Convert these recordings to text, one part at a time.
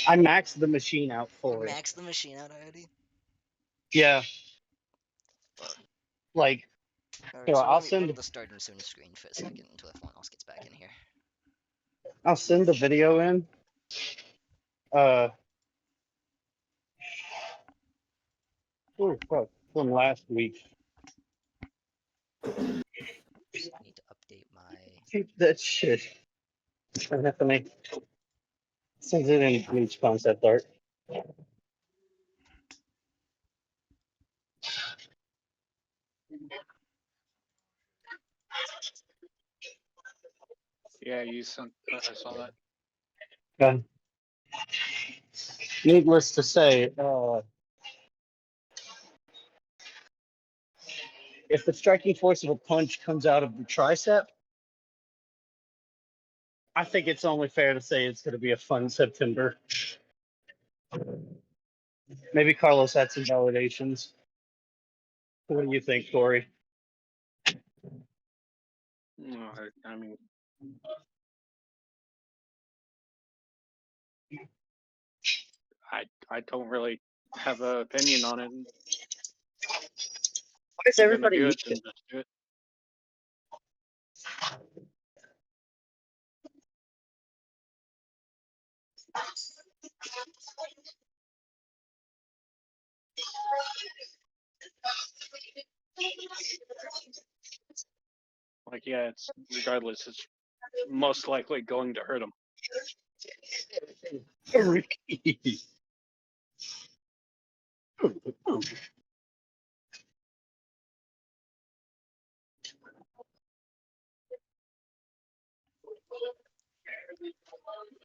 I maxed the machine out for it. Max the machine out already? Yeah. Like, Alright, here, so I'll let me send run the start and soon screen for a second until everyone else gets back in here. I'll send the video in. Oh fuck, from last week. I need to update my. Keep that shit. I have to make. Sends it in Bleach concept art. Yeah, you sent. I saw that. Okay. Needless to say, if the striking force of a punch comes out of the tricep, I think it's only fair to say it's going to be a fun September. Maybe Carlos had some validations. What do you think, Kory? No, I mean, I don't really have an opinion on it. Why is If you're gonna everybody do it, muted? then just do it. Like, yeah, it's regardless. It's most likely going to hurt him. Ricky.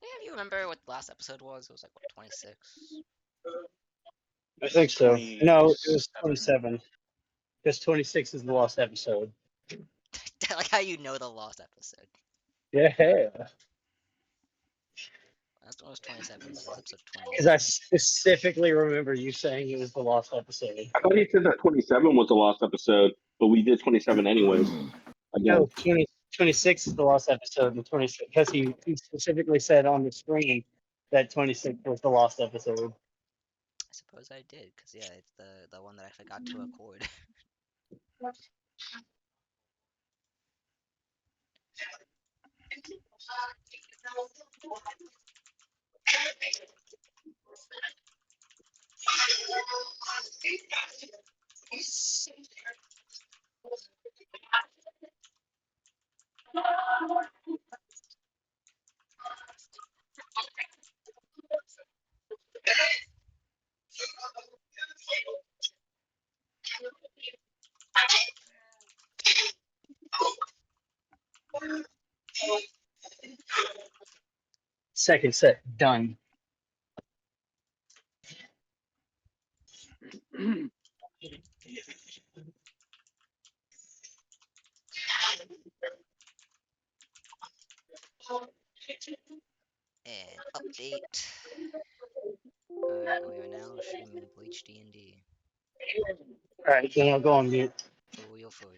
Yeah, you remember what the last episode was? It was like, what, 26? I think so. No, it was 27. 27. Because 26 is the lost episode. Like how you know the lost episode. Yeah. Last one was 27, this is episode 28. Because I specifically remember you saying it was the lost episode. I thought he said that 27 was the lost episode, but we did 27 anyways. No, Again. 26 is the lost episode, and 26 because he specifically said on the screen that 26 was the lost episode. I suppose I did, because yeah, it's the one that I forgot to record. Second set done. And update. Alright, we are now streaming Bleach DnD. All right, then I'll go on mute. For real, for real.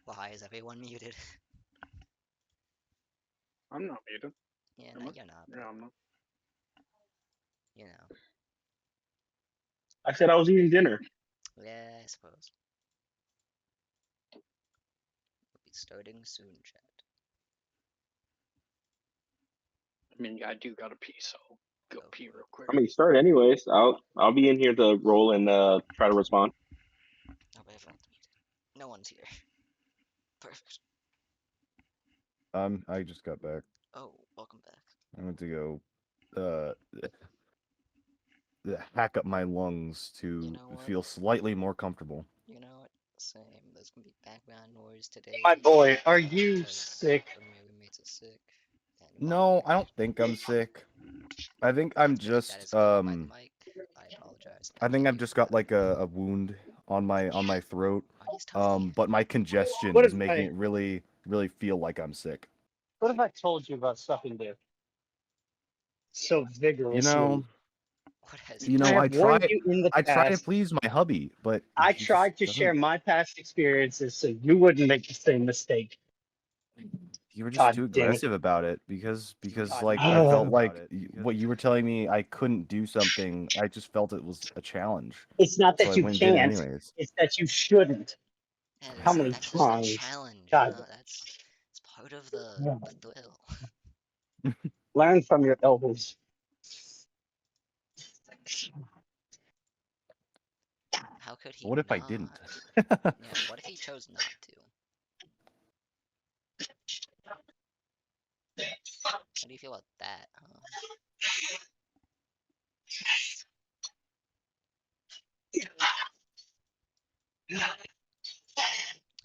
Why is everyone muted? I'm not muted. Yeah, Am no, I? you're not. Yeah, I'm not. You know. I said I was eating dinner. Yeah, I suppose. We'll be starting soon, chat. I mean, I do gotta pee, so go pee real quick. I mean, start anyways. I'll be in here to roll and try to respond. Oh, but everyone's muted. No one's here. Perfect. I just got back. Oh, welcome back. I went to go hack up my lungs to You know what? feel slightly more comfortable. You know what? Same. There's gonna be background noise today. My boy, are you because sick? one of my roommates is sick. And No, I don't think I'm sick. I think I'm that is just covered by the mic. I apologize. I think I've just got like a wound on my throat. Oh, he's totally But my congestion What is if making I- it really feel like I'm sick. What if I told you about sucking dick so vigorously? You know, What has You know, I I have warned try you in the I try to past. please my hubby, but I he just tried to doesn't- share my past experiences so you wouldn't make the same mistake. You were just God too damn it. aggressive about it because God like damn I it. felt like what you were telling me I couldn't do something. I just felt it was a challenge. It's not So that I you went and did it can't. anyways. It's that you shouldn't. Yeah, How many that's just a times? challenge. God. You know? That's it's part of the thrill. Learn from your elders. How could he What if I not? didn't? Yeah, what if he chose not to? How do you feel about that, huh?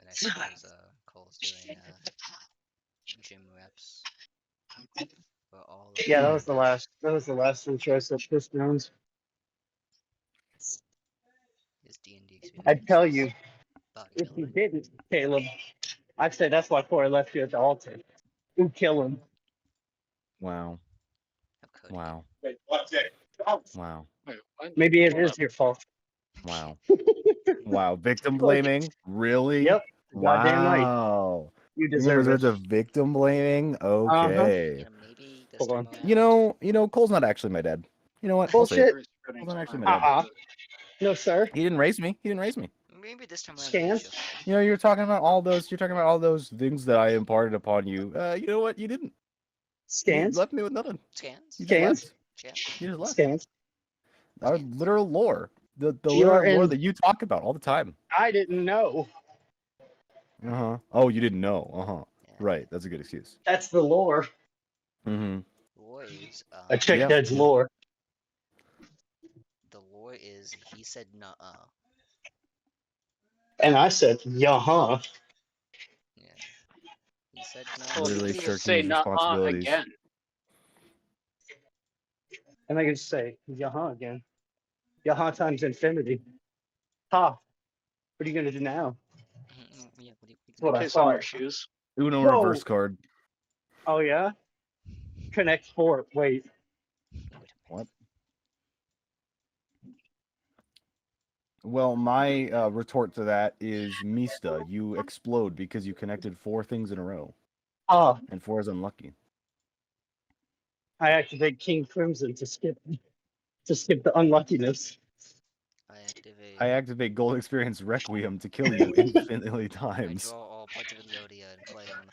And I suppose Cole's doing gym reps for all of Yeah, the that was the last. That was the last intro of Chris Jones. his D&D experience. I'd tell you if you Bodybuilding. didn't, Caleb. I'd say that's why Kory left you at the altar. Who kill him? Wow. How could he? Wow. Wow. Wait, what? Maybe it Hold is up. your fault. Wow. Wow. Victim blaming? Really? Yep. Goddamn right. Wow. You You mean deserve it. there's a victim blaming? Okay. You know, maybe this Hold time on. around. You know, Cole's not actually my dad. You know what? I'll say it. Bullshit. Kory's spreading Hold on, actually, sperm my all dad. over No, sir. He didn't raise me. He didn't raise me. Maybe this time around Scans? you should. You know, you're talking about all those. You're talking about all those things that I imparted upon you. You know what? You didn't. You Scans? left me with nothing. Scans? You just Scans? left. Scans? You just left. Scans. Our Scans. literal lore. The You're literal lore in. that you talk about all the time. I didn't know. Oh, you didn't know. Yeah. Right. That's a good excuse. That's the lore. Mm-hmm. Lore is A chick Yeah. dead's lore. the lore is he said nuh-uh. And I said, yeah, huh? Yeah. He said no. Well, Literally you can just shirking say his not responsibilities. again. And I can say, yeah, huh, again. Yeah, huh times infinity. Ha. What are you going to do now? Yeah, what do you That's what I Kiss on your thought. shoes. Uno Whoa. reverse card. Oh, yeah? Connect four. Wait. Wait. What? Well, my retort to that is Mista. You explode because you connected 4 things in a row, Ah, and 4 is unlucky. I activate King Crimson to skip the unluckiness. I I activate Gold Experience Requiem to kill you infinitely I times. draw all parts of Eliodia and play him on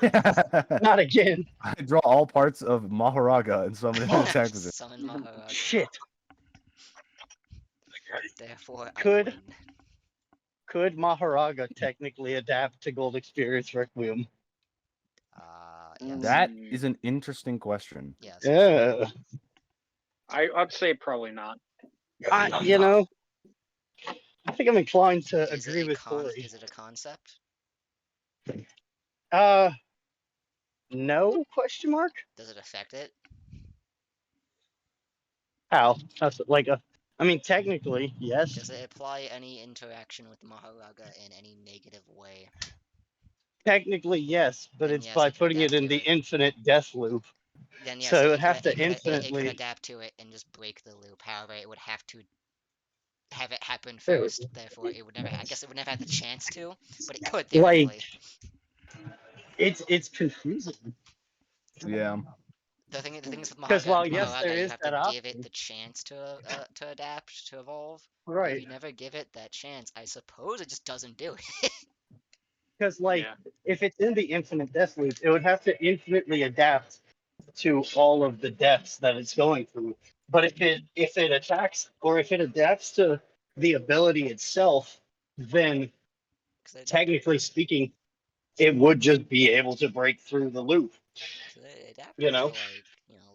the field. Not again. I draw all parts of Maharaga and summon him and attack with it. Summon Maharaja. Shit. Therefore, I Could- win. Could Maharaga technically adapt to Gold Experience Requiem? Yes. That is an interesting question. Yes. Yeah. I'd say probably not. You know, I think I'm inclined to Is agree it a with Kory. Is it a concept? No? Question mark? Does it affect it? How? That's like a. I mean, technically, yes. Does it apply any interaction with Maharaga in any negative way? Technically, yes, but Then it's yes, by it could putting it adapt in to the it. infinite death loop. Then yes, So it it would could, have to it could infinitely. adapt to it and just break the loop. However, it would have to have it happen True. first. Therefore, it would never. I guess it would never have the chance to, but it could Like, theoretically. it's confusing. Yeah. The thing is with Because while yes, Maharaga, there you is have that to give it option. the chance to adapt, to evolve. If Right. you never give it that chance, I suppose it just doesn't do it. Because like, Yeah. if it's in the infinite death loop, it would have to infinitely adapt to all of the deaths that it's going through. But if it attacks or if it adapts to the ability itself, then 'Cause it technically speaking, it would just be able to break through the loop. adapters You know? are like,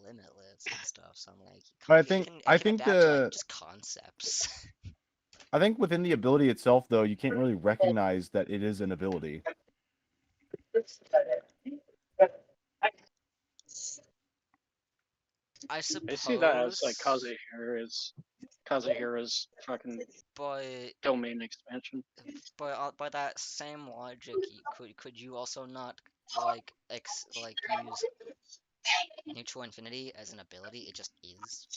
limitless and stuff. So I'm like, But it can adapt to like just concepts. I think within the ability itself, though, you can't really recognize that it is an ability. I suppose. I see that as like Kazuhira's fucking But domain expansion. by that same logic, could you also not like use neutral infinity as an ability? It just is.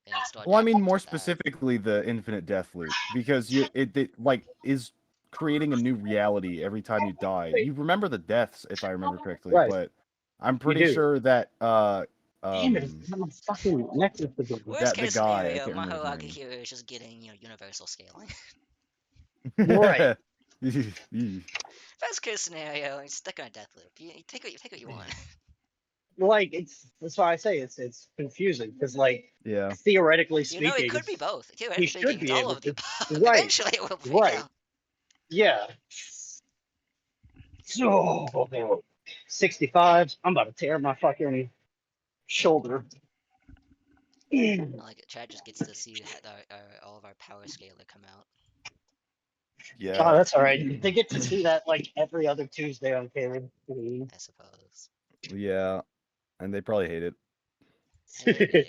And it's still Well, I mean adapted more to that. specifically the infinite death loop because it like is creating a new reality every time you die. You remember the deaths, if I remember correctly, Right. but I'm You pretty do. sure that Damn it! I'm fucking necklace to the Worst the case guy, I scenario, can't remember his Maharagi name. here is just getting universal scaling. Right. Best case scenario, he's stuck on a death loop. You take what you want. Like that's why I say it's confusing because like Yeah. theoretically You know, it speaking, could be both. he Theoretically should speaking, it's be all able of the to. above. Right. Eventually, it will break Right. out. Yeah. So 65. I'm about to tear my fucking shoulder. Like Chad just gets to see all of our power scaler come out. Yeah. Oh, that's all right. They get to see that like every other Tuesday on Caleb. I suppose. Yeah. And they probably hate it.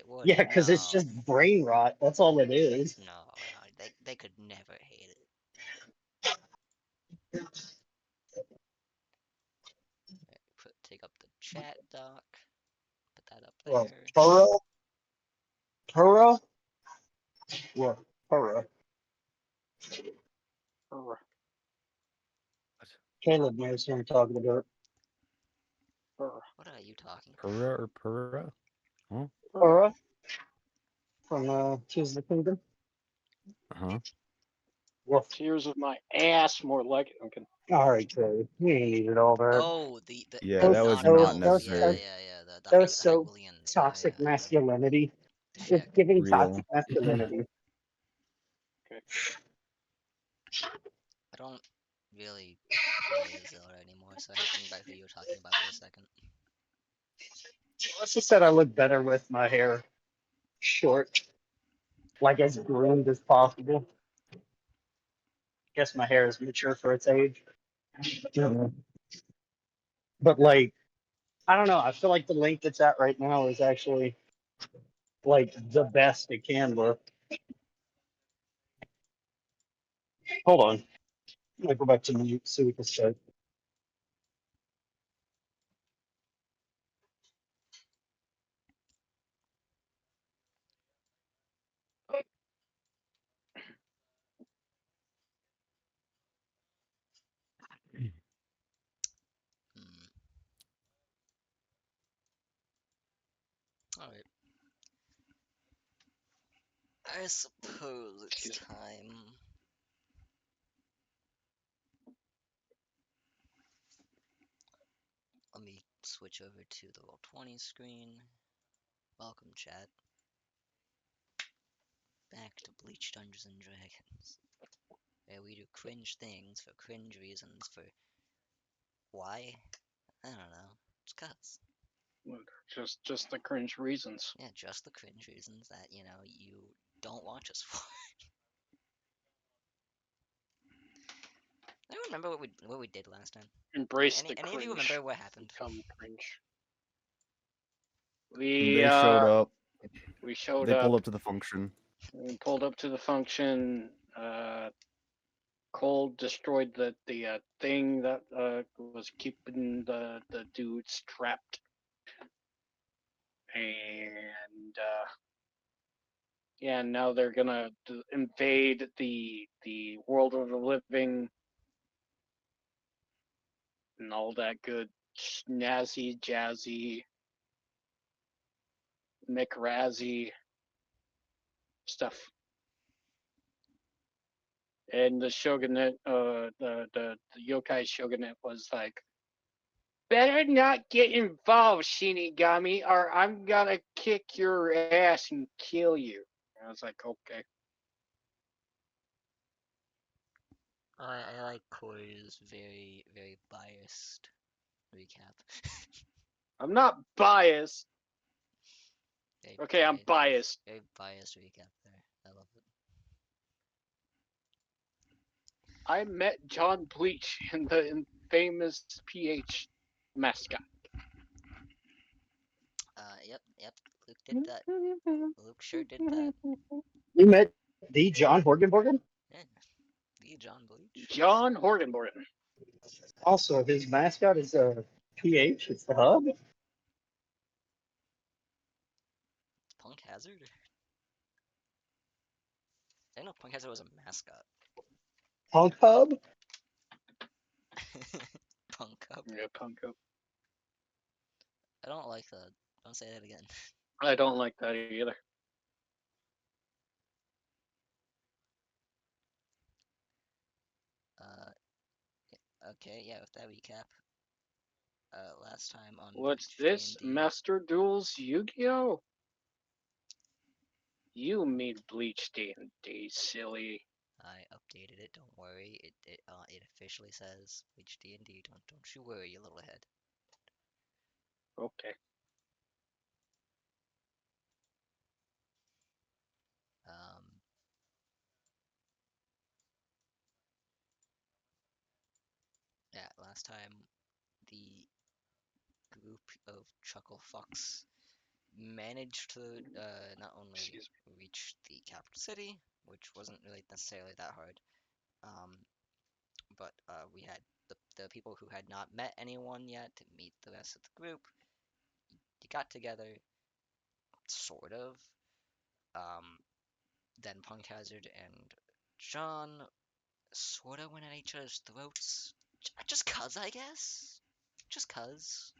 Well, Yeah, because it's no. just brain rot. That's all it is. No, they could never hate it. Take up the chat doc. Put that up Well, there. Puro? Puro? What? Puro. Caleb knows who I'm talking about. What are you talking about? Pura or Pura? Puro? From Tears of the Kingdom? Uh-huh. Well, Tears of my ass, more like it. Okay. all right, Caleb. You ain't needed all that. Oh, the Yeah, that was non-elf. not Yeah, necessary. the That was so Hylians. toxic masculinity. Yeah. It's giving Real. toxic masculinity. I don't really play Zelda anymore, so I had to think about who you were talking about for a second. Let's just said I look better with my hair short, like as groomed as possible. Guess my hair is mature for its age. But like, I don't know. I feel like the length it's at right now is actually like the best it can look. Hold on. I'm gonna go back to mute so we can start. Hmm. Alright. I suppose it's time. Let me switch over to the Roll20 screen. Welcome, chat. Back to Bleach Dungeons and Dragons. Where we do cringe things for cringe reasons for why? I don't know. It's cuts. Just the cringe reasons. Yeah, just the cringe reasons that, you don't watch us for. I don't remember what we did last time. Embrace the Any of cringe. you remember what happened? Become cringe. They showed up. We showed They up. pulled up to the function. We pulled up to the function. Cole destroyed the thing that was keeping the dudes trapped, and yeah, now they're gonna invade the world of the living and all that good snazzy jazzy McRazzy stuff. And the shogunate, the yokai shogunate was like, better not get involved, Shinigami, or I'm gonna kick your ass and kill you. I was like, okay. I like Kory's very, very biased recap. I'm not biased. Very, Okay, I'm very, biased. very biased recap there. I love it. I met John Bleach in the famous PH mascot. Yep. Luke did that. Luke sure did that. You met the John Horgenborgen? Yeah. The John Bleach. John Horgenborn. Also, his mascot is PH. It's the hub. It's Punk Hazard? I didn't know Punk Hazard was a mascot. Punk Hub. Punk up. Yeah, punk up. I don't like that. Don't say that again. I don't like that either. Uh, okay, yeah. With that recap, last time on What's Bleach this? D&D, Master Duels Yu-Gi-Oh? You made Bleach D&D, silly. I updated it. Don't worry. It officially says Bleach D&D. Don't you worry, you little head. Okay. Um, yeah. Last time, the group of chuckle fucks managed to not only Excuse reach the capital city, which wasn't really necessarily that hard, um, but we had the people who had not met anyone yet to meet the rest of the group. You got together, sort of. Um, then Punk Hazard and John sort of went at each other's throats, just cuz, I guess. Just cuz.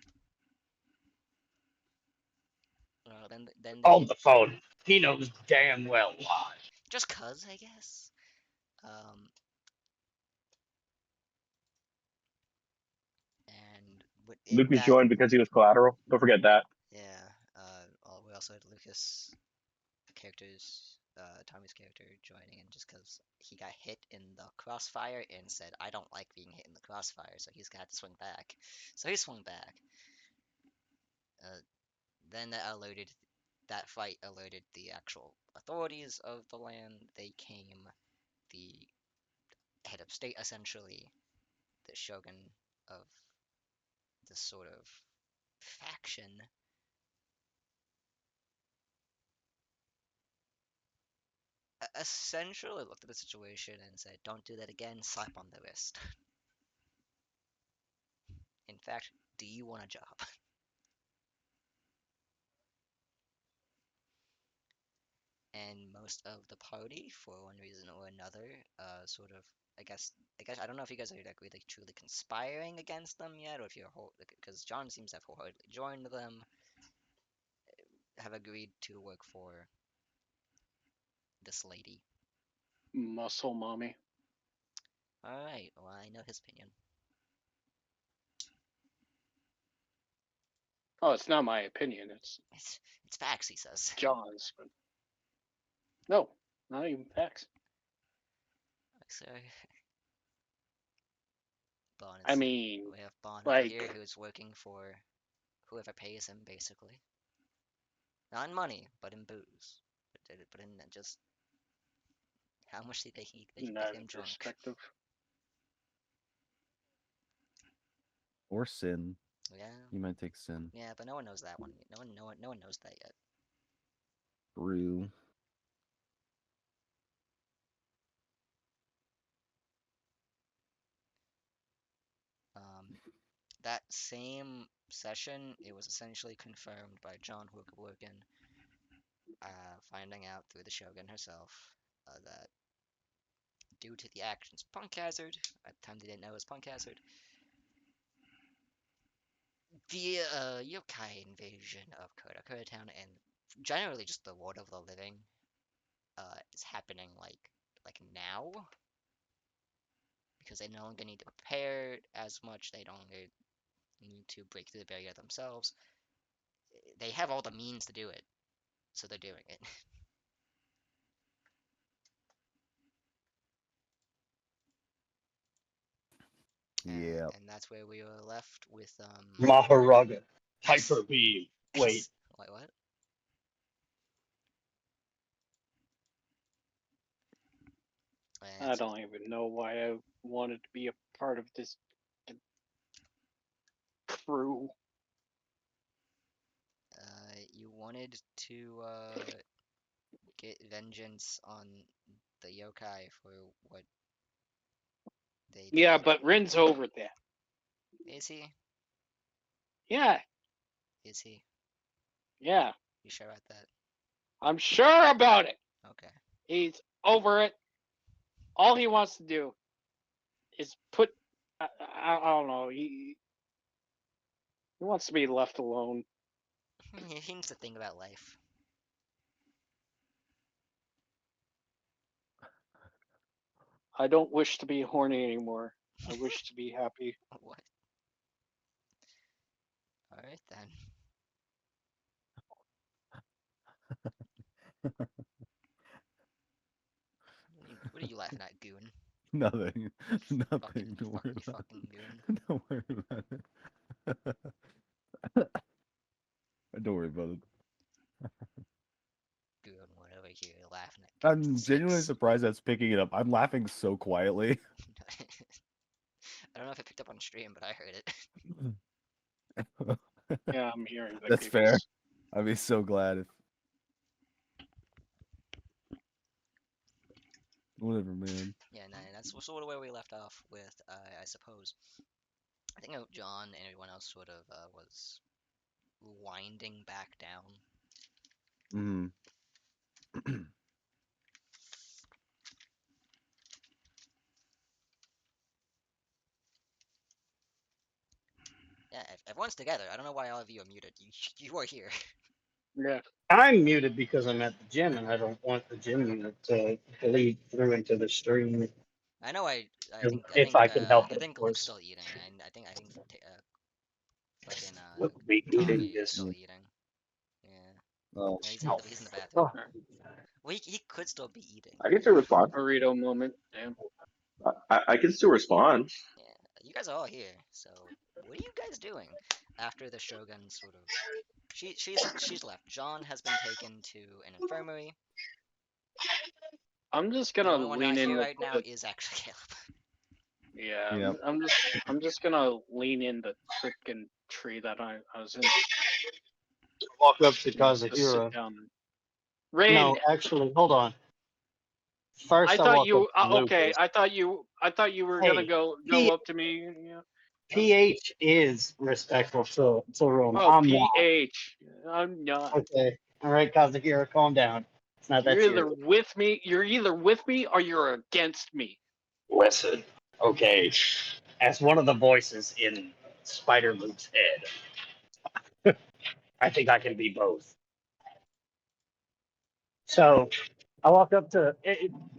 Then On they the phone. He knows damn well why. just cuz, I guess. Um, and in Lucas that, joined because he was collateral. Don't forget that. yeah. We also had Lucas characters, Tommy's character joining in just because he got hit in the crossfire and said, "I don't like being hit in the crossfire," so he's got to swing back. So he swung back. Uh, then that fight alerted the actual authorities of the land. They came, the head of state essentially, the shogun of this sort of faction, essentially looked at the situation and said, "Don't do that again." Slap on the wrist. In fact, do you want a job? And most of the party, for one reason or another, sort of, I guess I don't know if you guys are like truly conspiring against them yet, or if you're because John seems to have wholeheartedly joined them, have agreed to work for this lady. Muscle mommy. All right, well I know his opinion. Oh, it's not my opinion. It's It's facts, he says. John's. But no, not even facts. So, Bon I is mean, we have Bon over like, here who's working for whoever pays him, basically. Not in money, but in booze. But in just how much they can get not him drunk. perspective. Or sin. Yeah. You might take sin. Yeah, but no one knows that one. No one knows that yet. True. That same session, it was essentially confirmed by John Hookaworkin, finding out through the Shogun herself that due to the actions of Punk Hazard, at the time they didn't know it was Punk Hazard, the Yokai invasion of Koda Town and generally just the World of the Living is happening like now because they no longer need to prepare as much. They don't longer need to break through the barrier themselves. They have all the means to do it, so they're doing it. Yeah. And that's where we were left with Maharaga. Hyper beam. Wait. Wait, what? And I don't even know why I wanted to be a part of this crew. you wanted to get vengeance on the yokai for what they did. Yeah, but Rin's over that. Is he? Yeah, Is he? yeah. You sure about that? I'm sure about it. Okay. He's over it. All he wants to do is put I don't know. He wants to be left alone. He needs to think about life. I don't wish to be horny anymore. I wish to be happy. What? Alright then. What are you laughing at, goon? Nothing. Fucking, Nothing. Don't worry about fucking goon. it. Don't worry about it. Don't worry about it. Goon, whatever here, laughing at I'm Goon genuinely 6. surprised that's picking it up. I'm laughing so quietly. I don't know if it picked up on stream, but I heard it. Yeah, I'm hearing the That's fair. giggles. I'd be so glad if. Whatever, man. Yeah, no, that's sort of where we left off with, I suppose. I think John and everyone else sort of was winding back down. Mm. Yeah, everyone's together. I don't know why all of you are muted. You are here. Yeah. I'm muted because I'm at the gym and I don't want the gym unit to bleed through into the stream. I know. I If I can help I it, of think Luke's course. still eating. I think fucking Would be eating Tommy is this. still eating. Yeah. Oh. Yeah, Oh, he's in the bathroom. fuck. Well, he could still be eating. I can still respond. Burrito moment. Damn. I can still respond. Yeah, you guys are all here. So what are you guys doing after the Shogun sort of? She's left. John has been taken to an infirmary. I'm just The gonna only one not lean in here the, right now is actually Caleb. yeah. Yep. I'm just gonna lean in the freaking tree that I was in. Walk up to Just sit Kazuhira. down. Rain. No, actually, hold on. First, I I thought walk up you. to Okay. Lucas. I thought you were gonna Hey, go P- up to me. Yeah. PH is respectful to Rome. Oh, I'm not. PH. I'm not. Okay. All right, Kazuhira, calm down. It's not that You're either serious. with me. You're either with me or you're against me. Listen. Okay. As one of the voices in Spider Luke's head, I think I can be both. So I walk up to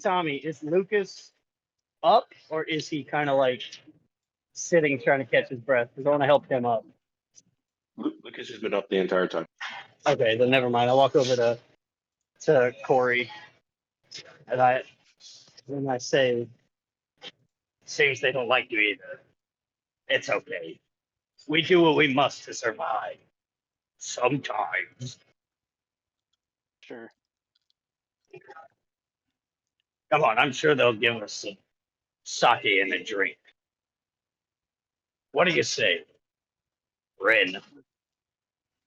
Tommy. Is Lucas up, or is he kind of like sitting trying to catch his breath? Because I want to help him up. Lucas has been up the entire time. Okay, then never mind. I walk over to Kory, and I say, "Seems they don't like you either. It's okay. We do what we must to survive. Sometimes. Sure. Come on, I'm sure they'll give us some sake and a drink. What do you say, Ren?"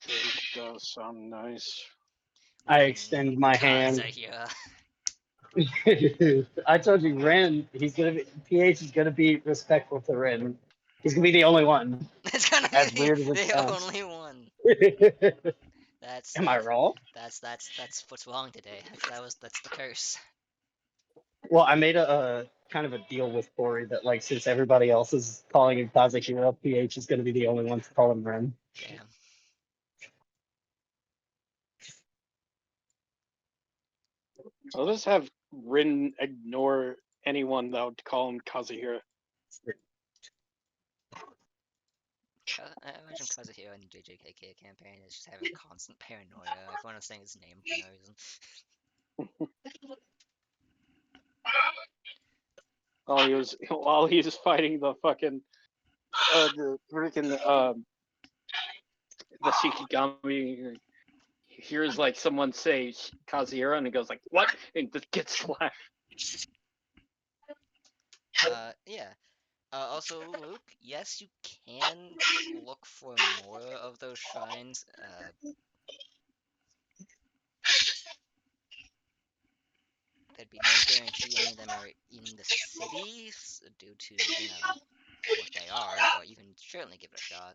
Drink does sound nice. I extend my hand. Kazuhira. I told you, Ren. PH is gonna be respectful to Ren. He's gonna be the only one. It's gonna As be weird as it the sounds. only one. That's Am I wrong? That's what's wrong today. That's the curse. Well, I made a kind of a deal with Kory that like since everybody else is calling him Kazuhira, PH is gonna be the only one to call him Ren. Damn. I'll just have Rin ignore anyone that would call him Kazuhira. I imagine Kazuhira in the JJKK campaign is just having constant paranoia. Everyone is saying his name for no reason. While he was fighting the fucking the freaking the Shikigami. He hears like someone say Kazuhira and he goes like what and just gets slashed. Yeah. Also, Luke, yes, you can look for more of those shrines. There'd be no guarantee any of them are in the cities due to, what they are, but you can certainly give it a shot.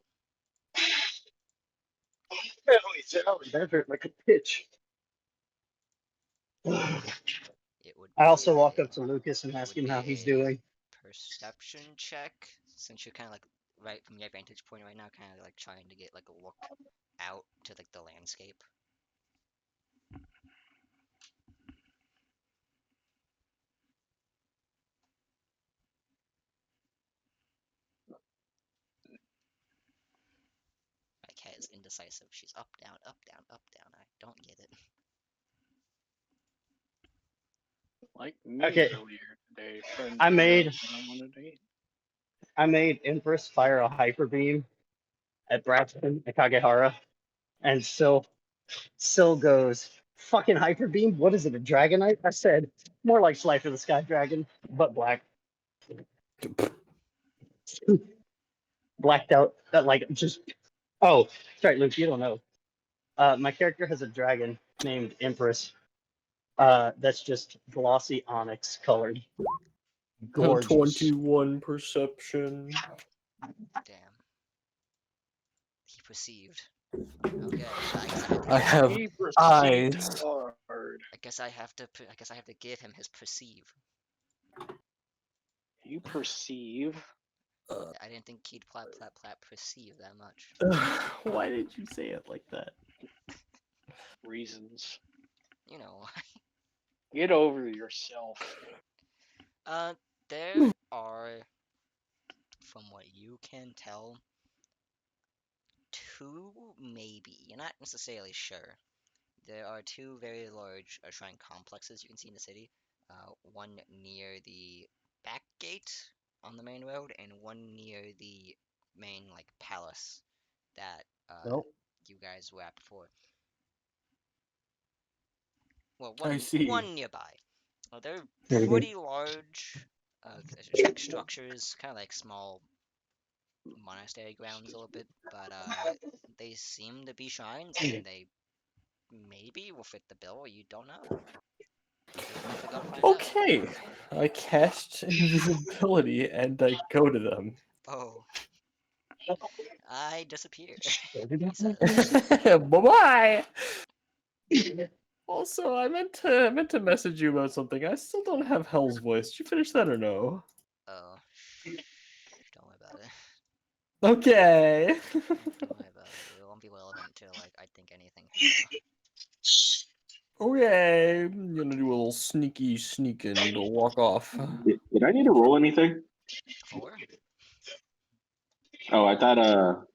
That hurt like a pitch. It would I be also walk up to Lucas and ask him how he's doing. perception check, since you're kind of like right from your vantage point right now, kind of like trying to get like a look out to like the landscape. My cat is indecisive. She's up, down, up, down, up, down. I don't get it. Like me Okay. earlier today, friends. I made- I wanted to eat. I made Empress fire a hyper beam at Braxton at Kagehara, and Sil goes, "Fucking hyper beam? What is it? A dragonite?" I said, "More like Slifer the Sky Dragon, but black." Blacked out. That like just. Oh, sorry, Luke. You don't know. My character has a dragon named Empress. That's just glossy onyx colored. Gorgeous. 21 perception. Damn. He perceived. Okay, I guess I have to. I have He perceived eyes. hard. I guess I have to. I guess I have to give him his perceive. You perceive. I didn't think he'd plat perceive that much. Why did you say it like that? Reasons. You know. Get over yourself. There are, from what you can tell, two maybe. You're not necessarily sure. There are two very large shrine complexes you can see in the city. One near the back gate on the main road, and one near the main like palace that Nope. you guys were at before. Well, I see. one nearby. They're Very good. pretty large like structures, kind of like small monastery grounds a little bit, but they seem to be shrines, and they maybe will fit the bill. You don't know. You'll never go to find out. Okay. I cast invisibility and I go to them. Oh. I disappear. Bye bye. Also, I meant to message you about something. I still don't have Hell's voice. Did you finish that or no? Oh. Don't worry about it. Okay. Don't worry about it. It won't be relevant to like I think anything. Okay. I'm gonna do a little sneak and walk off. Did I need to roll anything? For? Oh, I thought.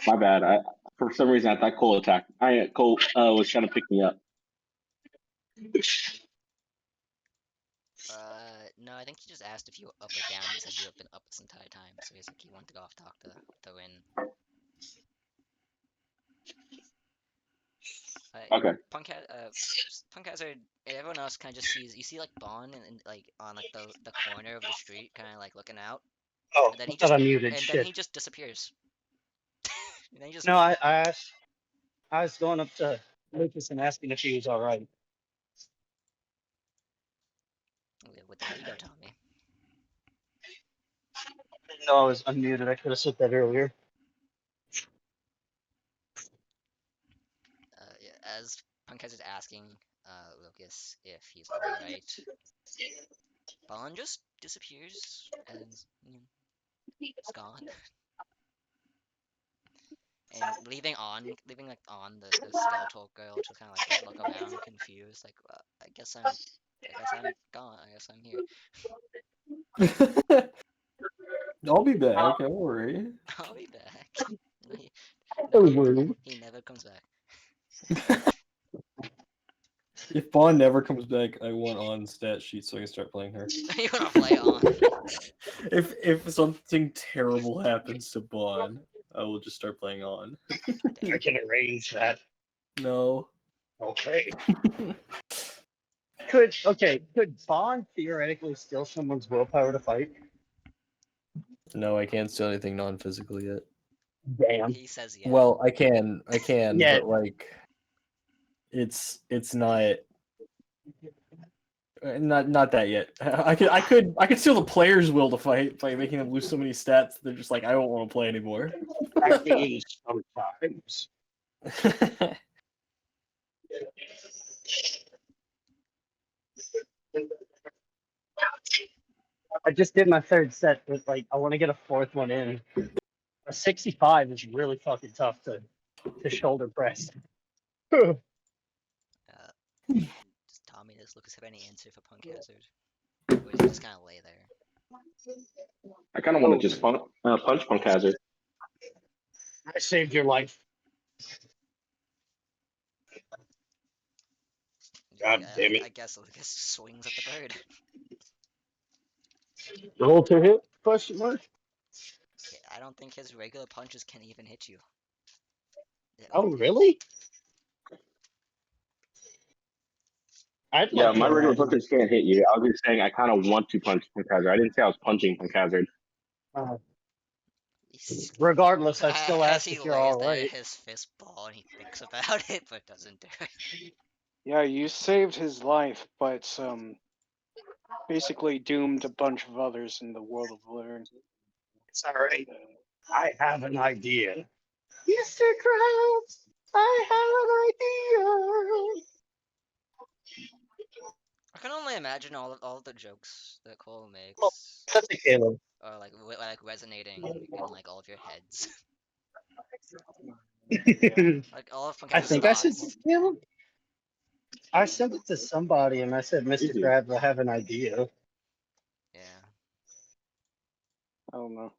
My bad. For some reason I thought Cole attacked. Cole was trying to pick me up. No, I think he just asked if you were up or down. He said you have been up this entire time, so he's like he wanted to go off talk to Rin. Okay. Punk Hazard, everyone else kind of just sees. You see like Bond and like on like the corner of the street, kind of like looking out, Oh, and then I he thought just I muted. and Shit. then he just disappears. And then he just No, I asked. I was going up to Lucas and asking if he was all right. with the ego Tommy. I didn't know I was unmuted. I could have said that earlier. Yeah, as Punk Hazard's asking Lucas if he's alright, Bond just disappears and it's gone. And leaving like on the skeletal girl to kind of like just look around, confused, like I guess I'm gone. I guess I'm here. I'll be back. Don't worry. I'll be back. He never comes back. If Bond never comes back, I want on stat sheet so I can start playing her. You wanna play on? If something terrible happens to Bond, I will just start playing on. I can arrange that. No. Okay. Could Bond theoretically steal someone's willpower to fight? No, I can't steal anything non-physical yet. Damn. He says yeah. Well, I can, Yeah. but like, it's not that yet. I could steal the player's will to fight by making them lose so many stats. They're just like, I don't want to play anymore. That means sometimes. I just did my third set, but like I want to get a fourth one in. A 65 is really fucking tough to shoulder press. Does Tommy, does Lucas have any answer for Punk Hazard? Or is he just kind of lay there? I kind of want to just punch Punk Hazard. I saved your life. God damn it. I guess Lucas swings at the bird. Roll to hit? Question mark. Yeah, I don't think his regular punches can even hit you. Oh really? I'd Yeah, like to my regular imagine. punches can't hit you. I was just saying I kind of want to punch Punk Hazard. I didn't say I was punching Punk Hazard. Regardless, I still As ask he if you're lays all there, right. his fist ball, and he thinks about it, but doesn't do it. Yeah, you saved his life, but basically doomed a bunch of others in the world of Living. It's all right. I have an idea. Mr. Krabs, I have an idea. I can only imagine all of the jokes that Cole makes That's a Caleb. are like resonating in like all of your heads. Like all of I Punk's think I said thoughts. Caleb. I sent it to somebody and I said, Mr. Easy. Krabs, I have an idea. Yeah. I don't know.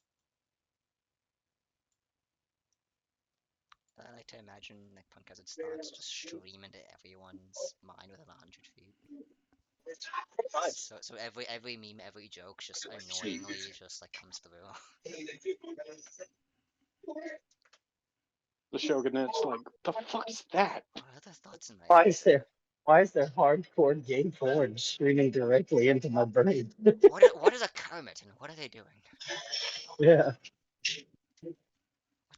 I like to imagine like Punk has its thoughts just stream into everyone's mind within 100 feet. So every meme, every joke just annoyingly just like comes through. The Shogunette's like, the fuck is that? What are the thoughts in my Why head? is there hardcore game porn streaming directly into my brain? What is a Kermit and what are they doing? Yeah. What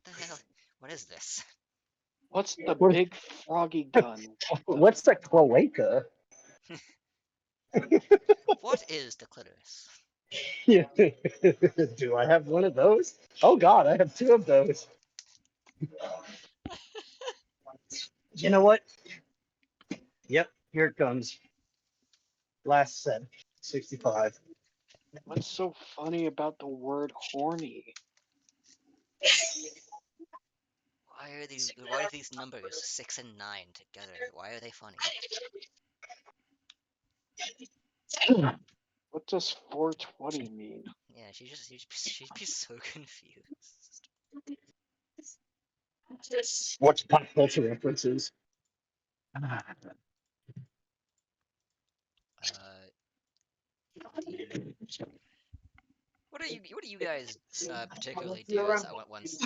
the hell? What is this? What's the What- big froggy gun? What's the cloaca? What is the clitoris? Do I have one of those? Oh god, I have two of those. You know what? Yep, here it comes. Last set, 65. What's so funny about the word horny? Why are these numbers 6 and 9 together? Why are they funny? What does 420 mean? Yeah, she'd be so confused. What's pop culture references? What do you guys particularly do as once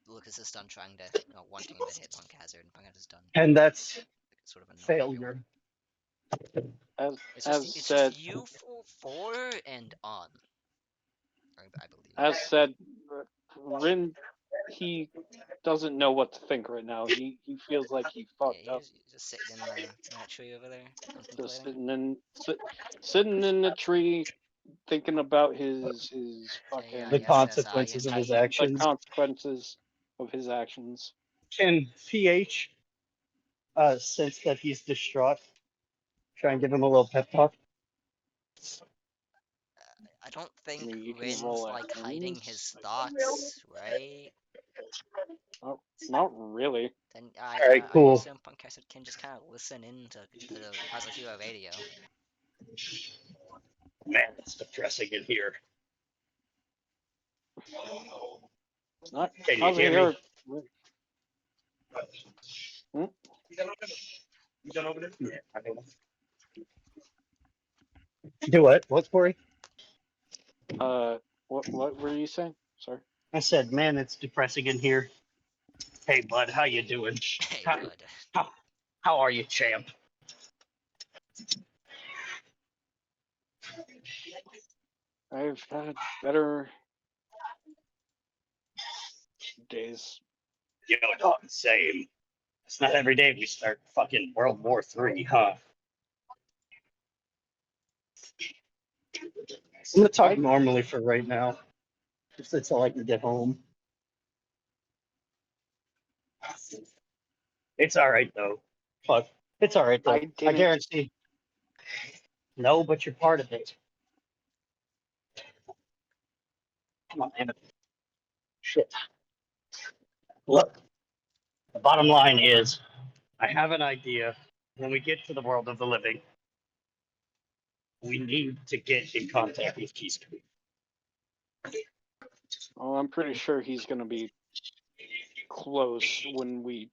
Lucas is done trying to wanting to hit Punk Hazard and Punk Hazard is done And that's sort of annoying failure. As it's said, just you four and on. I believe. as said, Rin, he doesn't know what to think right now. He feels like he fucked up. He's just sitting in that tree over there, Just contemplating. sitting in the tree, thinking about his fucking The yes, consequences of his the actions. consequences of his actions. Can PH sense that he's distraught? Try and give him a little pep talk. I don't think You can Rin's roll like a hiding hint. his thoughts, right? Oh, not really. Then All right, I cool. assume Punk Hazard can just kind of listen in to the Puzzle Hero radio. Man, it's depressing in here. It's not Can you causing hear your. me? Hmm? You done over there? Yeah, I know. Do what? What, Kory? What were you saying? Sorry. I said, man, it's depressing in here. Hey, bud, how you doing? Hey, How, bud. how are you, champ? I've had better days. You know, dog, same. It's not every day we start fucking World War III, huh? I'm gonna talk normally for right now, just until I can get home. It's all right though. Fuck, it's all right though. I I didn't. guarantee. No, but you're part of it. Come on, damn it. Shit. Look, the bottom line is, I have an idea. When we get to the world of the living, we need to get in contact with Keystone. Oh, I'm pretty sure he's gonna be close when we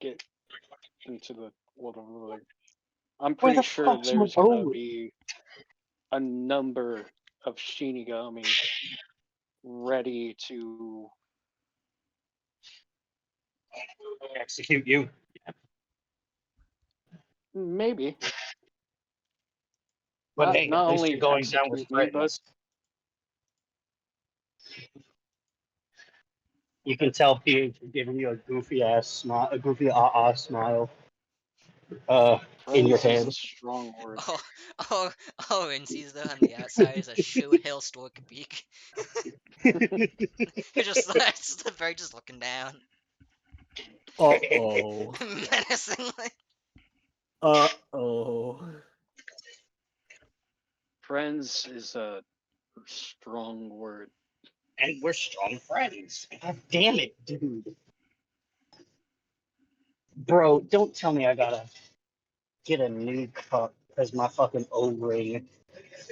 get into the world of the living. I'm Where pretty the sure fuck's my there's gonna boat? be a number of Shinigami ready to Execute you. maybe But not hey, not at least only you're going down with execute me, but friends. You can tell PH is giving you a goofy ass smile, a goofy smile. In your friends is a head. strong word. Oh, oh, oh, and sees though on the outside is a shoe hill stork beak. You're just that's the bird just looking down Uh-oh. menacingly. Uh-oh. Friends is a strong word. And we're strong friends. God damn it, dude. Bro, don't tell me I gotta get a new cup because my fucking O-ring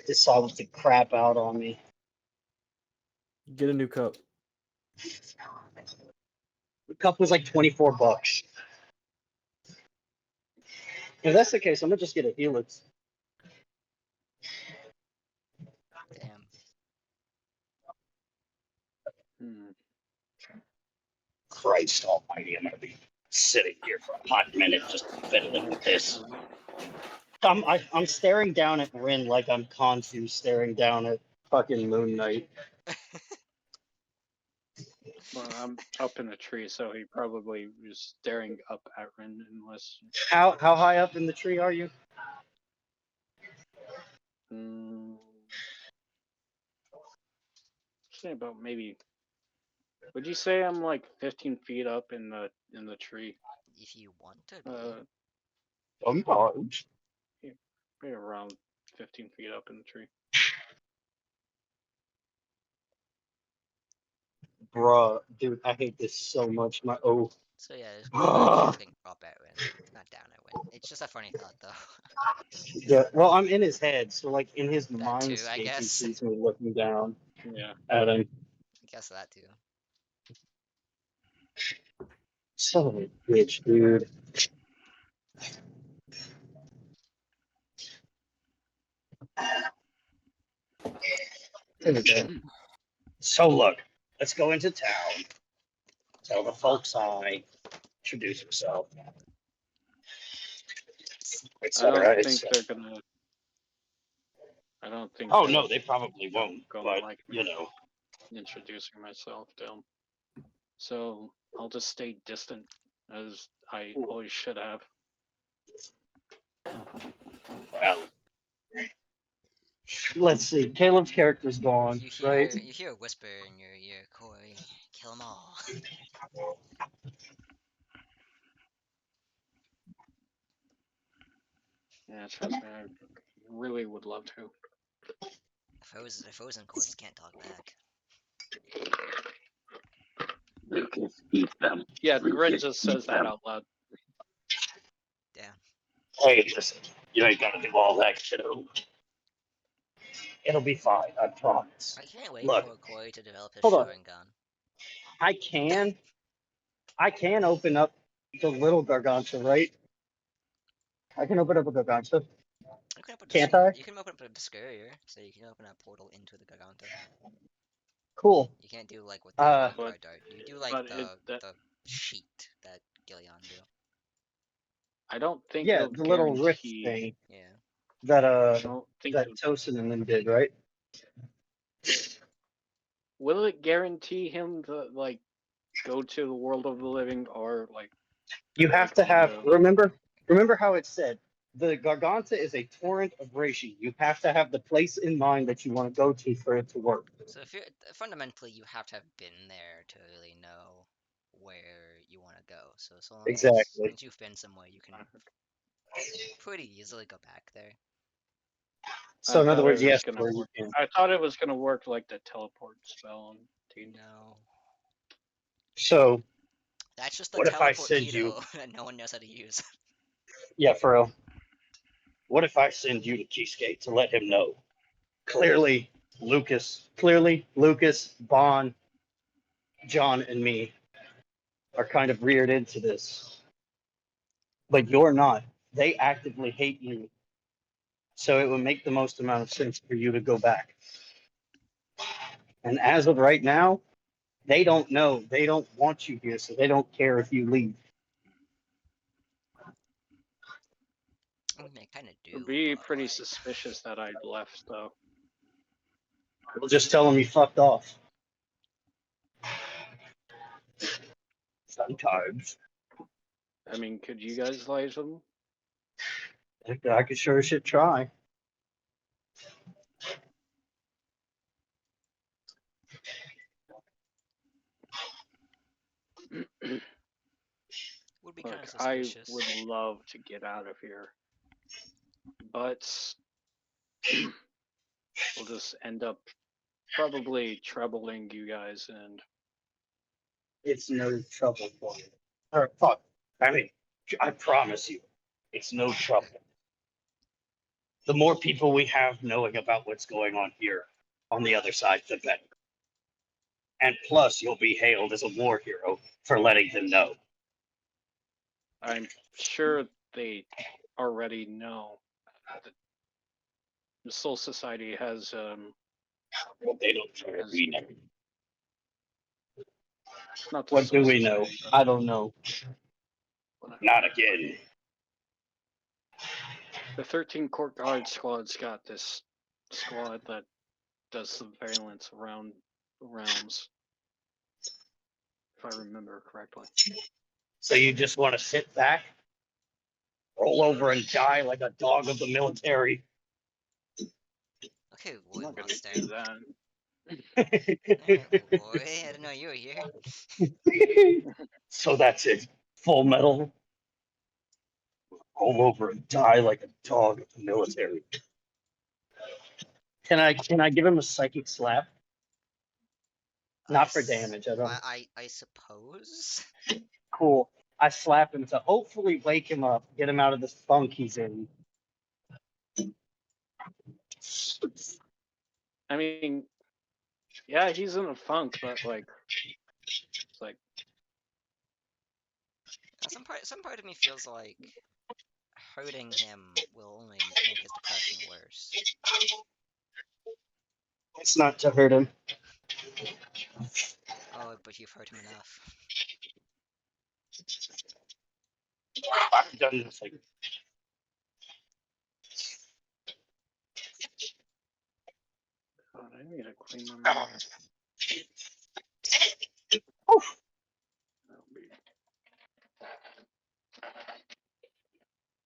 decided to crap out on me. Get a new cup. The cup was like $24. If that's the case, I'm gonna just get a Helix. Damn. Hmm. Christ almighty, I'm gonna be sitting here for a hot minute just fiddling with this. I'm staring down at Rin like I'm Khonshu staring down at fucking Moon Knight. Well, I'm up in a tree, so he probably was staring up at Rin unless. How high up in the tree are you? Mm, say about maybe. Would you say I'm like 15 feet up in the tree? If you want to be. Sometimes. Maybe around 15 feet up in the tree. Bruh, dude, I hate this so much. My So yeah, it's basically looking up at Win, not down at Win. It's just a funny thought though. yeah. Well, I'm in his head, so like in his That too, I mindscape, he guess. sees me looking down Yeah. at him. I guess that too. Son of a bitch, dude. There we go. So look, let's go into town. Tell the folks hi. Introduce yourself. It's I don't alright. think they're gonna. I don't think. Oh they're no, they probably won't. gonna But like you know, introducing myself to them. So I'll just stay distant, as I always should have. well, let's see. Caleb's character's gone, right? You hear a whisper in your ear, Kory, kill them all. Yeah, trust me, I really would love to. If I was in court, can't talk back. Lucas, eat them. Yeah, Grin Lucas, just eat says that them. out loud. Damn. Hey, listen, you ain't gotta do all that shit. It'll be fine, I promise. I can't wait Look, for Kory to develop his hold on. Sharingan. I can open up the little Garganta, right? I can open up a Garganta. Can't I? You can open up a Discourier, so you can open a portal into the Garganta. Cool. You can't do like what the Uh, Vanguard Dart. You do like but the sheet that Gillian do. I don't think Yeah, it'll the little rift guarantee. thing Yeah. that I don't think. Tosin and them did, right? Will it guarantee him to like go to the world of the living, or like? You have like to on have the- remember how it said the Garganta is a torrent of Reishi. You have to have the place in mind that you want to go to for it to work. So if you're fundamentally, you have to have been there to really know where you want to go. So long as Exactly. once you've been somewhere, you can pretty easily go back there. So in other words, yes, gonna Kory, you work. can. I thought it was gonna work like the teleport spell on D&D. No. So That's just the what if I teleport send key you? though that no one knows how to use. Yeah, for real. What if I send you to Cheesecake to let him know? Clearly, Lucas, Bond, John, and me are kind of reared into this, but you're not. They actively hate you, so it would make the most amount of sense for you to go back. And as of right now, they don't know. They don't want you here, so they don't care if you leave. I mean, they kind of do. It'd be but, pretty like, suspicious that I'd left though. We'll just tell them you fucked off. Sometimes. I mean, could you guys lie to them? I could sure as shit try. Would be Look, kind of I suspicious. would love to get out of here, but we'll just end up probably troubling you guys, and It's no trouble for you. Or fuck. I mean, I promise you, it's no trouble. The more people we have knowing about what's going on here on the other side, the better. And plus, you'll be hailed as a war hero for letting them know. I'm sure they already know that the Soul Society has Well, they don't care. We know. not the What Soul do we know? Society, I don't know. but Not again. the 13 Court Guard squad's got this squad that does surveillance around the realms, if I remember correctly. So you just want to sit back, roll over, and die like a dog of the military? Okay, I'm Wood not gonna Mustang. do that. Alright, boy, I didn't know you were here. So that's it. Full metal. Roll over and die like a dog of the military. Can I give him a psychic slap? Not for damage. I don't. I suppose. Cool. I slap him to hopefully wake him up, get him out of this funk he's in. I mean, yeah, he's in a funk, but like, it's like Some part of me feels like hurting him will only make his depression worse. It's not to hurt him. Oh, but you've hurt him enough. I've done this like God, I need to clean my mouth. Oof. That'll be...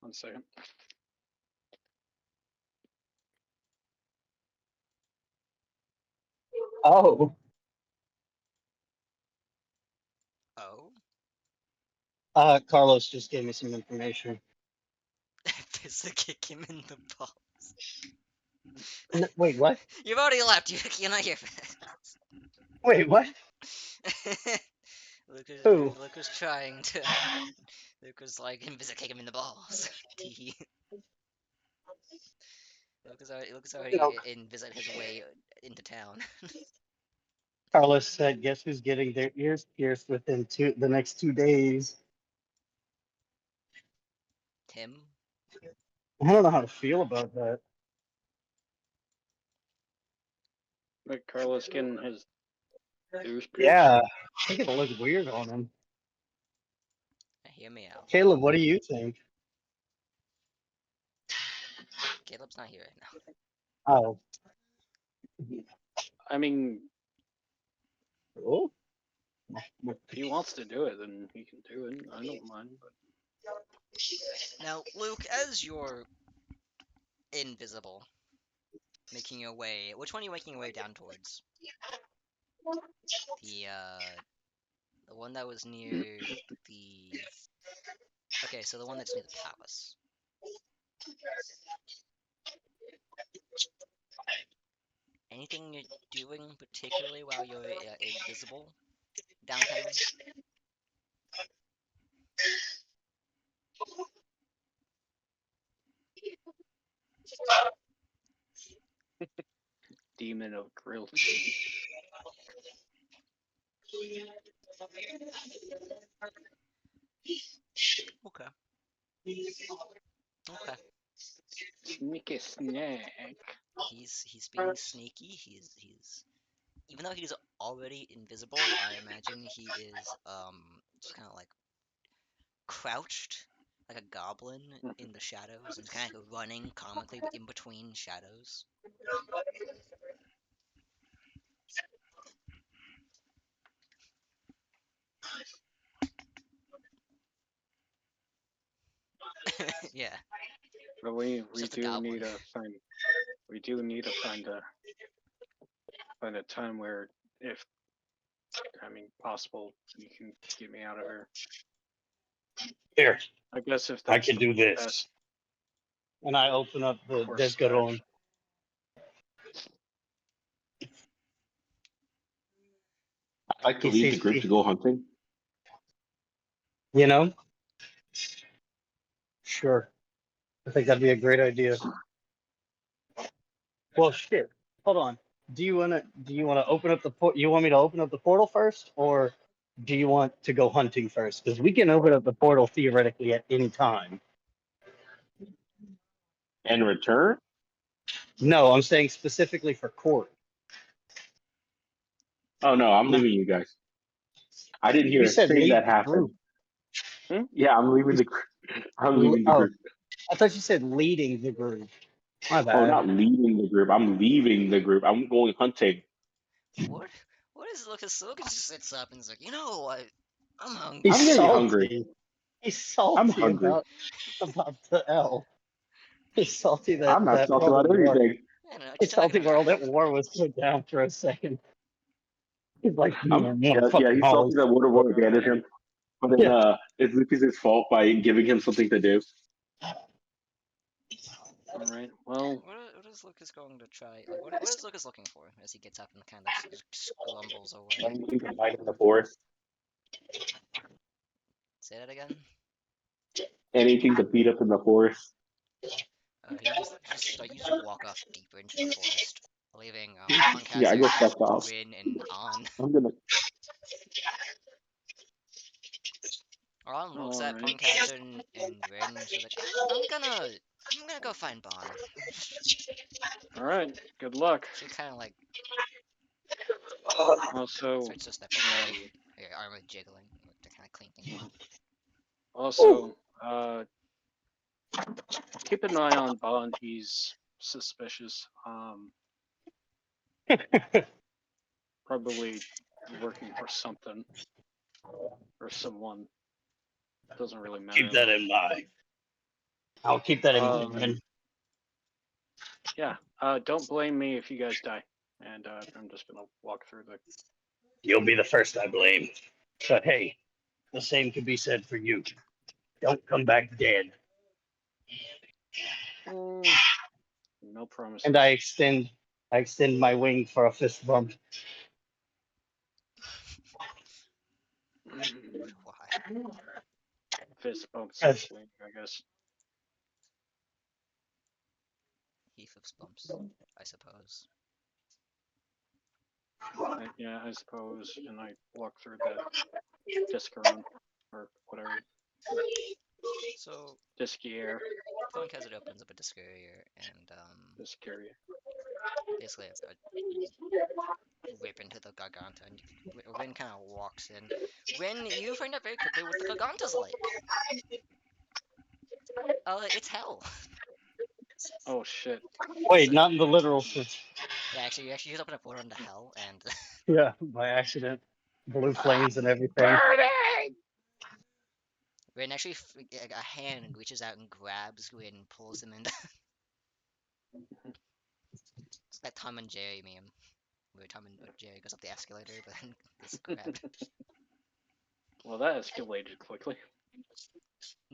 1 second. Oh. Oh? Carlos just gave me some information. Pizza kick him in the balls. Wait, what? You've already left. You're not here for this. Wait, what? Who? Luke was trying to. Luke was like, Invisa kick him in the balls. Tee. Luke was already No. Invisa his way into town. Carlos said, guess who's getting their ears pierced within the next 2 days? Tim? I don't know how to feel about that. Like Carlos getting his ears pierced. Yeah, I think it'll look weird on him. Hear me out. Caleb, what do you think? Caleb's not here right now. Oh. I mean, Oh. if he wants to do it, then he can do it. I don't mind. But Now, Luke, as you're invisible, making your way, which one are you making your way down towards? The one that was near the... Okay, so the one that's near the palace. anything you're doing particularly while you're invisible downtown? Demon of grilled cheese. Okay. Okay. Sneaky snack. He's being sneaky. He's even though he's already invisible, I imagine he is just kind of like crouched like a goblin in the shadows and kind of like running comically in between shadows. Yeah, But we just a do goblin. need to find find a time where, if possible, you can get me out of here. Here, I guess if I that's can the do this. best And I open up the course of Desgaron. I'd like to He leave the sees group me. to go hunting. You know? Sure. I think that'd be a great idea. Well, shit. Hold on. Do you wanna open up the port? You want me to open up the portal first, or do you want to go hunting first? Because we can open up the portal theoretically at any time. And return? No, I'm saying specifically for Kory. Oh no, I'm leaving you guys. I didn't hear You a said thing lead that the happened. group. Yeah, I'm leaving the group. I'm leaving the Oh, group. I thought you said leading the group. My Oh, bad. not leaving the group. I'm leaving the group. I'm going hunting. What? What is Lucas? Lucas just sits up and is like, you know what? I'm hungry. He's I'm getting hungry. salty. He's I'm salty hungry. about the L. He's salty I'm not that talking World about at War. anything. I don't know what He's you're talking salty World about. at War was put down for a second. He's like, I'm man, yeah, yeah. He's salty that Water War abandoned him, but then Yeah. it's Lucas's fault by giving him something to do. All right. Well, What is Lucas going to try? Like, what is Lucas looking for as he gets up and kind of just grumbles away? Anything to fight in the forest. Say that again. Anything to beat up in the forest. You just walk off deeper into the forest, leaving Punk Yeah, I Hazard, go fuck off. Rin, and On. On looks at alright. Punk Hazard and Rin, and she's like, I'm gonna go find Bon. All right. Good luck. She kind of like Also, starts to step away, her arm is jiggling to kind of clean things up. also, keep an eye on Bond. He's suspicious. Probably working for something or someone. Doesn't really matter. Keep that in mind. I'll keep that in Um, mind. Yeah. Don't blame me if you guys die. And I'm just gonna walk through the. You'll be the first I blame. But hey, the same could be said for you. Don't come back dead. No promises. And I extend my wing for a fist bump. Why? Fist bumps, Yes. I guess. He flips bumps, I suppose. Yeah, I suppose. And I walk through the disc around or whatever. So Discier. Punk Hazard opens up a disc area and Discaria. basically whip into the Garganta, and Rin kind of walks in. Rin, you find out very quickly what the Garganta's like. It's hell. Oh shit. Wait, So, not in the literal sense. yeah, actually, you just open a portal into hell, and Yeah, by accident. Blue flames and everything. Burning! Rin actually, a hand reaches out and grabs Rin and pulls him in. It's that Tom and Jerry meme, where Tom and Jerry goes up the escalator, but then gets grabbed. Well, that escalated quickly.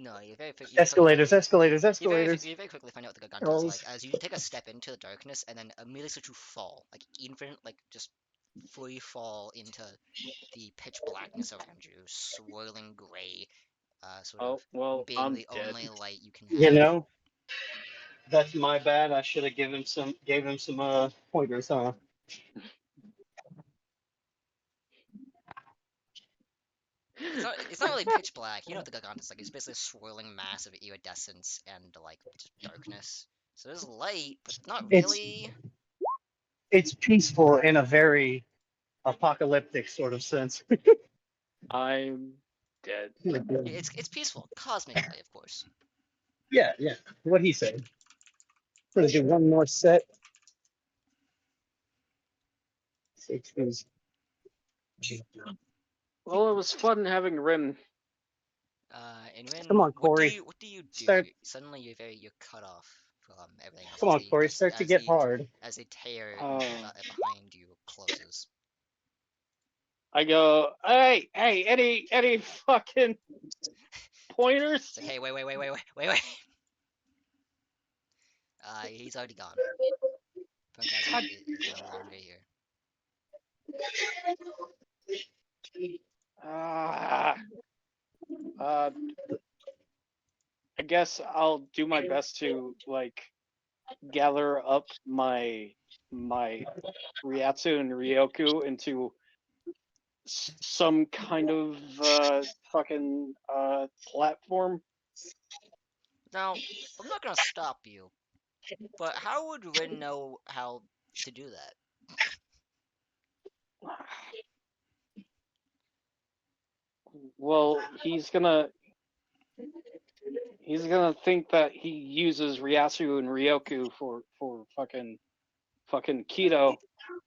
No, you very quick- you quickly Escalators, find- escalators, you very, escalators. you very quickly find out what the Garganta is Girls. like as you take a step into the darkness and then immediately start to fall, like infinite, like just free fall into the pitch blackness around you, swirling gray, sort Oh of well, being I'm the dead. only light you can You have. know, that's my bad. I should have gave him some pointers, huh? It's not really pitch black. You know what the Garganta is like. It's basically a swirling mass of iridescence and like just darkness. So there's light, but not It's really. it's peaceful in a very apocalyptic sort of sense. I'm dead. It's peaceful, cosmically, of course. Yeah, yeah. What he said. Gonna do one more set. 60s. Well, it was fun having Rin. And when Come on, what do Kory. you do? Start. Suddenly you're cut off from everything else Come on, Kory. Start to get hard. as a tear Oh. behind you closes. I go, hey, any fucking pointers? It's like, hey, wait. He's already gone. Punkaz God. is no longer here. Ah. Uh, I guess I'll do my best to like gather up my Ryatsu and Ryoku into some kind of fucking platform. Now, I'm not gonna stop you, but how would Rin know how to do that? Well, he's gonna think that he uses Ryatsu and Ryoku for fucking keto.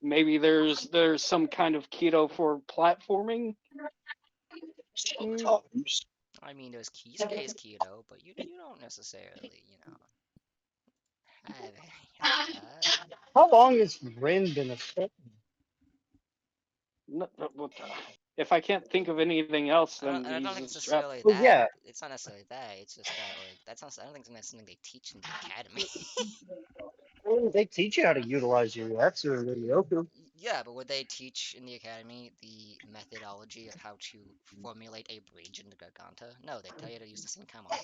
Maybe there's some kind of keto for platforming. I mean, there's Kisuke's keto, but you don't necessarily, have any of that. How long has Rin been a fit? If I can't think of anything else, I don't, then I don't he's think it's a strap. necessarily Well, that. yeah. It's not necessarily that. It's just that, like, that's not. I don't think that's something they teach in the academy. They teach you how to utilize your Yatsu and Ryoku. Yeah, but would they teach in the academy the methodology of how to formulate a bridge in the Garganta? No, they tell you to use the Senkamon.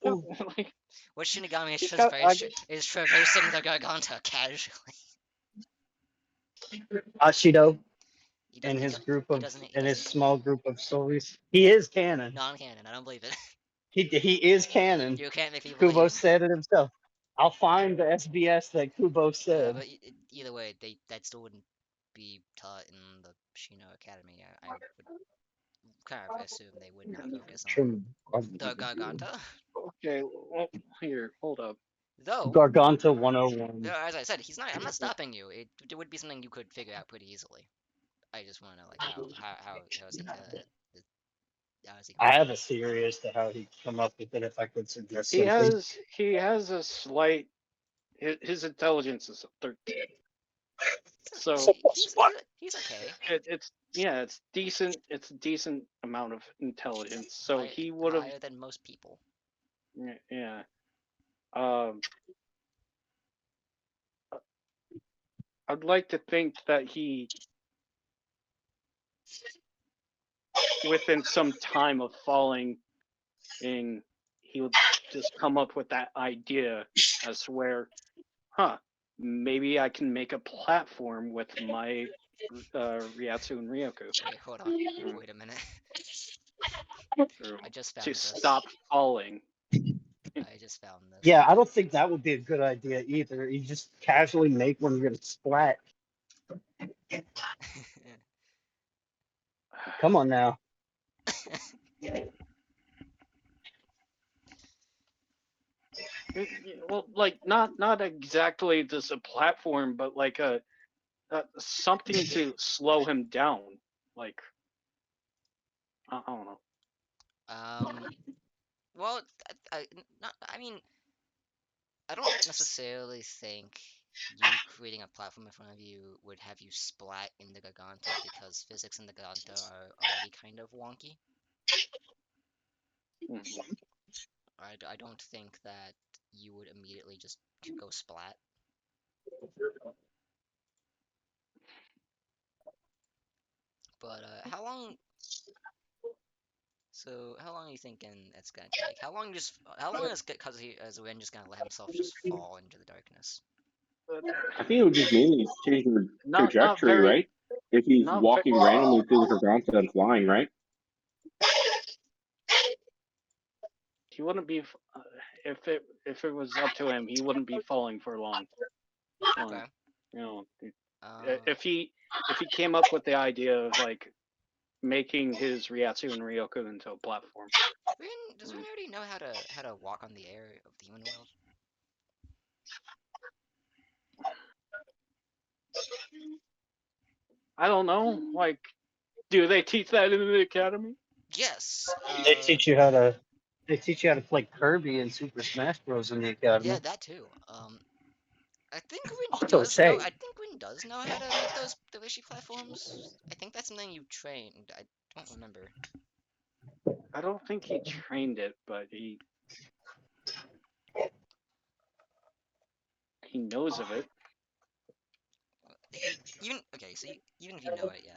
Like, What Shinigami is, he's got, is traversing the Garganta casually. Ashido He does, and he, his do- group he of doesn't. He and his doesn't. small group of souls. He is canon. Non-canon. I don't believe it. He is canon. You can't make me Kubo believe. said it himself. I'll find the SBS that Kubo Yeah, said. but either way, that still wouldn't be taught in the Shino Academy. I would kind of assume they would not focus on the Garganta. okay, well, here, hold up. Though, Garganta 101. as I said, he's not. I'm not stopping you. It would be something you could figure out pretty easily. I just want to know, like, how is he gonna. How is he I gonna have a theory as to how he come up with it. If I could suggest He something. has a slight. His intelligence is a 13. So he's okay. it's decent. It's a decent amount of intelligence. So he would have. Higher than most people. Yeah. Um. I'd like to think that he, within some time of falling, he would just come up with that idea as to where, maybe I can make a platform with my Ryatsu and Ryoku Wait, hold on. Wait a minute. I just found to this. stop falling. I just found this. Yeah, I don't think that would be a good idea either. You just casually make one you're gonna splat. Come on now. Well, like not exactly just a platform, but like a something to slow him down. Like I don't know. Well, I mean, I don't necessarily think you creating a platform in front of you would have you splat in the Garganta because physics in the Garganta are already kind of wonky. Mhm. I don't think that you would immediately just go splat. But how long? So how long are you thinking it's gonna take? How long is Ren just gonna let himself just fall into the darkness? I think it would just mainly change the Not trajectory, very. right? If he's Not very. walking randomly through the Garganta and flying, right? He wouldn't be if it was up to him. He wouldn't be falling for long. Okay. You know, Uh, if he came up with the idea of like making his Ryatsu and Ryoku into a platform. Does Ren already know how to walk on the air of the human world? I don't know. Like, do they teach that in the academy? Yes. They teach you how to. They teach you how to play Kirby in Super Smash Bros. In the academy. Yeah, that too. I think Rin That's does know. insane. I think Rin does know how to make the Rishi platforms. I think that's something you trained. I don't remember. I don't think he trained it, but he knows of it. Even okay, so even if you know it, yeah,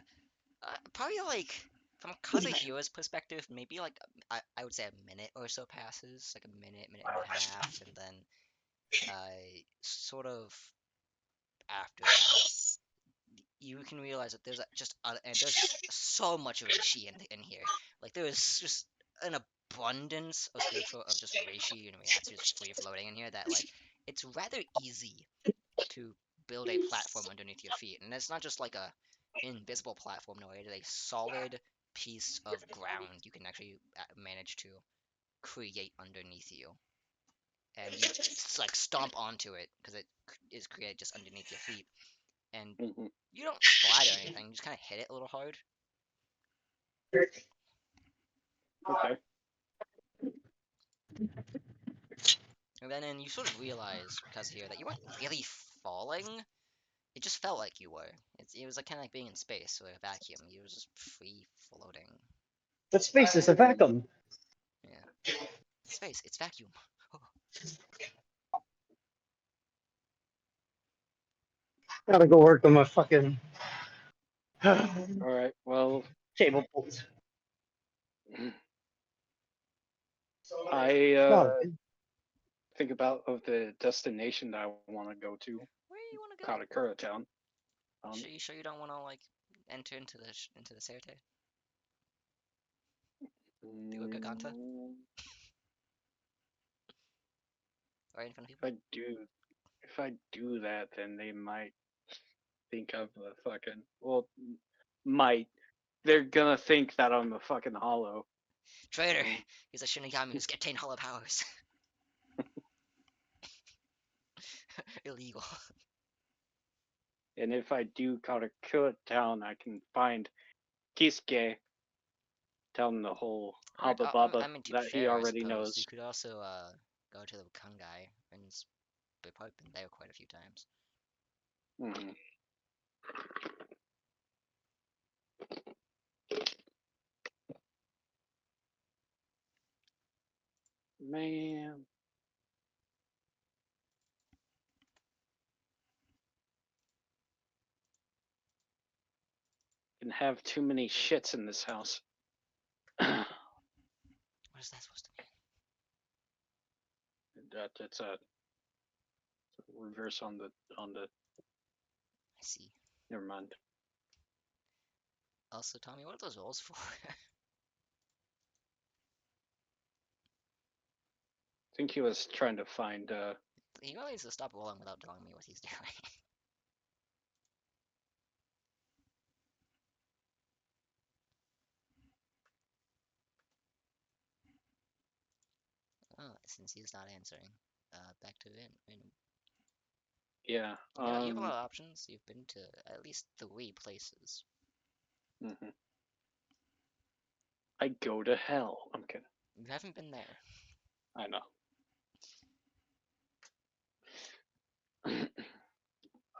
probably like from Kazuhira's perspective, maybe like I would say a minute or so passes, like a minute and a half, and then sort of after that, you can realize that and there's so much reishi in here. Like there is just an abundance of spiritual of just reishi and Ryatsu just free floating in here that like it's rather easy to build a platform underneath your feet, and it's not just like a invisible platform. No, it is a solid piece of ground you can actually manage to create underneath you, and you like stomp onto it because it is created just underneath your feet, and Mhm. you don't splat or anything. You just kind of hit it a little hard, Okay. and then you sort of realize because here that you weren't really falling. It just felt like you were. It was like kind of like being in space or a vacuum. You were just free floating. But space is a vacuum. Yeah. Space, it's vacuum. Gotta go work on my fucking All right. Well, table pulls. I God, think about of the destination that I want to go to, Where do you want to go? Katakura Town. You sure you don't want to like enter into the Serte? The Gaganta? Right in front of people? If I do that, then they might think of the fucking might. They're gonna think that I'm a fucking hollow. Traitor! He's a Shinigami who's obtained hollow powers. Illegal. And if I do Katakura Town, I can find Kisuke, tell him the whole Or, Haba Baba I mean, to be that he fair, I already suppose you knows. could also go to the Kangai, and they've probably been there quite a few times. Mhm. Man. Can have too many shits in this house. What is that supposed to mean? That's a reverse on the I see. never mind. Also, Tommy, what are those rolls for? I think he was trying to find He really needs to stop rolling without telling me what he's doing. Oh, since he's not answering, back to Rin. yeah. You have a lot of options. You've been to at least 3 places. Mhm. I go to hell. I'm kidding. You haven't been there. I know.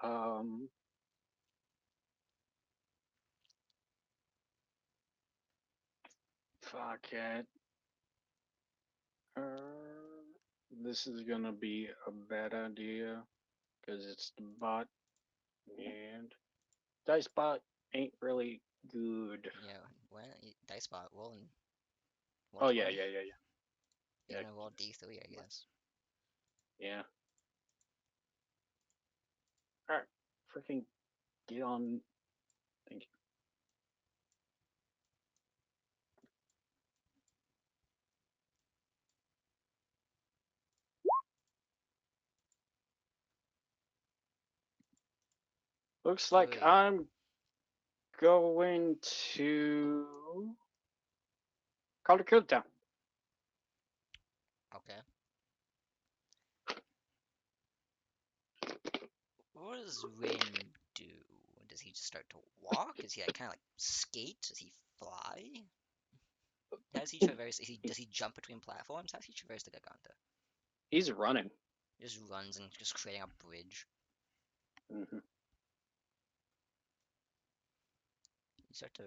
Um. Fuck it. This is gonna be a bad idea because it's the bot and dice bot ain't really good. Yeah, when dice bot rolling Oh yeah, 120. yeah, yeah, yeah, You're yeah, gonna roll D3, I guess. yeah. All right, freaking get on. Thank you. Looks like Kory. I'm going to call it Kill Town. Okay. What does Rin do? Does he just start to walk? Is he like kind of like skate? Does he fly? How does he traverse? Does he jump between platforms? How does he traverse the Garganta? He's running. He just runs and just creating a bridge. Hmm. You start to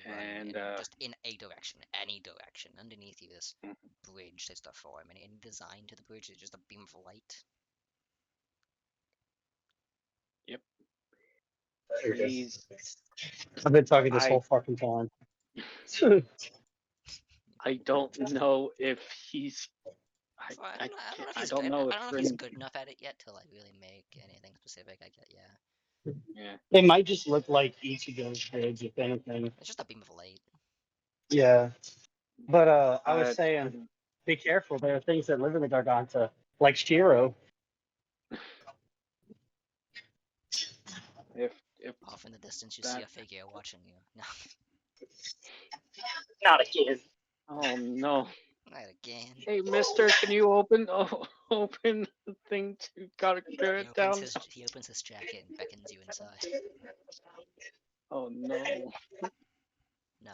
run And in just in a direction, any direction. Underneath you, this mhm. bridge starts to form, and in design to the bridge is just a beam of light. Yep, There it is. he's. I've been talking this I whole fucking time. I don't know if he's. So I I don't know. I don't know if I he's. don't know I if don't know if he's Rin. good enough at it yet to like really make anything specific. I get, yeah. Yeah. It might just look like Ichigo's bridge, if anything. It's just a beam of light. Yeah. But I was Uh, saying, be careful. There are things that live in the Garganta, like Shiro. if Off in the distance, you see that. a figure watching you. No, Not again. Oh no. not again. Hey, Mister, can you open open the thing to cut it down? He opens his jacket and beckons you inside. Oh no. No,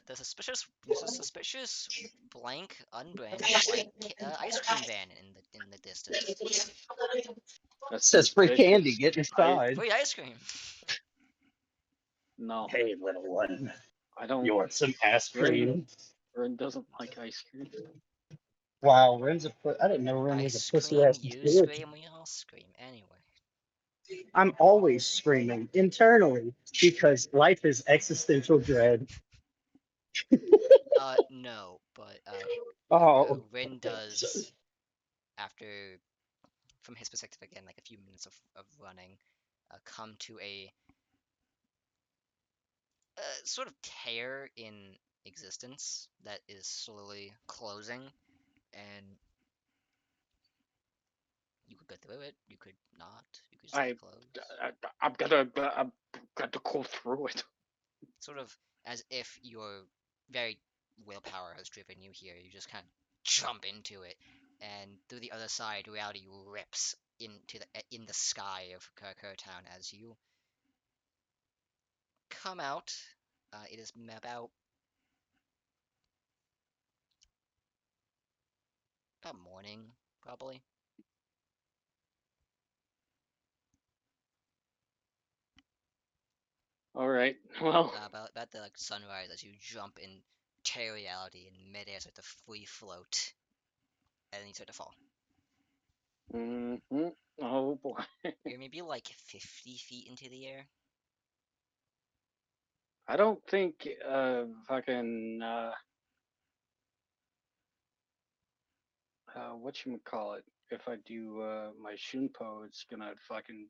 there's a suspicious blank unbranded white ice cream van in the distance. That's Says free candy. suspicious. Get inside. Free ice cream. No, Hey, little one. I don't. You want some ice cream? Ren doesn't like ice cream. Wow, Ren's a I didn't know Ren was a Ice pussy cream, ass you bitch. scream, we all scream. Anyway. I'm always screaming internally because life is existential dread. No, but Oh, Rin does after, from his perspective again, like a few minutes of running, come to a sort of tear in existence that is slowly closing, and you could go through it, you could not, you could just let I, it close. I've got to go through it. Sort of as if your very willpower has driven you here, you just kind of jump into it, and through the other side, reality rips in the sky of Kurkur Town as you come out. It is about morning, probably. All right. Well, About the like sunrise as you jump in tear reality in midair, start to free float, and then you start to fall. oh boy. You're maybe like 50 feet into the air. I don't think fucking whatchamacallit, if I do my Shunpo, it's gonna fucking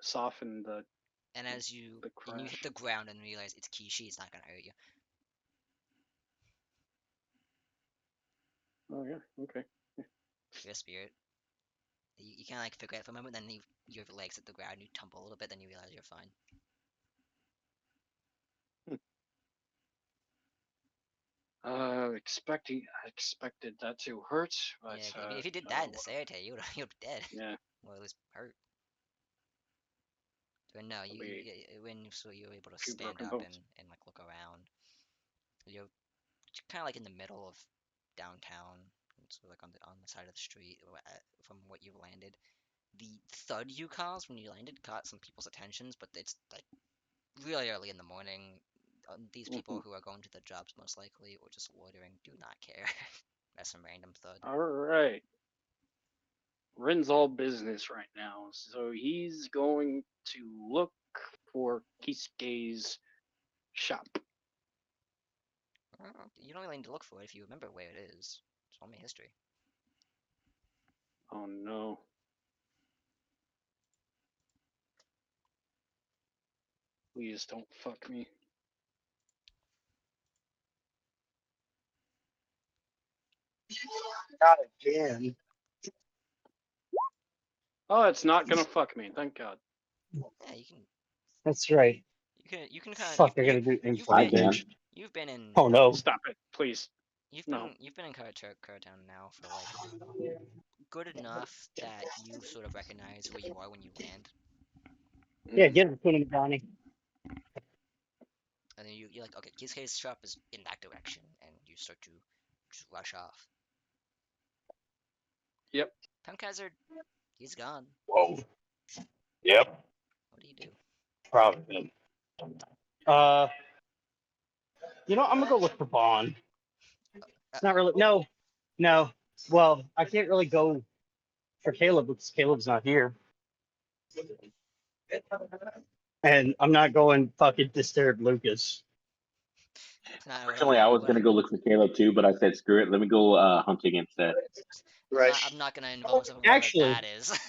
soften And as the you hit crash. the ground and realize it's Kishi, it's not gonna hurt you. Oh yeah, okay. You're a spirit. You kind of like figure it out for a moment, then your legs hit the ground, you tumble a little bit, then you realize you're fine. I expected that to hurt, but Yeah, if you did that in the oh, Sayate, you'd be dead. yeah, Well, at least hurt. But no, there'll be so you're able to a few stand broken up bones. and like look around. You're kind of like in the middle of downtown, sort of like on the side of the street from what you landed. The thud you caused when you landed caught some people's attentions, but it's like really early in the morning. These people who are going to their jobs most likely or just loitering do not care. That's some random thud. All right. Ren's all business right now, so he's going to look for Kisuke's shop. Well, you don't really need to look for it if you remember where it is. It's only history. Oh no. Please don't fuck me. Not again. Oh, it's not gonna fuck me. Thank God. Yeah, That's right. you can kind of Fuck, I gotta do you've info I been can. damage. you've been in Oh no. Stop it, please. you've No. been in Koreatown now for like good enough that you sort of recognize where you are when you land, Yeah, get him, put him, Donnie. and then you're like, okay, Kisuke's shop is in that direction, and you start to just rush off. Yep. Kaiser, he's gone. Whoa. Yep. What do you do? Proud of him. I'm gonna go look for Bond. It's not really no. Well, I can't really go for Caleb because Caleb's not here. And I'm not going fucking disturb Lucas. It's not Originally, I was gonna go look for Caleb too, but I said screw it. Let me go hunting instead. I'm not gonna involve myself in Actually- whatever that is.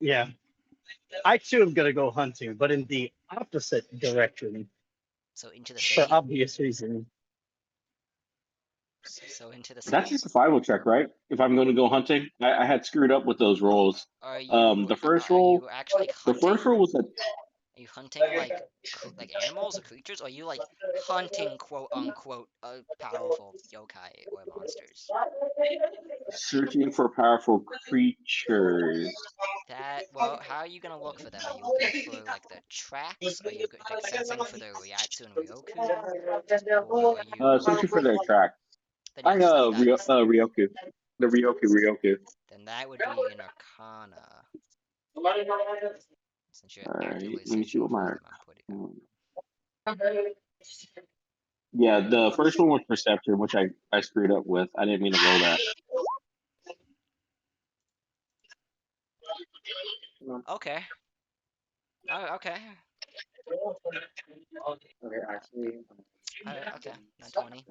Yeah. I too am gonna go hunting, but in the opposite direction So into the for city. obvious reasons. So into the That's city. a survival check, right? If I'm going to go hunting, I had screwed up with those rolls. Are you The first are roll, you actually the hunting? first roll was a Are you hunting like animals or creatures? Or are you like hunting quote unquote powerful yokai or monsters? searching for powerful creatures. How are you gonna look for them? Are you looking for like the tracks? Are you like sensing for the Ryatsu and Ryoku? Or are you Searching for their track. then yes, Ryoku. The Ryoku. then that would be an Arcana. Since you're Alright, actively let me see searching what for my. them, I'm putting. Yeah, the first one was perception, which I screwed up with. I didn't mean to roll that. Okay. Okay. Okay, actually, Okay. 920.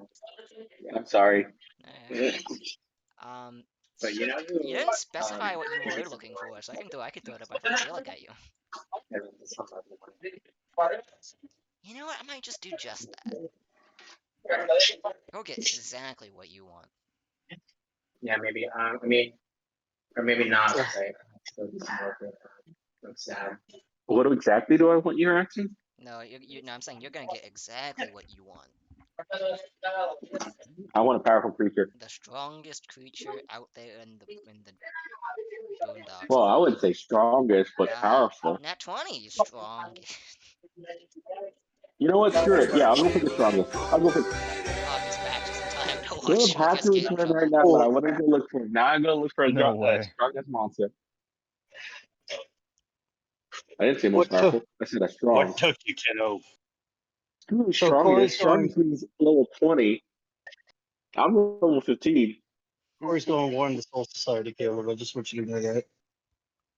I'm sorry. Alright. but you know who? You didn't specify what you were looking for, so I could throw it up if I feel like at you. You know what? I might just do just that. Go get exactly what you want. Yeah, maybe. Or maybe not. Right? So this is looks sad. What exactly do I want you're asking? No, no, I'm saying you're gonna get exactly what you want. I want a powerful creature. The strongest creature out there in the boondocks. Well, I wouldn't say strongest, but powerful. Nat 20 is strong. You know what? Screw it. Yeah, I'll go for the strongest. I'll go for. Oh, he's back just in time to Caleb watch has Lucas to get in return trouble. right now, but I want to go look for him. Now I'm gonna look for a No way. strongest monster. I didn't say most powerful. I said a strong. What took you, kiddo? Ooh, So Kory's strongest means level 20. I'm level 15. Corey's going to warn the Soul Society, Caleb. I just want you to know that.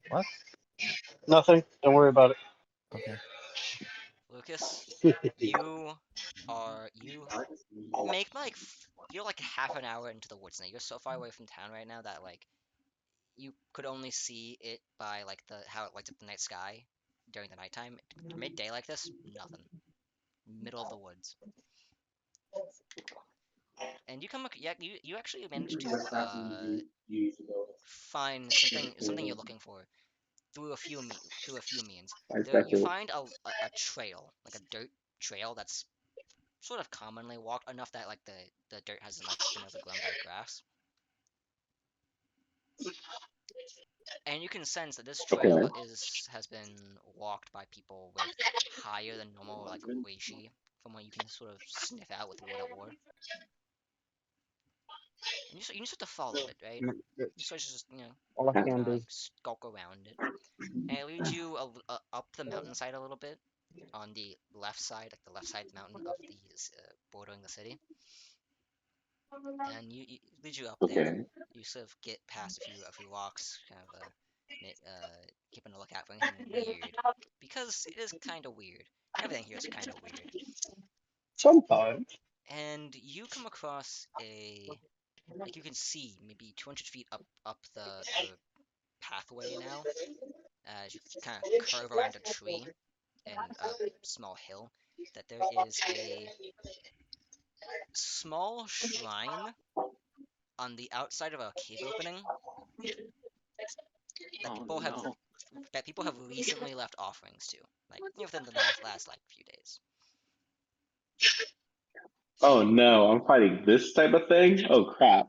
What? Nothing. Don't worry about Okay. Lucas, it. you make you're like half an hour into the woods now. You're so far away from town right now that like you could only see it by like how it lights up the night sky during the nighttime. Midday like this, nothing. Middle of the woods. And you actually managed to find something you're looking for through a few means. You find a trail, like a dirt trail that's sort of commonly walked enough that like the dirt hasn't like been overgrown by grass. And you can sense that this trail has been walked by people with higher than normal like reishi, from what you can sort of sniff out with wood at war. And you just have to follow it, right? You sort of just All I Yeah. can do. skulk around it, and it leads you up the mountainside a little bit on the left side, like the left side of the mountain of the bordering the city, and you it leads you up there. Okay. You sort of get past a few rocks, kind of keeping a lookout for anything weird, because it is kind of weird. Everything here is kind of weird, Sometimes. and you come across a like you can see maybe 200 feet up the pathway now as you kind of curve around a tree and a small hill that there is a small shrine on the outside of a cave opening that Oh people have no. recently left offerings to, like within the last like few days. Oh no, I'm fighting this type of thing. Oh crap.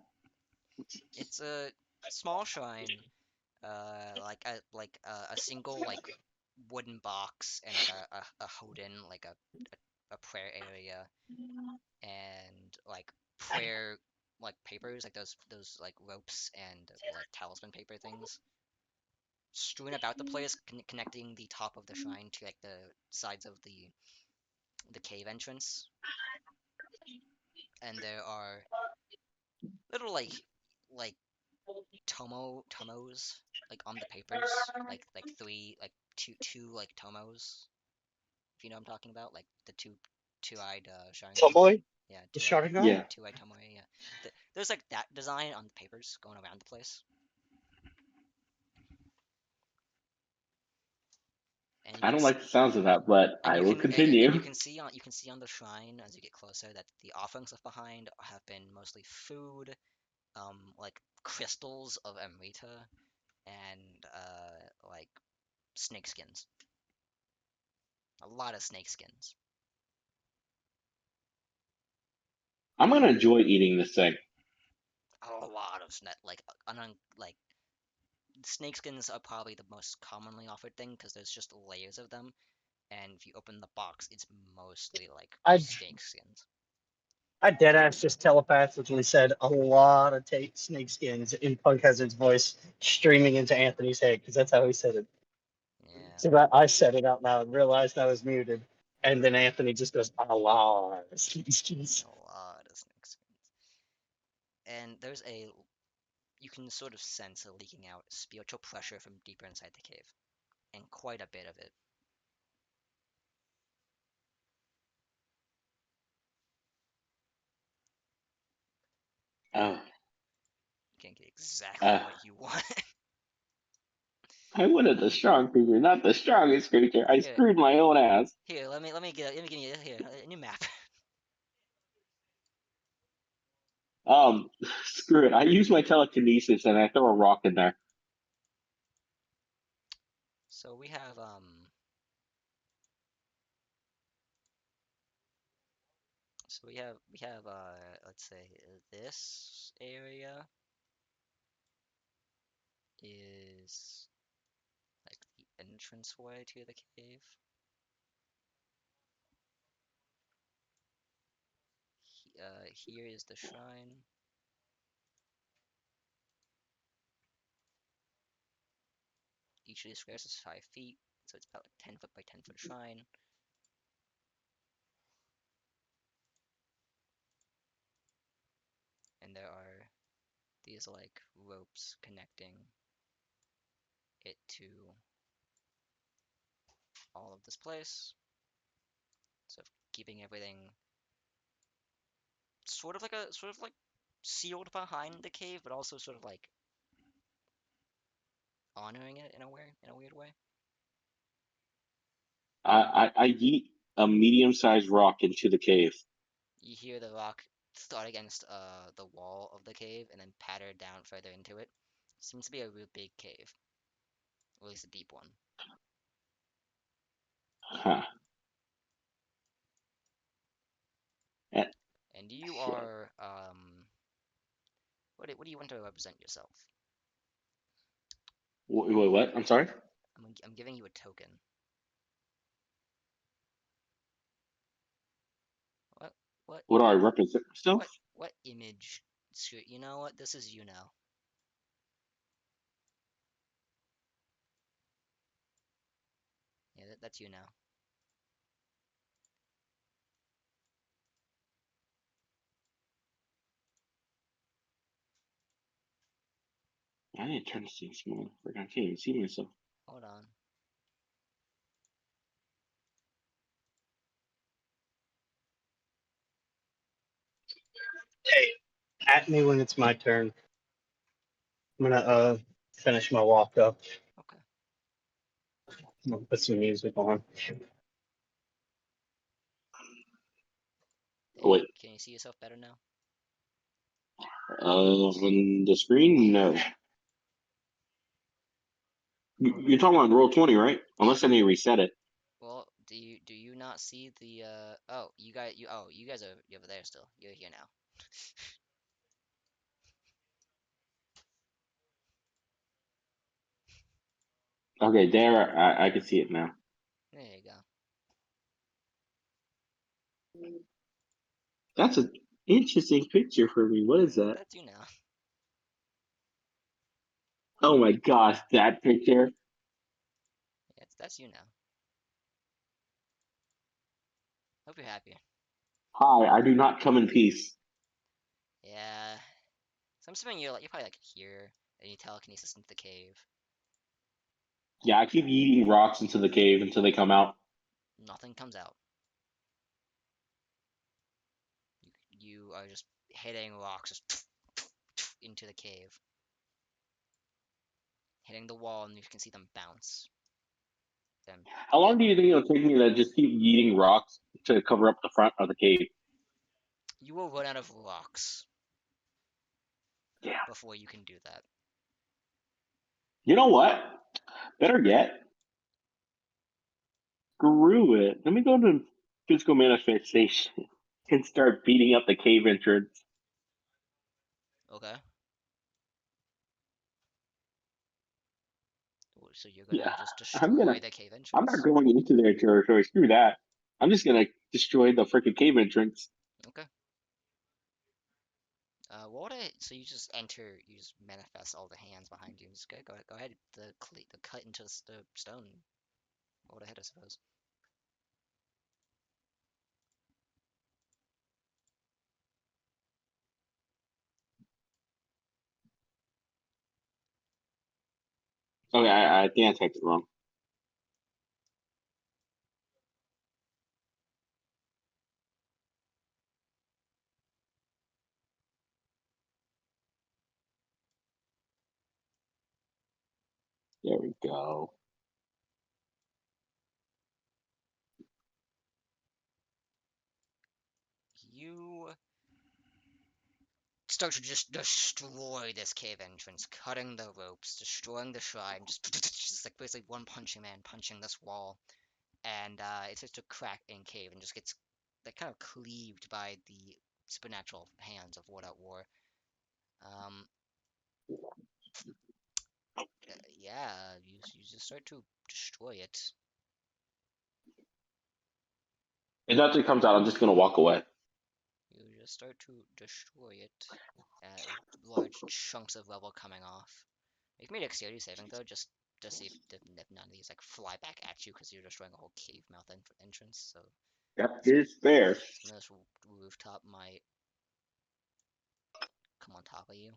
It's a small shrine, a single like wooden box and like a hoden, like a prayer area and like prayer like papers, like those like ropes and like talisman paper things strewn about the place, connecting the top of the shrine to like the sides of the cave entrance. And there are little like tomos like on the papers, like three like two like tomos, if you know what I'm talking about, like the two-eyed shrine. Tomoy, Yeah, the two-eyed Sharingan. Yeah. two-eyed tomoe. Yeah, there's like that design on the papers going around the place, and you I can don't like the sounds of that, but and I you will can and continue. you can see on the shrine as you get closer that the offerings left behind have been mostly food, like crystals of Amrita, and like snake skins. A lot of snake skins. I'm gonna enjoy eating this thing. A lot of like snake skins are probably the most commonly offered thing because there's just layers of them, and if you open the box, it's mostly like I snake skins. I deadass just telepathically said a lot of snake skins in Punk Hazard's voice streaming into Anthony's head because that's how he said it. Yeah, So that I said it out loud, realized I was muted, and then Anthony just goes a lot of snake skins. a lot of snake skins. And you can sort of sense a leaking out spiritual pressure from deeper inside the cave, and quite a bit of it. Oh, You can get exactly uh, what you want. I wanted the strong creature, not the strongest creature. I Here, screwed my own ass. here, let me give you here a new map. Screw it. I use my telekinesis and I throw a rock in there. So we have let's say this area is like the entranceway to the cave. Here is the shrine. Each of these squares is 5 feet, so it's about a 10 foot by 10 foot shrine. And there are these like ropes connecting it to all of this place, so keeping everything sort of like sealed behind the cave, but also sort of like honoring it in a weird way. I yeet a medium-sized rock into the cave. You hear the rock thud against the wall of the cave and then patter down further into it. Seems to be a real big cave, or at least a deep one. Huh. Eh, And you shit. are what do you want to represent yourself? Wait, what? I'm sorry? I'm giving you a token. What what What do I represent myself? what image You know what? This is you now. Yeah, that's you now. I need to turn this thing small. I can't even see myself. Hold on. Hey, at me when it's my turn. I'm gonna finish my walk up. Okay. I'm gonna put some music on. Oh, wait. Can you see yourself better now? On the screen, no. You're talking about roll 20, right? Unless I need to reset it. Well, do you not see the oh, you guys are over there still. You're here now. Okay, there, I can see it now. There you go. That's an interesting picture for me. What is that? That's you now. Oh my gosh, that picture. Yeah, that's you now. Hope you're happy. Hi, I do not come in peace. Yeah. So I'm assuming you're probably like here and you telekinesis into the cave. Yeah, I keep eating rocks into the cave until they come out. Nothing comes out. You are just hitting rocks just into the cave. Hitting the wall and you can see them bounce. Then How long do you think it'll take me to just keep eating rocks to cover up the front of the cave? you will run out of rocks Yeah. before you can do that. You know what? Better yet, screw it. Let me go to physical manifestation and start beating up the cave entrance. Okay. So you're gonna Yeah, just I'm destroy gonna. the cave I'm not entrance? going into their territory. Screw that. I'm just gonna destroy the freaking cave entrance. Okay. What would I? So you just enter, you just manifest all the hands behind you. Just go ahead. The cut into the stone. What would I hit? I suppose. Okay, I think I typed it wrong. There we go. You start to just destroy this cave entrance, cutting the ropes, destroying the shrine, just like basically one punching man punching this wall, and it starts to crack in cave and just gets like kind of cleaved by the supernatural hands of Ward Out War. Um, yeah, you just start to destroy it. If that comes out, I'm just gonna walk away. You just start to destroy it. Large chunks of rubble coming off. Make me a dexterity saving though, just to see if none of these like fly back at you because you're destroying a whole cave mouth entrance. So That is fair. some of this rooftop might come on top of you.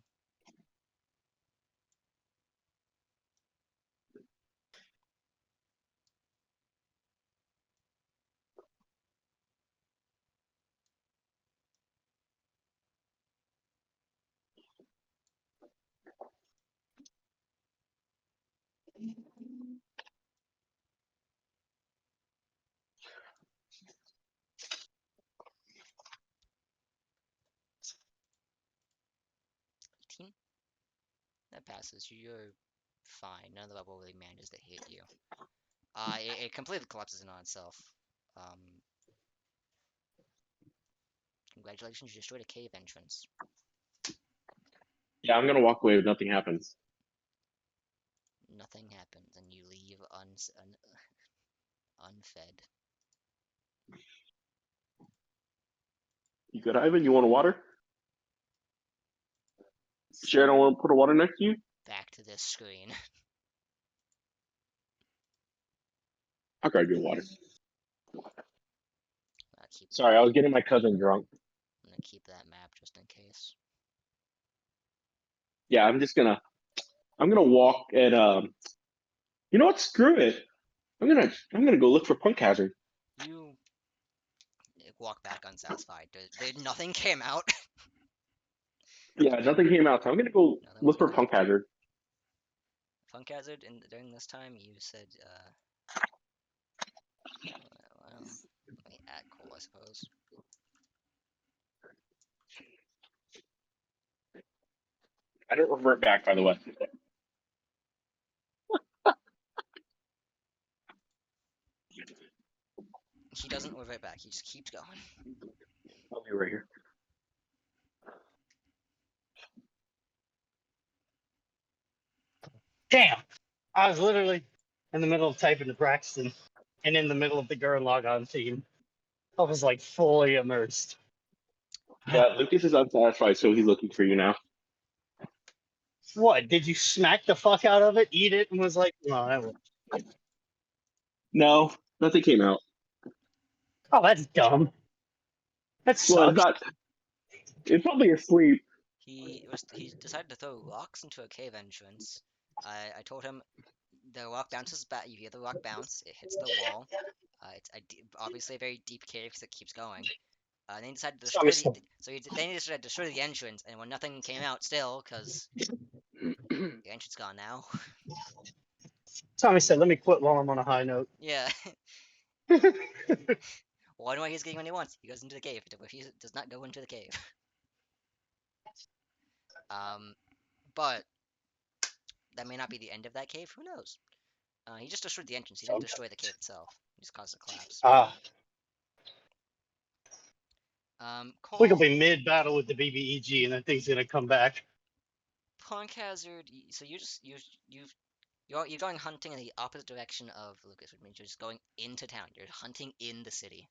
That passes. You're fine. None of the rubble really manages to hit you. It completely collapses in on itself. Um, Congratulations, you destroyed a cave entrance. Yeah, I'm gonna walk away if nothing happens. Nothing happens, and you leave unfed. You good, Ivan? You want a water? Sharon, want to put a water next to you? Back to this screen. I'll grab you water. Keep, Sorry, I was getting my cousin drunk. I'm gonna keep that map just in case. Yeah, I'm gonna walk at you know what? Screw it. I'm gonna go look for Punk Hazard. You walk back unsatisfied. Nothing came out. Yeah, nothing came out, so I'm gonna go Nothing look for came out. Punk Hazard. Punk Hazard, during this time, you said, well, let me add Cole, I suppose. I don't revert back, by the way. He doesn't revert back, he just keeps going. I'll be right here. Damn. I was literally in the middle of typing to Braxton and in the middle of the Gurren Logon team. I was like fully immersed. Yeah, Lucas is unsatisfied, so he's looking for you now. What? Did you smack the fuck out of it, eat it, and was like, no, that was... No, nothing came out. Oh, that's dumb. That Well, sucks. it's not. It's probably asleep. He decided to throw rocks into a cave entrance. I told him the rock bounces back. You hear the rock bounce. It hits the wall. It's obviously a very deep cave because it keeps going. And then he decided to destroy then he decided to destroy the entrance. And when nothing came out, still, because the entrance gone now. Tommy said, let me quit while I'm on a high note. Yeah. Why do I he's getting when he wants? He goes into the cave. He does not go into the cave. But that may not be the end of that cave. Who knows? He just destroyed the entrance. He didn't destroy the cave itself. He just caused a collapse. Cole, We could be mid-battle with the BBEG, and that thing's gonna come back. Punk Hazard. So you're going hunting in the opposite direction of Lucas, which means you're just going into town. You're hunting in the city.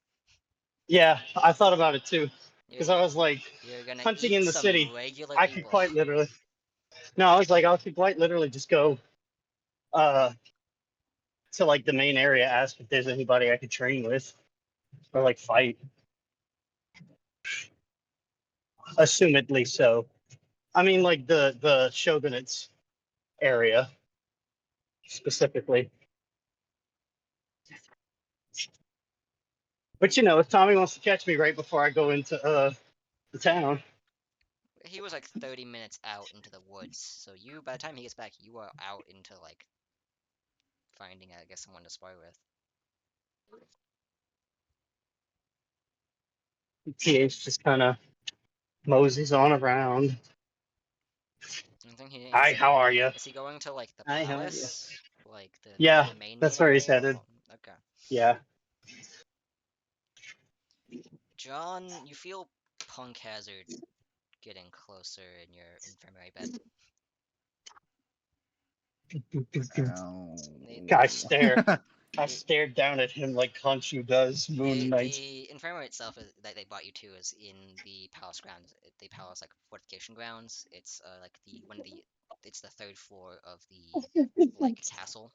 Yeah, I thought about it too, because You're, I was like, you're gonna hunting eat in the some city, regular I could people. quite literally. No, I was like, I could quite literally just go, to like the main area, ask if there's anybody I could train with, or like fight. Assumedly so. I mean, like the shogunate's area specifically. But you know, if Tommy wants to catch me right before I go into the town, He was like 30 minutes out into the woods, so by the time he gets back, you are out into like finding, I guess, someone to spar with. TH just kind of moseys on around. I think Hi, how are you? Is he going to like the Hi, how are palace? Like the main that's where he's area? headed. Oh, okay. Yeah. John, you feel Punk Hazard getting closer in your infirmary bed. I stared down at him like Khonshu does Moon Knight. The infirmary itself that they brought you to is in the palace grounds. The palace like fortification grounds. It's like it's the third floor of the like castle.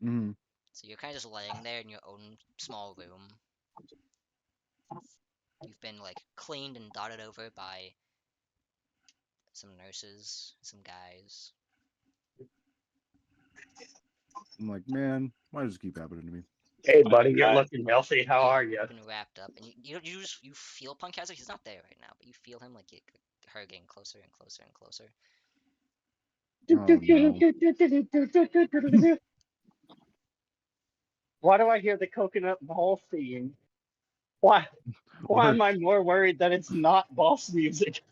Mm. So you're kind of just laying there in your own small room. You've been like cleaned and dotted over by some nurses, some guys. I'm like, man, why does this keep happening to me? Hey, buddy, you're looking healthy. How are you? You've been wrapped up, and you feel Punk Hazard. He's not there right now, but you feel him like her getting closer and closer and closer. Oh, no. Why do I hear the coconut ball theme? Why am I more worried that it's not boss music?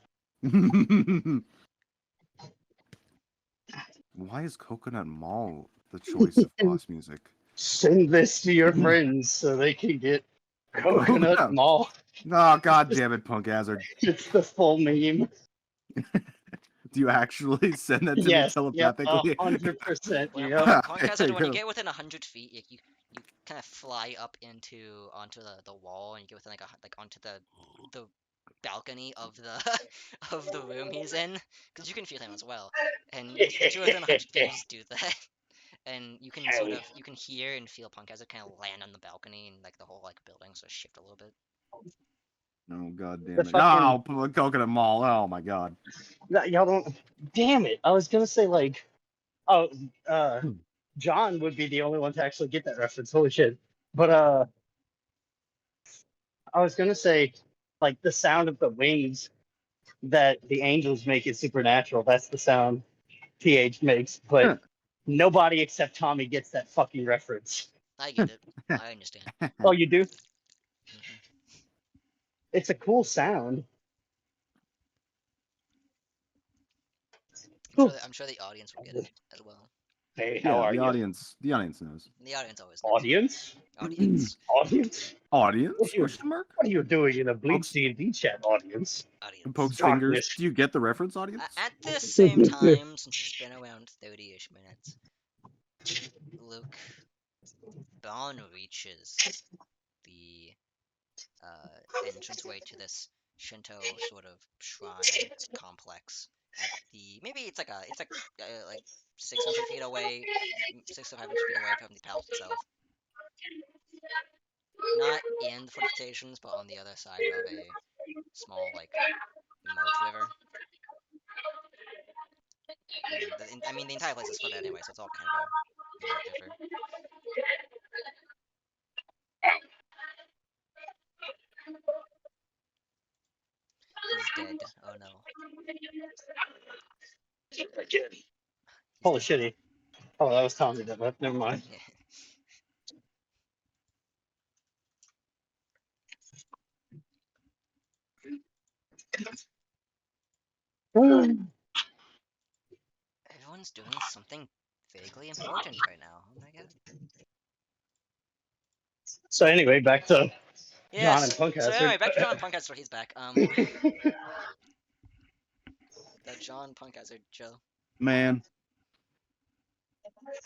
Why is Coconut Mall the choice of boss music? Send this to your friends so they can get Coconut Mall. Oh, god damn it, Punk Hazard. It's the full meme. Do you actually send that to me telepathically? 100%. Well, Punk Hazard, when you get within 100 feet, you kind of fly up onto the wall, and you get within like onto the balcony of the of the room he's in, because you can feel him as well, and two of them can just do that, and you can sort Hey. of you can hear and feel Punkazzer kind of land on the balcony, and like the whole like building sort of shift a little bit. Oh god damn The it! fucking- No, Coconut Mall. Oh my god. Y'all don't. Damn it! I was gonna say like, oh, John would be the only one to actually get that reference. Holy shit! But I was gonna say like the sound of the wings that the angels make in Supernatural. That's the sound TH makes, but nobody except Tommy gets that fucking reference. I get it. I understand. Oh, you do? Mhm. It's a cool sound. I'm sure the audience will get it as well. Hey, how Yeah, are the you? audience knows. The audience always knows. Audience? Audience. Audience? Audience? What are you- Question mark? What are you doing in a Bleach Pokes- D&D chat, audience? Audience. Pokes Darkness. fingers. Do you get the reference, audience? At the same time, since it's been around 30-ish minutes, Luke, Dawn reaches the entranceway to this Shinto sort of shrine complex. At the maybe it's like 600 feet away, 600 to 500 feet away from the palace itself. Not in the fortifications, but on the other side of a small like moat river. I mean, the entire place is flooded anyway, so it's all kind of a moat river. He's dead. Oh no. Again. He's Holy dead. shit. Oh, that was Tommy that left. Never mind. Everyone's doing something vaguely important right now. Oh my god. So anyway, back to John and Yes. Punkazzer. So anyway, back to John Punkazzer. He's back. The John Punkazzer Joe. Man,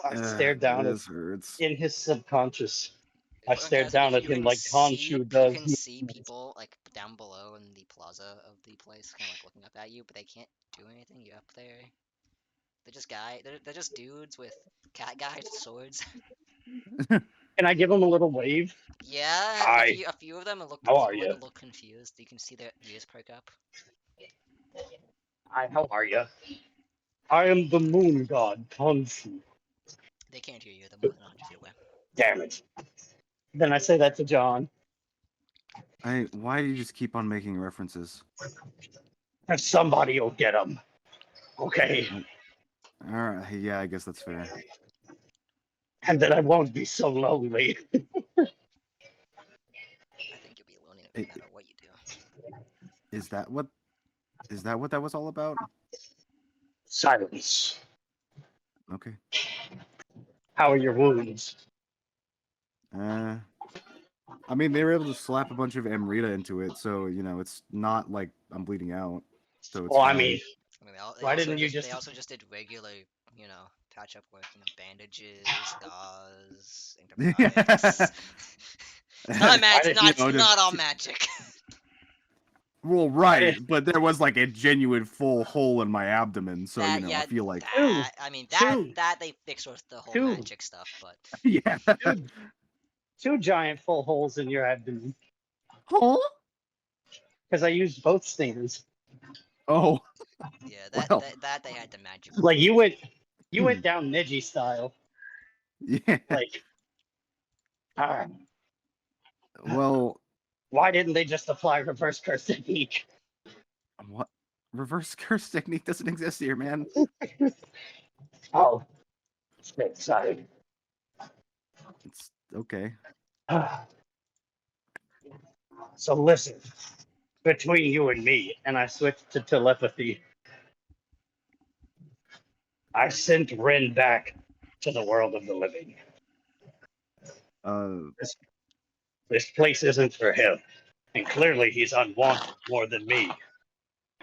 I stared down at this hurts. in his subconscious. I stared Punkazzer, down if at you him can like see, Khonshu does. you can see people like down below in the plaza of the place, kind of like looking up at you, but they can't do anything. You're up there. They're just dudes with cat guys with swords. Can I give him a little wave? Yeah, Hi. a few of them look How are you? look confused. You can see their ears perk up. Hi, how are you? I am the moon god, Khonshu. They can't hear you. They're more than 100 feet away. Damn it. Then I say that to John. Why do you just keep on making references? And somebody will get him. Okay. Alright, yeah, I guess that's fair. And then I won't be so lonely. I think you'll be alone no matter what you do. Is that what that was all about? Silence. Okay. How are your wounds? I mean, they were able to slap a bunch of Amrita into it, so it's not like I'm bleeding out. So it's Well, I fine. mean, why didn't you They also just did regular, patch up work, bandages, gauze, antibiotics. It's not magic. It's not all magic. Well, right, but there was like a genuine full hole in my abdomen, so That, I feel like that, I mean that they fixed with the whole Two. magic stuff, but yeah. two giant full holes in your abdomen. Huh? Because I used both stingers. Oh, yeah, Well. that they had to magic. Like you went down Neji style. yeah. Like, Well, why didn't they just apply reverse curse technique? what? Reverse curse technique doesn't exist here, man. Oh, sorry. It's okay. So listen, between you and me, and I switched to telepathy. I sent Ren back to the world of the living. This place isn't for him, and clearly he's unwanted more than me.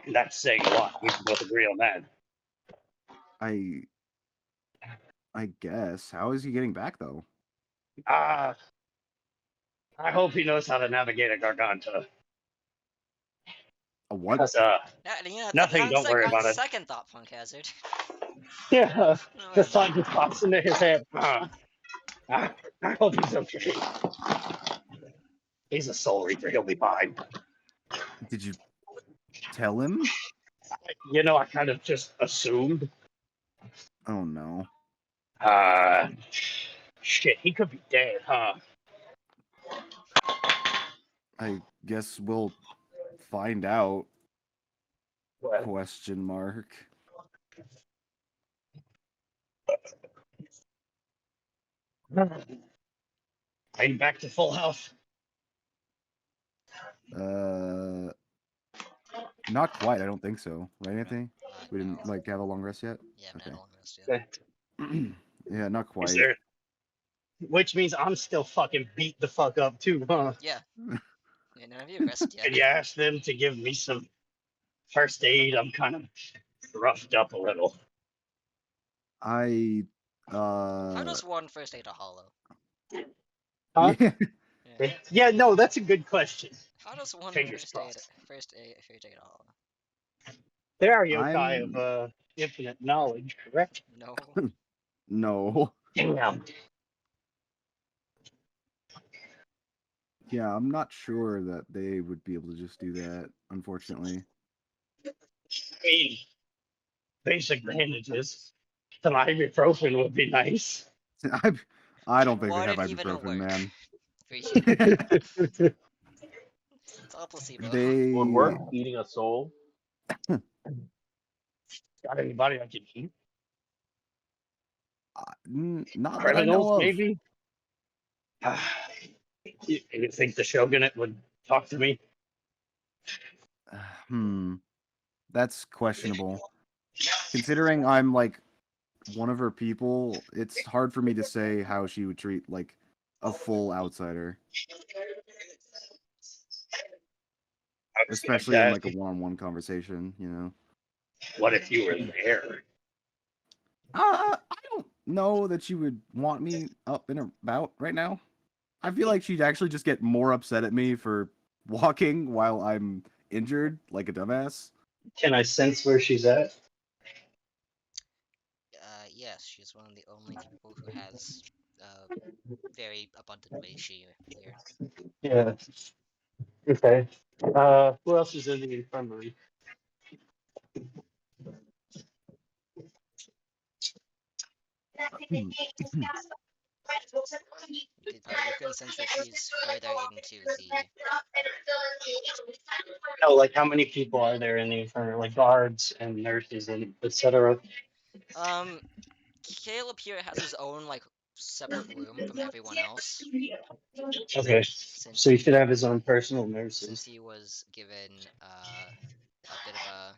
And that's saying a lot. We can both agree on that. I guess. How is he getting back though? I hope he knows how to navigate a Garganta. A what? Because, Yeah, you know, Nothing, don't worry about it. second thought, Punk Hazard. yeah, Oh, the sun just pops into his head. I hope he's okay. He's a soul reaper. He'll be fine. Did you tell him? You know, I kind of just assumed. Oh no. Shit, he could be dead, huh? I guess we'll find out. Well, Question mark. are you back to full health? Not quite. I don't think so. Right, Anthony? We no. didn't like have a long rest yet. Yeah, Okay. man, long rest, yeah. Okay. Yeah, not Is quite. there... Which means I'm still fucking beat the fuck up too, huh? Yeah. Yeah, none of you rest yet. Can you ask them to give me some first aid? I'm kind of roughed up a little. I How does one first aid a hollow? Huh? yeah. Yeah. Yeah, no, that's a good question. How does one Fingers first aid crossed. a hollow? There are yokai I'm of infinite knowledge, correct? No. no. Damn. Yeah, I'm not sure that they would be able to just do that, unfortunately. I mean, basic bandages. Some ibuprofen would be nice. I don't think they have Wouldn't even ibuprofen, work. man. For you. It's all placebo. They Would work eating a soul? Got anybody I can eat? not that I Criminals, know of. maybe? You think the shogunate would talk to me? That's questionable. Considering I'm like one of her people, it's hard for me to say how she would treat like a full outsider, especially in like a one-on-one conversation. You know. What if you were there? I don't know that she would want me up and about right now. I feel like she'd actually just get more upset at me for walking while I'm injured, like a dumbass. Can I sense where she's at? Yes, she's one of the only people who has very abundant reishi here. Yeah. Okay. Who else is in the infirmary? You can sense that she's further into the. No, like how many people are there in the infirmary? Like guards and nurses and etc. Caleb here has his own like separate room from everyone else. Okay. So he should have his own personal nurses. Since he was given a bit of a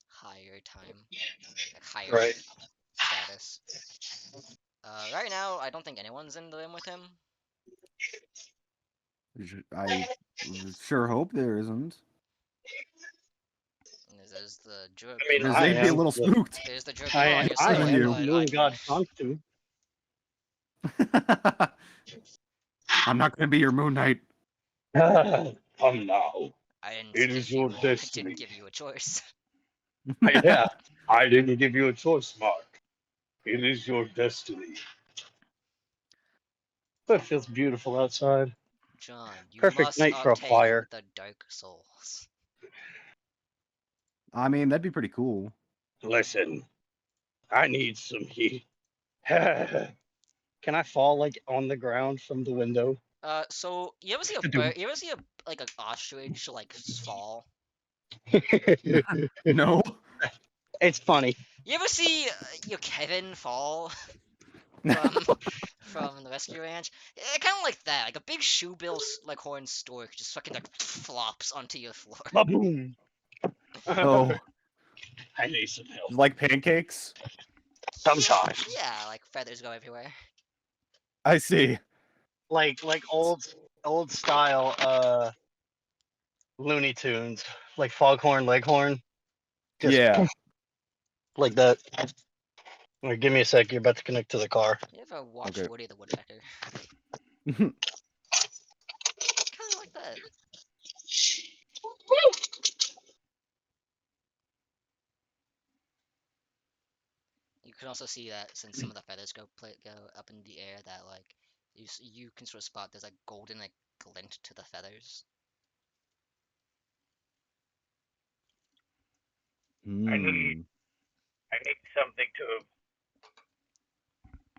higher time, like higher Right. status. Right now, I don't think anyone's in the room with him. I sure hope there isn't. There's the jerk. I mean, Because I they'd be a am. little spooked. There's the jerk I on am. your I side, you. am. but Moon God Functu. I'm not gonna be your Moon Knight. Come now. I didn't. It give is you, your I destiny. didn't give you a choice. Yeah, I didn't give you a choice, Mark. It is your destiny. It feels beautiful outside. John, you Perfect must night for a obtain fire. the Dark Souls. I mean, that'd be pretty cool. Listen, I need some heat. Can I fall like on the ground from the window? So you ever see a Dude. bird? You ever see a like an ostrich like fall? No. It's funny. You ever see your Kevin fall from the rescue ranch? Kind of like that, like a big shoebill like horn stork just fucking like flops onto your floor. Ba-boom. Oh, I need some help. like pancakes? Sometimes. Yeah, like feathers go everywhere. I see. Like old style Looney Tunes, like Foghorn Leghorn. Just Yeah. like that. Wait, give me a sec. You're about to connect to the car. You ever watch Okay. Woody the Woodpecker? Kind of like that. also see that since some of the feathers go up in the air, that like you can sort of spot there's like golden like glint to the feathers. Hmm. I need something so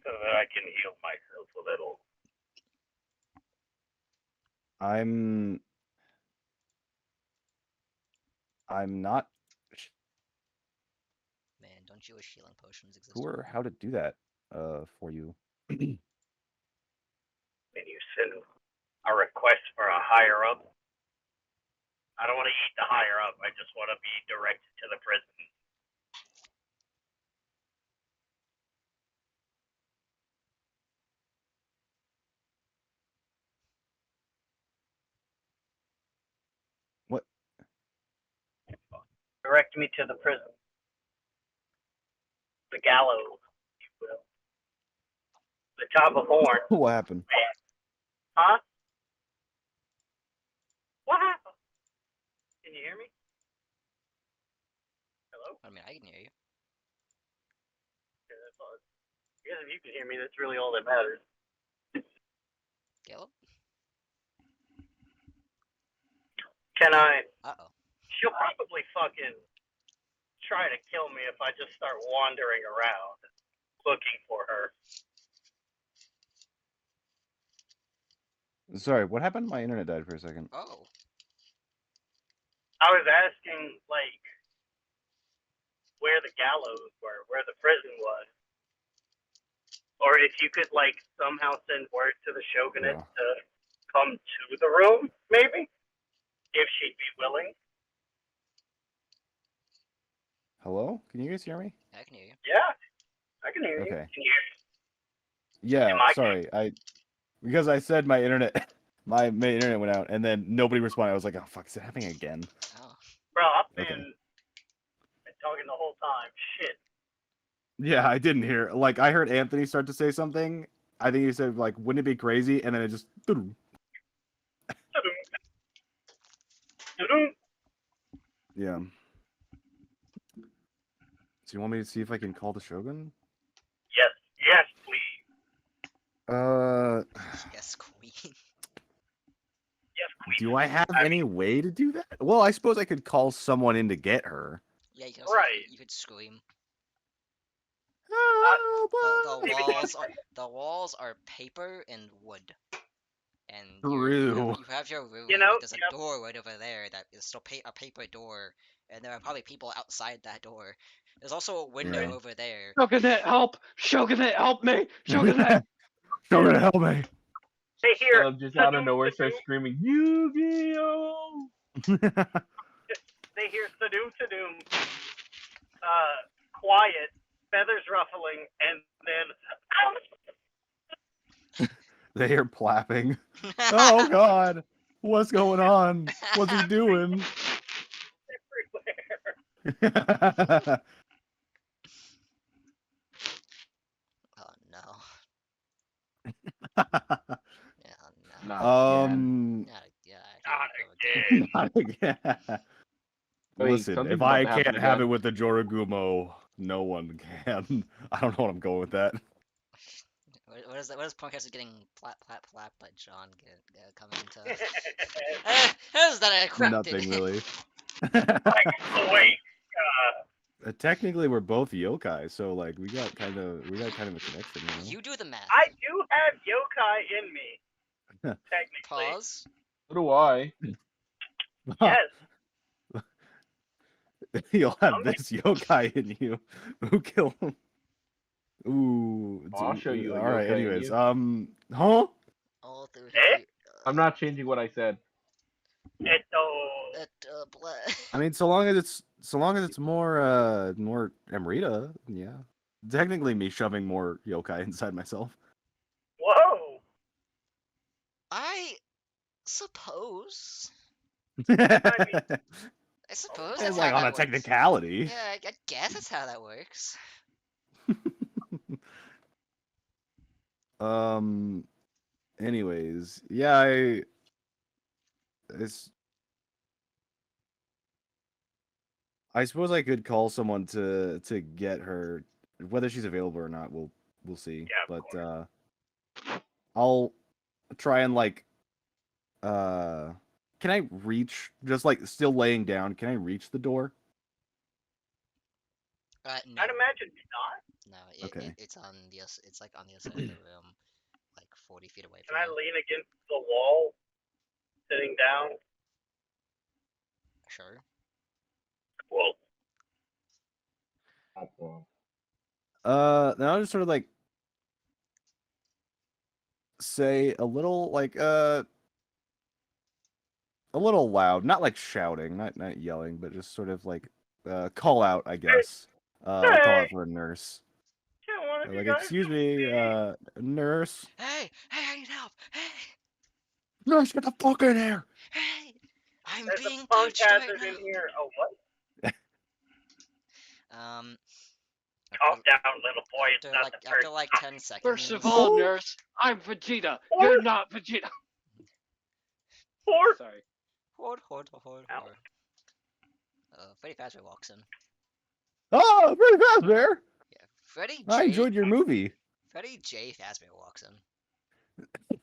that I can heal myself a little. I'm not Man, don't you wish healing potions existed? sure how to do that for you. Can you send a request for a higher up? I don't want to eat the higher up. I just want to be directed to the prison. What? Direct me to the prison. The gallows, if you will. The top of horn. What happened? Huh? What happened? Can you hear me? Hello? I mean, I can hear you. Yeah, that's all. I guess if you can hear me, that's really all that matters. Caleb? Can I? Uh-oh. She'll probably fucking try to kill me if I just start wandering around looking for her. Sorry, what happened? My internet died for a second. Oh. I was asking, like, where the gallows were, where the prison was. Or if you could, like, somehow send word to the shogunate Yeah. to come to the room, maybe? If she'd be willing. Hello? Can you guys hear me? I can hear you. Yeah, I can hear you. Okay. Can you hear me? Yeah, Am I- sorry. Because I said my internet my internet went out and then nobody responded. I was like, oh fuck, is it happening again? Oh. Bro, I've Okay. been talking the whole time. Shit. Yeah, I didn't hear. Like, I heard Anthony start to say something. I think he said, like, wouldn't it be crazy? And then it just. Yeah. So you want me to see if I can call the Shogun? Yes, please. Yes, queen. Yes, queen. Do I have any way to do that? Well, I suppose I could call someone in to get her. Yeah, you can also, Right. you could scream. Help The walls are paper and wood. And True. you have your room, You know, but there's a door right over there that is still a paper door, and there are probably people outside that door. There's also a window Yeah. over there. Shogunate, help! Shogunate, help me! Shogunate! Shogun, help me! They hear Just out of nowhere starts screaming, Yu-Gi-Oh! They hear Sadoom Sadoom, quiet, feathers ruffling, and then They hear plapping. Oh god! What's going on? What's he doing? everywhere. Oh no. Yeah, no. Not Yeah, Not go again. again. Not again. Wait, Listen, something's if about I to happen can't have it again. with the Joragumo, no one can. I don't know what I'm going with that. What is Punkcast getting plap by John coming into? How is that equipped? Nothing really. Oh, wait. Technically, we're both yokai, so like we got kind of a connection. You know? You do the math. I do have yokai in me, technically. Pause. So do I. Yes. You'll have this yokai in you. Who killed him? Ooh. I'll show you a All right. yokai in Anyways, you. Huh? All through Eh? I'm not changing what I said. I mean, so long as it's more Amrita, yeah. Technically, me shoving more yokai inside myself. Whoa. I suppose. It's I suppose that's like how on that a works. technicality. Yeah, I guess that's how that works. Anyways, yeah, I suppose I could call someone to get her whether she's available or not, we'll see. Yeah, of But I'll try and like can I reach just like still laying down? Can I reach the door? No, I'd imagine not. no, Okay. it's on the it's like on the other side of the room, like 40 feet away Can from I you. lean against the wall, sitting down? Sure. Well, Then I'll just sort of like say a little like a little loud, not like shouting, not yelling, but just sort of like call out, I guess. I'll call out for a nurse. can't one of you Like, guys excuse help me, nurse. Hey, I need help. Hey, Nurse, get the fuck in here! hey, I'm There's being a punk touched right hazard now. in here. Oh, what? Calm After, down, little boy. It's not the after first like time. 10 seconds. First of all, nurse, I'm Vegeta. You're not Vegeta. Or Sorry. Hold. Ow. Freddy Fazbear walks in. Oh, pretty fast there. Yeah, Freddy I J. enjoyed your movie. Freddy J. Fazbear walks in.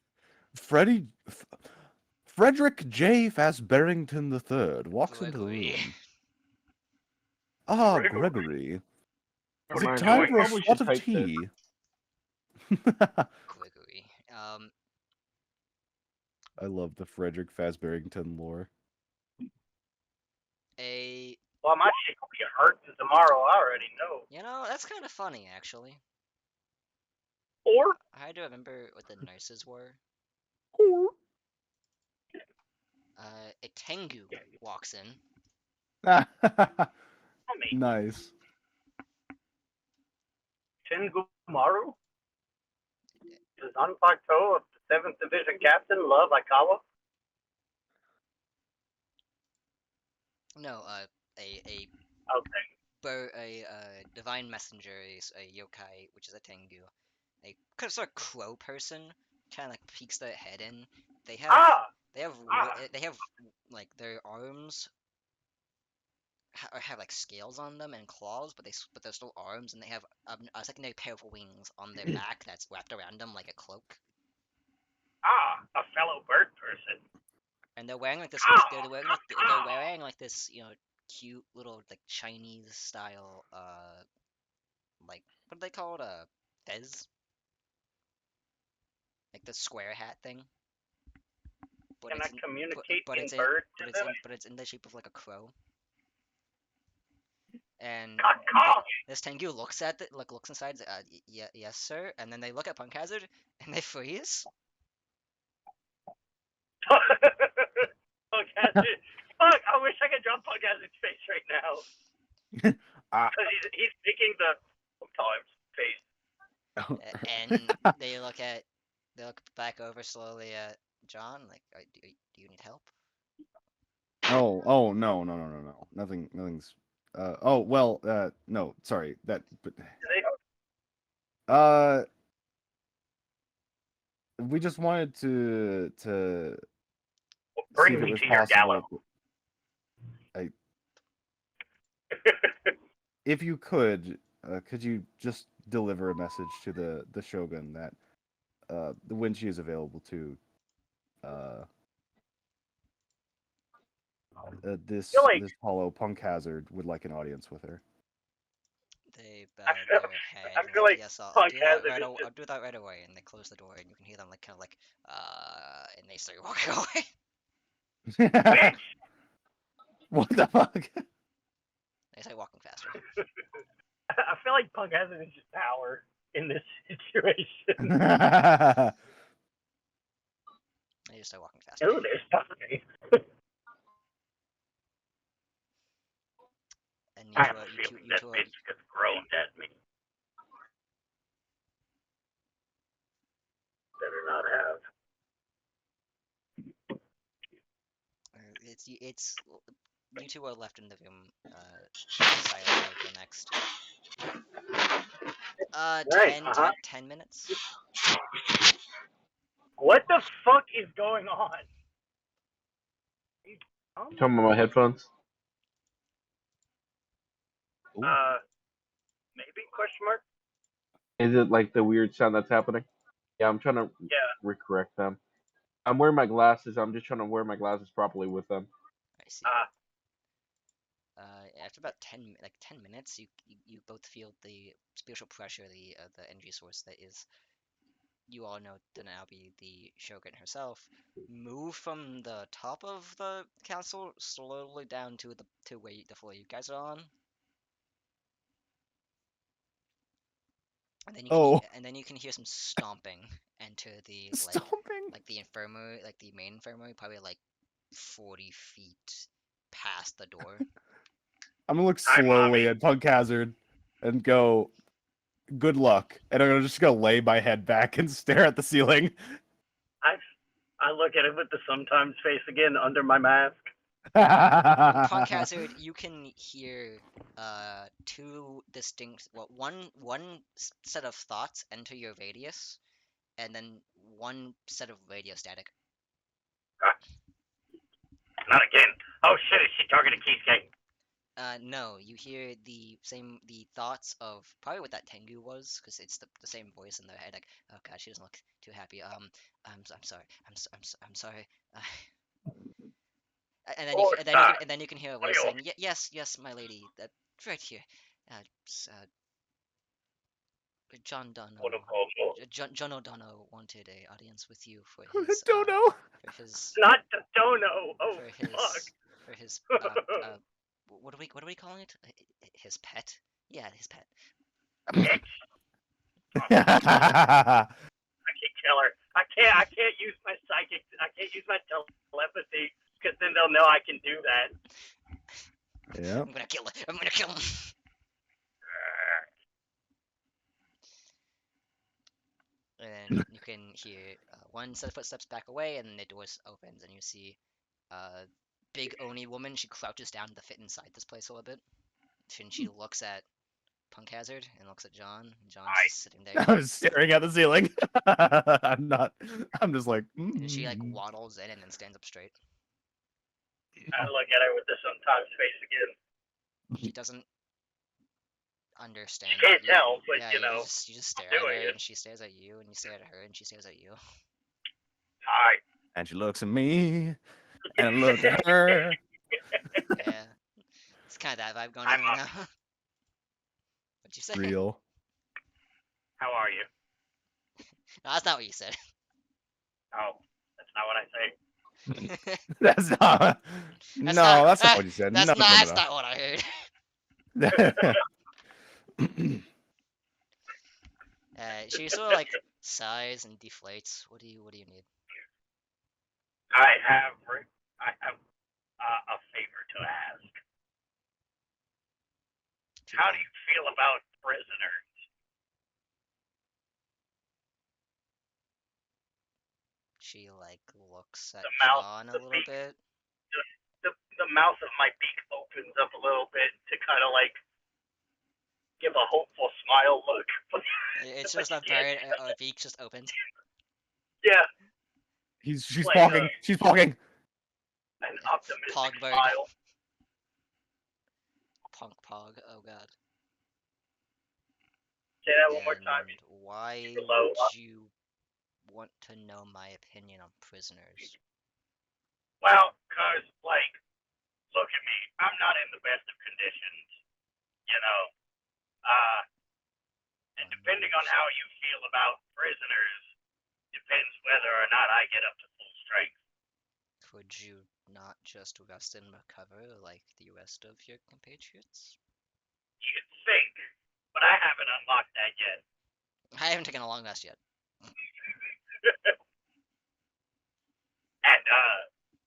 Frederick J. Fazberington III walks into the Gregory. room. Ah, Gregory. Gregory. Is What it are you time doing? for a Probably shot should of type tea? Gregory. I love the Frederick Fazberington lore. Well, my shit will be hurting tomorrow. I already know. You know, that's kind of funny, actually. Or I do remember what the nurses were. A Tengu walks in. tell me, Nice. Shingumaru? Does Zanpakuto of the 7th Division Captain love Aikawa? No, a Okay. a divine messenger, a yokai, which is a Tengu, a kind of sort of crow person, kind of like peeks their head in. They have they have like their arms have like scales on them and claws, but they're still arms, and they have a secondary pair of wings on their back that's wrapped around them like a cloak. A fellow bird person. And they're wearing like this. They're wearing like this, cute little like Chinese style, like what do they call it? Fez, like the square hat thing. But Can I it's communicate but in it's bird to them? but it's in the shape of like a crow. And this Tengu looks at it, looks inside. Yes, sir. And then they look at Punk Hazard and they freeze. Punk Hazard. Fuck, I wish I could draw Punk Hazard's face right now. Because he's making the sometimes face. And they look back over slowly at John, like, do you need help? Oh, no. Nothing's. No, sorry. But we just wanted to Bring see if me it was to your possible. If you could you just deliver a message to the Shogun that when she is available to this hollow Punk Hazard would like an audience with her. They bow their head. I feel like yes, I'll Punk do that Hazard right. is I'll do that right away. And they close the door, and you can hear them like kind of like, and they start walking away. What the fuck? They start walking faster. I feel like Punk Hazard is just power in this situation. They just start walking faster. Oh, there's something. And I have a feeling that bitch just groaned at me. Better not have. It's you two are left in the room, silently for the next 10 minutes. What the fuck is going on? You talking about my headphones? Maybe? Question mark. Is it like the weird sound that's happening? Yeah, I'm trying to Yeah. recorrect them. I'm wearing my glasses. I'm just trying to wear my glasses properly with them. I see. Ah. After about 10 minutes, you both feel the spiritual pressure, the energy source that is, you all know to now be the Shogun herself, move from the top of the castle slowly down to the floor you guys are on. And then you can hear some stomping enter the Stomping. like the infirmary, like the main infirmary, probably like 40 feet past the door. I'm gonna look Hi, slowly Mommy. at Punk Hazard and go, "Good luck." And I'm just gonna lay my head back and stare at the ceiling. I look at it with the sometimes face again under my mask. Punk Hazard, you can hear two distinct, well, one set of thoughts enter your radius, and then one set of radio static. Not again. Oh shit! Is she targeting Keyscape? No, you hear the thoughts of probably what that Tengu was, because it's the same voice in their head. Like, oh god, she doesn't look too happy. I'm sorry. I'm sorry. And then you can hear a voice saying, yes, my lady, that right here. John Dono. John O'Dono wanted a audience with you for his Don't know. for his Not Dono. Oh for his fuck. for his what are we calling it? His pet? Yeah, his pet. I can't kill her. I can't use my psychic. I can't use my telepathy because then they'll know I can do that. Yeah. I'm gonna kill him. And you can hear one set of footsteps back away, and the door opens, and you see a big Oni woman. She crouches down to fit inside this place a little bit. And she looks at Punk Hazard and looks at John. John's just sitting there. I'm staring at the ceiling. I'm not. I'm just like. And she like waddles in and then stands up straight. I look at her with the sometimes face again. She doesn't understand. She can't tell, but yeah, you know. You just stare at her, doing it. and she stares at you, and you stare at her, and she stares at you. Hi. And she looks at me, and I look at her. Yeah, it's kind of that vibe going on right now. What'd you say? Real. How are you? No, that's not what you said. Oh, that's not what I say. That's not. That's no, not- that's not what you said. That's no, not. no, That's not what I heard. no. She sort of like sighs and deflates. What do you need? I have a favor to ask. How do you feel about prisoners? She like looks at The mouth, John a the little beak. bit. The mouth of my beak opens up a little bit to kind of like give a hopeful smile look. It's just a bird. A beak just opens. Yeah, She's Like, talking. She's talking. an optimistic Pog bird. smile. Punk pog. Oh god. Say that one more time. And why Hello. would you want to know my opinion on prisoners? Well, cause like, look at me. I'm not in the best of conditions. You know. And depending on how you feel about prisoners, depends whether or not I get up to full strength. Could you not just rest and recover like the rest of your compatriots? You'd think, but I haven't unlocked that yet. I haven't taken a long rest yet. And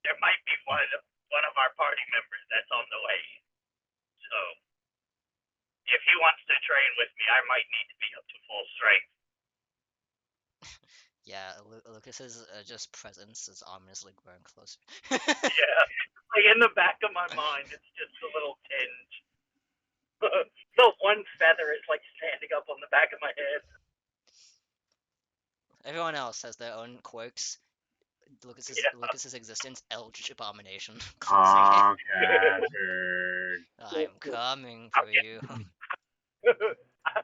there might be one of our party members that's on the way. So if he wants to train with me, I might need to be up to full strength. Yeah, Lucas's just presence is ominously growing closer. Yeah, like in the back of my mind, it's just a little tinge. The one feather is like standing up on the back of my head. Everyone else has their own quirks. Lucas's existence, Eldritch Abomination. Hazard. I'm coming for you.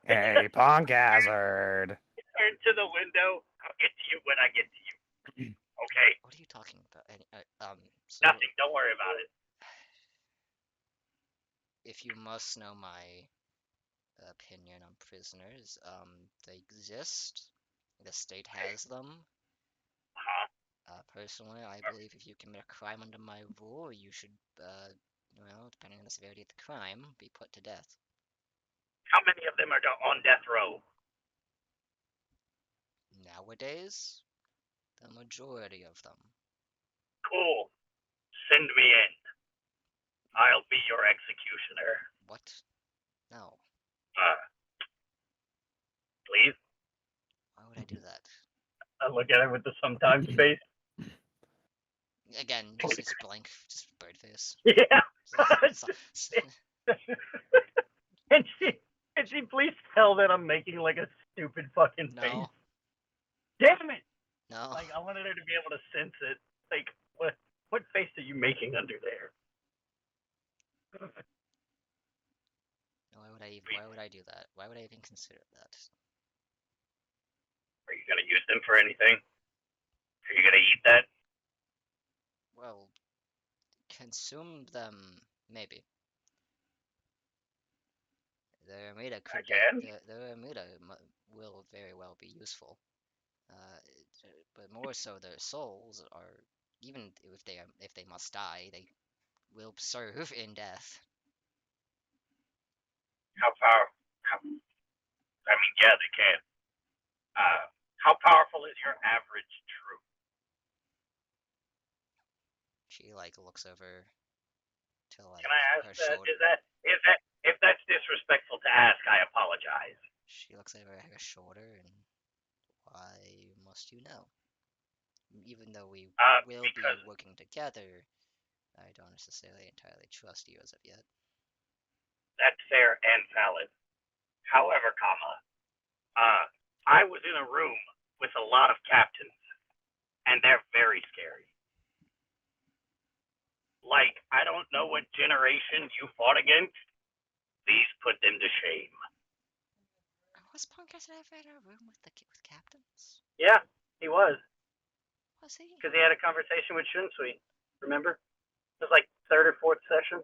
Hey, Punk Hazard. Turn to the window. I'll get to you when I get to you. Okay? What are you talking about? So Nothing. Don't worry about it. if you must know my opinion on prisoners, they exist. The state has them. Huh? Personally, I believe if you commit a crime under my rule, you should, depending on the severity of the crime, be put to death. How many of them are on death row? Nowadays, the majority of them. Cool. Send me in. I'll be your executioner. What? No. Please? Why would I do that? I look at it with the sometimes face. Again, just it's blank, just bird face. Yeah. and she please tell that I'm making like a stupid fucking face. No. Damn it! No. Like I wanted her to be able to sense it. Like what face are you making under there? Why would I do that? Why would I even consider that? Are you gonna use them for anything? Are you gonna eat that? Well, consume them, maybe. The Armada could the Armada will very well be useful. But more so their souls are, even if they must die, they will serve in death. How powerful? I mean, yeah, they can. How powerful is your average troop? She like looks over to like Can I ask her that? shoulder. If that's disrespectful to ask, I apologize. She looks over her shoulder and why must you know? Even though we will be Because working together, I don't necessarily entirely trust you as of yet. that's fair and valid. However, I was in a room with a lot of captains, and they're very scary. Like, I don't know what generation you fought against. Please put them to shame. Was Punkers ever in a room with captains? Yeah, he was. Was he? Because he had a conversation with Shunsui. Remember? It was like third or fourth session.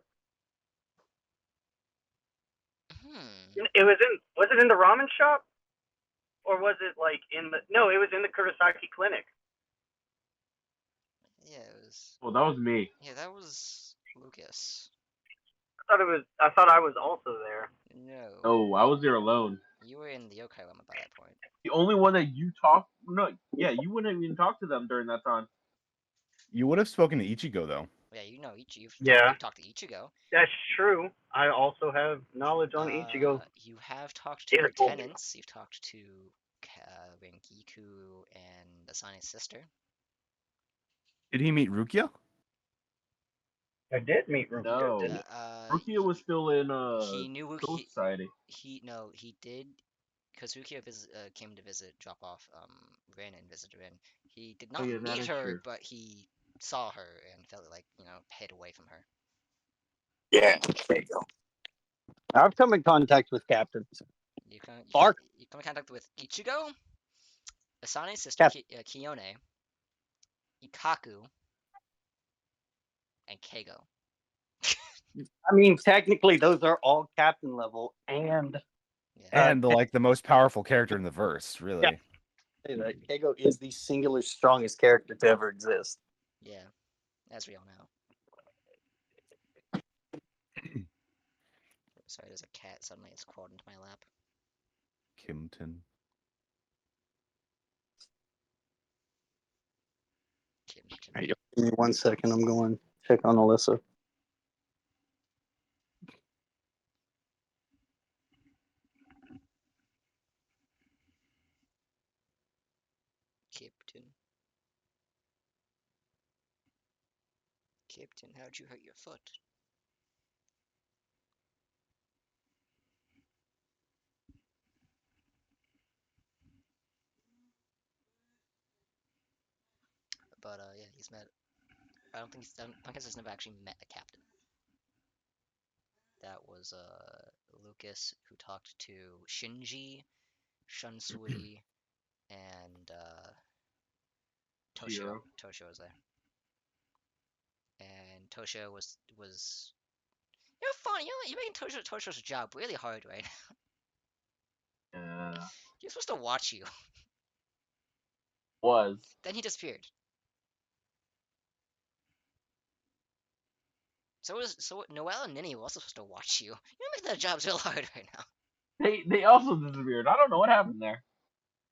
It was in. Was it in the ramen shop? Or was it like in the? No, it was in the Kurosaki clinic. Yeah, it was. Well, that was me. Yeah, that was Lucas. I thought I was also there. No. Oh, I was there alone. You were in the Youkai room by that point. The only one that you talked. No, yeah, you wouldn't even talk to them during that time. You would have spoken to Ichigo though. Yeah, you know Ichigo. Yeah. You talked to Ichigo. That's true. I also have knowledge on Ichigo. You have talked to lieutenants. You've talked to Rengiku and Asane's sister. Did he meet Rukia? I did meet Rukia. No. Didn't Rukia was still in he knew Soul Society. He did, because Rukia came to drop off Rin and visit Rin. He did not meet her, true. but he saw her and felt like head away from her. Yeah, there you go. I've come in contact with captains. You come in contact with Ichigo, Asane's sister Kiyone, Ikaku, and Keigo. I mean, technically, those are all captain level, and the most powerful character in the verse, really. Yeah. Say that Keigo is the singular strongest character to ever exist. Yeah, as we all know. Sorry, there's a cat. Suddenly it's crawled into my lap. Kimton. Kimton. Give me 1 second. I'm going to check on Alyssa. Captain, how'd you hurt your foot? But yeah, he's met. I don't think Punkins has never actually met a captain. That was Lucas, who talked to Shinji, Shunsui, and Toshio. Shiro. Toshio was there. And Toshio was you're fun. You're making Toshio's job really hard, right? You're supposed to watch you. Was. Then he disappeared. So Noelle and Ninny were also supposed to watch you. You're making their jobs real hard right now. They also disappeared. I don't know what happened there.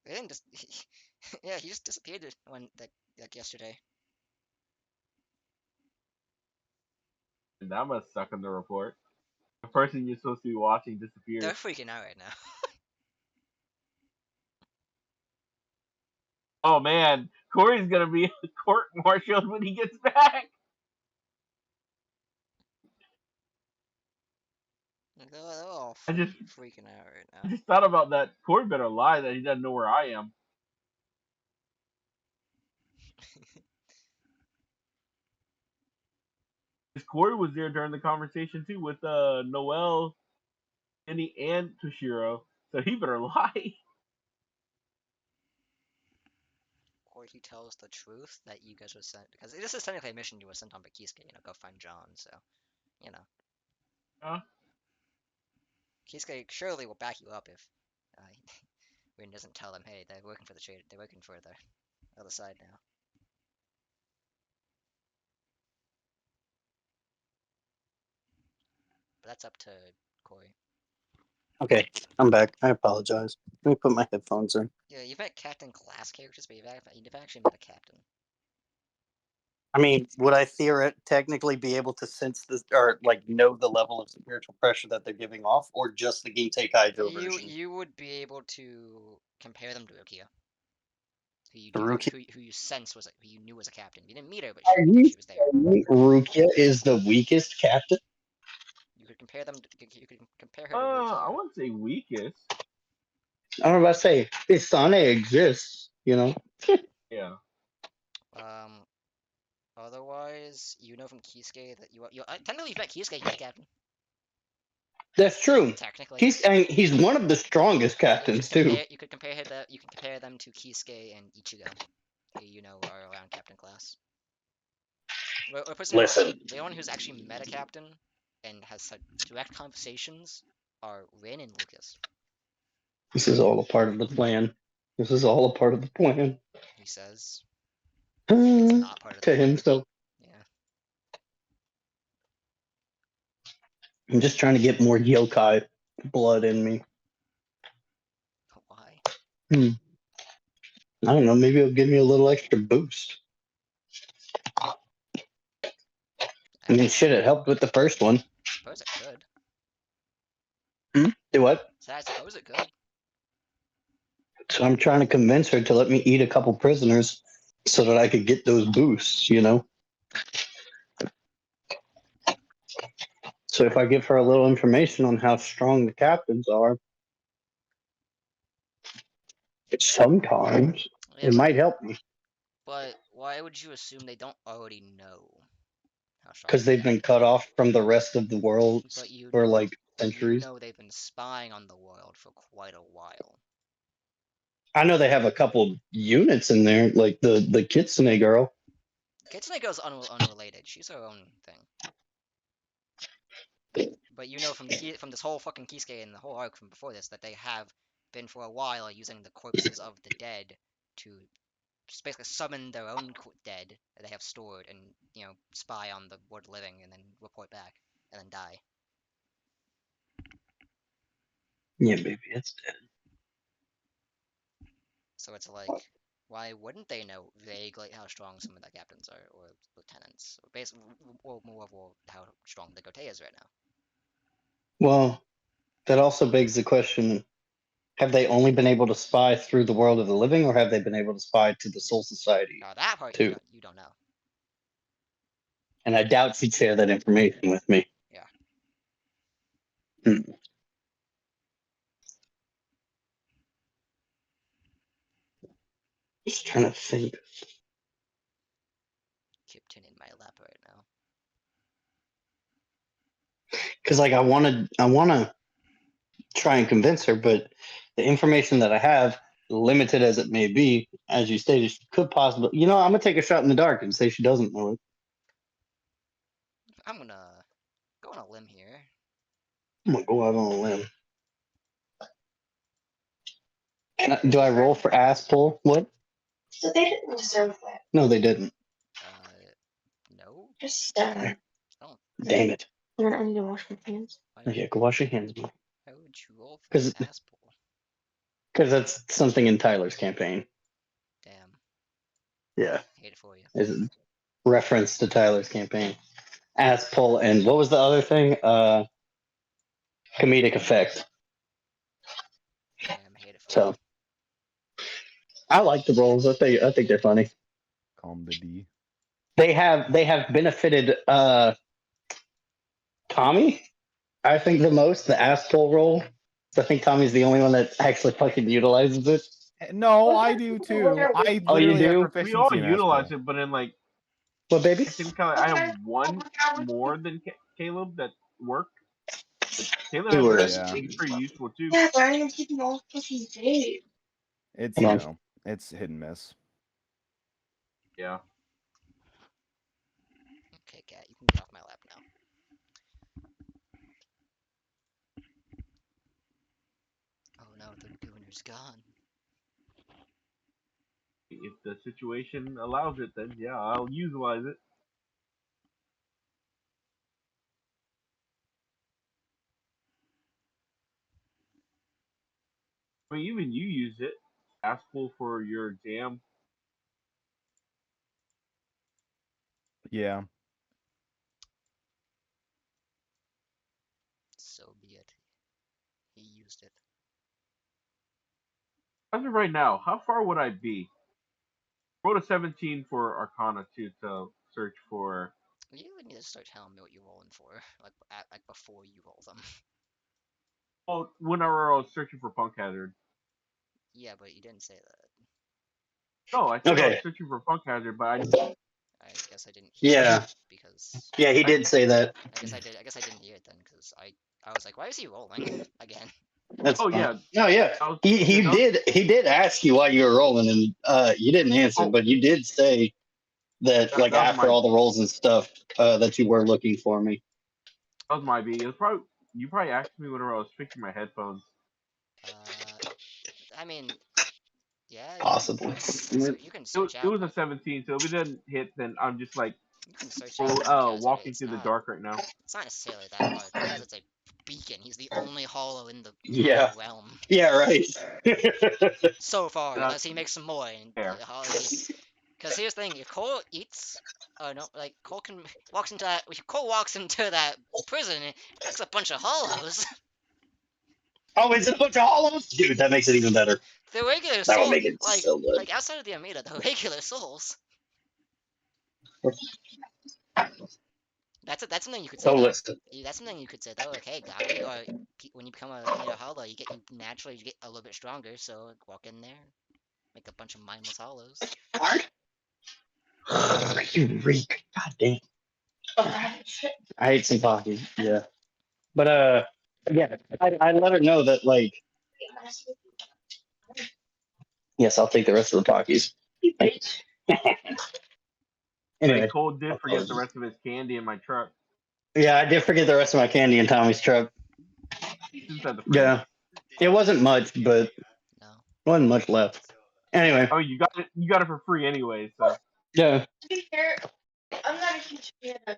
They didn't just. Yeah, he just disappeared like yesterday. That must suck on the report. The person you're supposed to be watching disappeared. They're freaking out right now. Oh man, Kory's gonna be court-martialed when he gets back. They're all I just freaking out right I now. just thought about that. Kory better lie that he doesn't know where I am. Because Kory was there during the conversation too with Noelle, Jenny, and Toshiro, so he better lie. Or he tells the truth that you guys were sent, because this is technically a mission you were sent on by Kisuke, go find John, so, Huh? Kisuke surely will back you up if Rin doesn't tell them, hey, they're working for the other side now. But that's up to Kory. Okay, I'm back. I apologize. Let me put my headphones in. Yeah, you've met Captain class characters, but you've actually met a captain. I mean, would I technically be able to sense this or like know the level of spiritual pressure that they're giving off, or just the Gintai Kaijo version? You would be able to compare them to Rukia, Rukia? who you sense who you knew was a captain. You didn't meet her, but Are you knew you she was there. saying Rukia is the weakest captain? You could compare them. You could compare her to Rukia. I wouldn't say weakest. I was about to say, Isane exists, Yeah. Otherwise, from Kisuke that technically you've met Kisuke, he's captain. That's true. Technically, He's one of the strongest captains too. You could compare them to Kisuke and Ichigo, who are around captain class. Listen. The one who's actually met a captain and has had direct conversations are Rin and Lucas. This is all a part of the plan. This is all a part of the plan. He says it's To not part of the plan. himself. Yeah. I'm just trying to get more yokai blood in me. Why? I don't know. Maybe it'll give me a little extra boost. I mean, shit, it helped with the first one. I suppose it could. Do what? So I suppose it could. So I'm trying to convince her to let me eat a couple prisoners so that I could get those boosts, So if I give her a little information on how strong the captains are, sometimes it might help me. But why would you assume they don't already know how strong? Because they've been cut off from the rest of the world for like centuries. They've been spying on the world for quite a while. I know they have a couple units in there, like the Kitsune girl. Kitsune girl's unrelated. She's her own thing. But from this whole fucking Kisuke and the whole arc from before this that they have been for a while using the corpses of the dead to basically summon their own dead that they have stored and spy on the world living and then report back and then die. Yeah, baby, it's dead. So it's like, why wouldn't they know vaguely how strong some of the captains are, or lieutenants, or basically, or more how strong the Gote is right now? Well, that also begs the question: have they only been able to spy through the world of the living, or have they been able to spy to the Soul Society? Now that part too? You don't know. And I doubt she'd share that information with me. Yeah. Just trying to think. Kipton in my lap right now. because like I wanna try and convince her, but the information that I have, limited as it may be, as you stated, she could possibly. You know, I'm gonna take a shot in the dark and say she doesn't know it. I'm gonna go on a limb here. I'm gonna go out on a limb. Do I roll for ass pull? What? So they didn't deserve that. No, they didn't. No. Just Oh, Damn it. then I need to wash my hands. Okay, go wash your hands, man. Why would you roll for 'Cause- an ass pull? Because that's something in Tyler's campaign. Damn. Yeah, Hate it for you. is a reference to Tyler's campaign. Ass pull and what was the other thing? Comedic effect. Damn, hate it for So I like the rolls. I think they're funny. Calm the D. They have benefited Tommy, I think the most, the ass pull roll. I think Tommy's the only one that actually fucking utilizes it. No, I do too. I Oh, you literally have do? proficiency We all in utilize Asphalt. it, but in like What, baby? I think I have one more than Caleb that worked. Caleb Two has words. been pretty useful too. Yeah, but I didn't keep them all fucking day. It's Hold on. it's hit and miss. Yeah. Okay, cat, you can get off my lap now. Oh no, the gooner's gone. If the situation allows it, then yeah, I'll utilize it. I mean, even you use it. Ask full for your exam. Yeah. So be it. He used it. As of right now, how far would I be? Roll a 17 for Arcana too to search for. You would need to start telling me what you're rolling for, like before you roll them. Oh, whenever I was searching for Punk Hazard. Yeah, but you didn't say that. No, I said I was Okay. searching for Punk Hazard, but I I guess I didn't hear Yeah. it because Yeah, he did say that. I guess I didn't hear it then because I was like, why is he rolling again? That's Oh, fine. yeah. No, yeah. I was, He that was- did ask you why you were rolling, and you didn't answer, Oh. but you did say that like that was after my- all the rolls and stuff that you were looking for me. That was my B. It was probably you probably asked me whenever I was fixing my headphones. I mean, yeah, Possibly. you can It search out. was a 17, so if it didn't hit, then I'm just like You can search out. Punk Hazard, walking it's through the not- dark right now. It's not necessarily that hard because it's a beacon. He's the only hollow in the Yeah. realm Yeah, right. so far, Yeah. unless he makes some more. Fair. Because here's the thing: if Cole eats, no, like Cole walks into that prison and picks a bunch of hollows. Oh, is it a bunch of hollows? Dude, that makes it even better. The regular That soul, would make it like so good. like outside of the Amida, the regular souls. That's something you could say. So Though. listen. That's something you could say though. Like, hey, Gaki, or when you become a hollow, you get a little bit stronger. So like, walk in there, make a bunch of mindless hollows. You reek. God damn. I ate some coffee. Yeah. But yeah, I let her know that like yes, I'll take the rest of the Pockies. Thanks. Anyway, Like, Cole did forget the rest of his candy in my truck. yeah, I did forget the rest of my candy in Tommy's truck. Inside the fridge. Yeah, it wasn't much, but No. wasn't much left. Anyway, Oh, you got it for free anyway, so. yeah. To be fair, I'm not a huge fan of.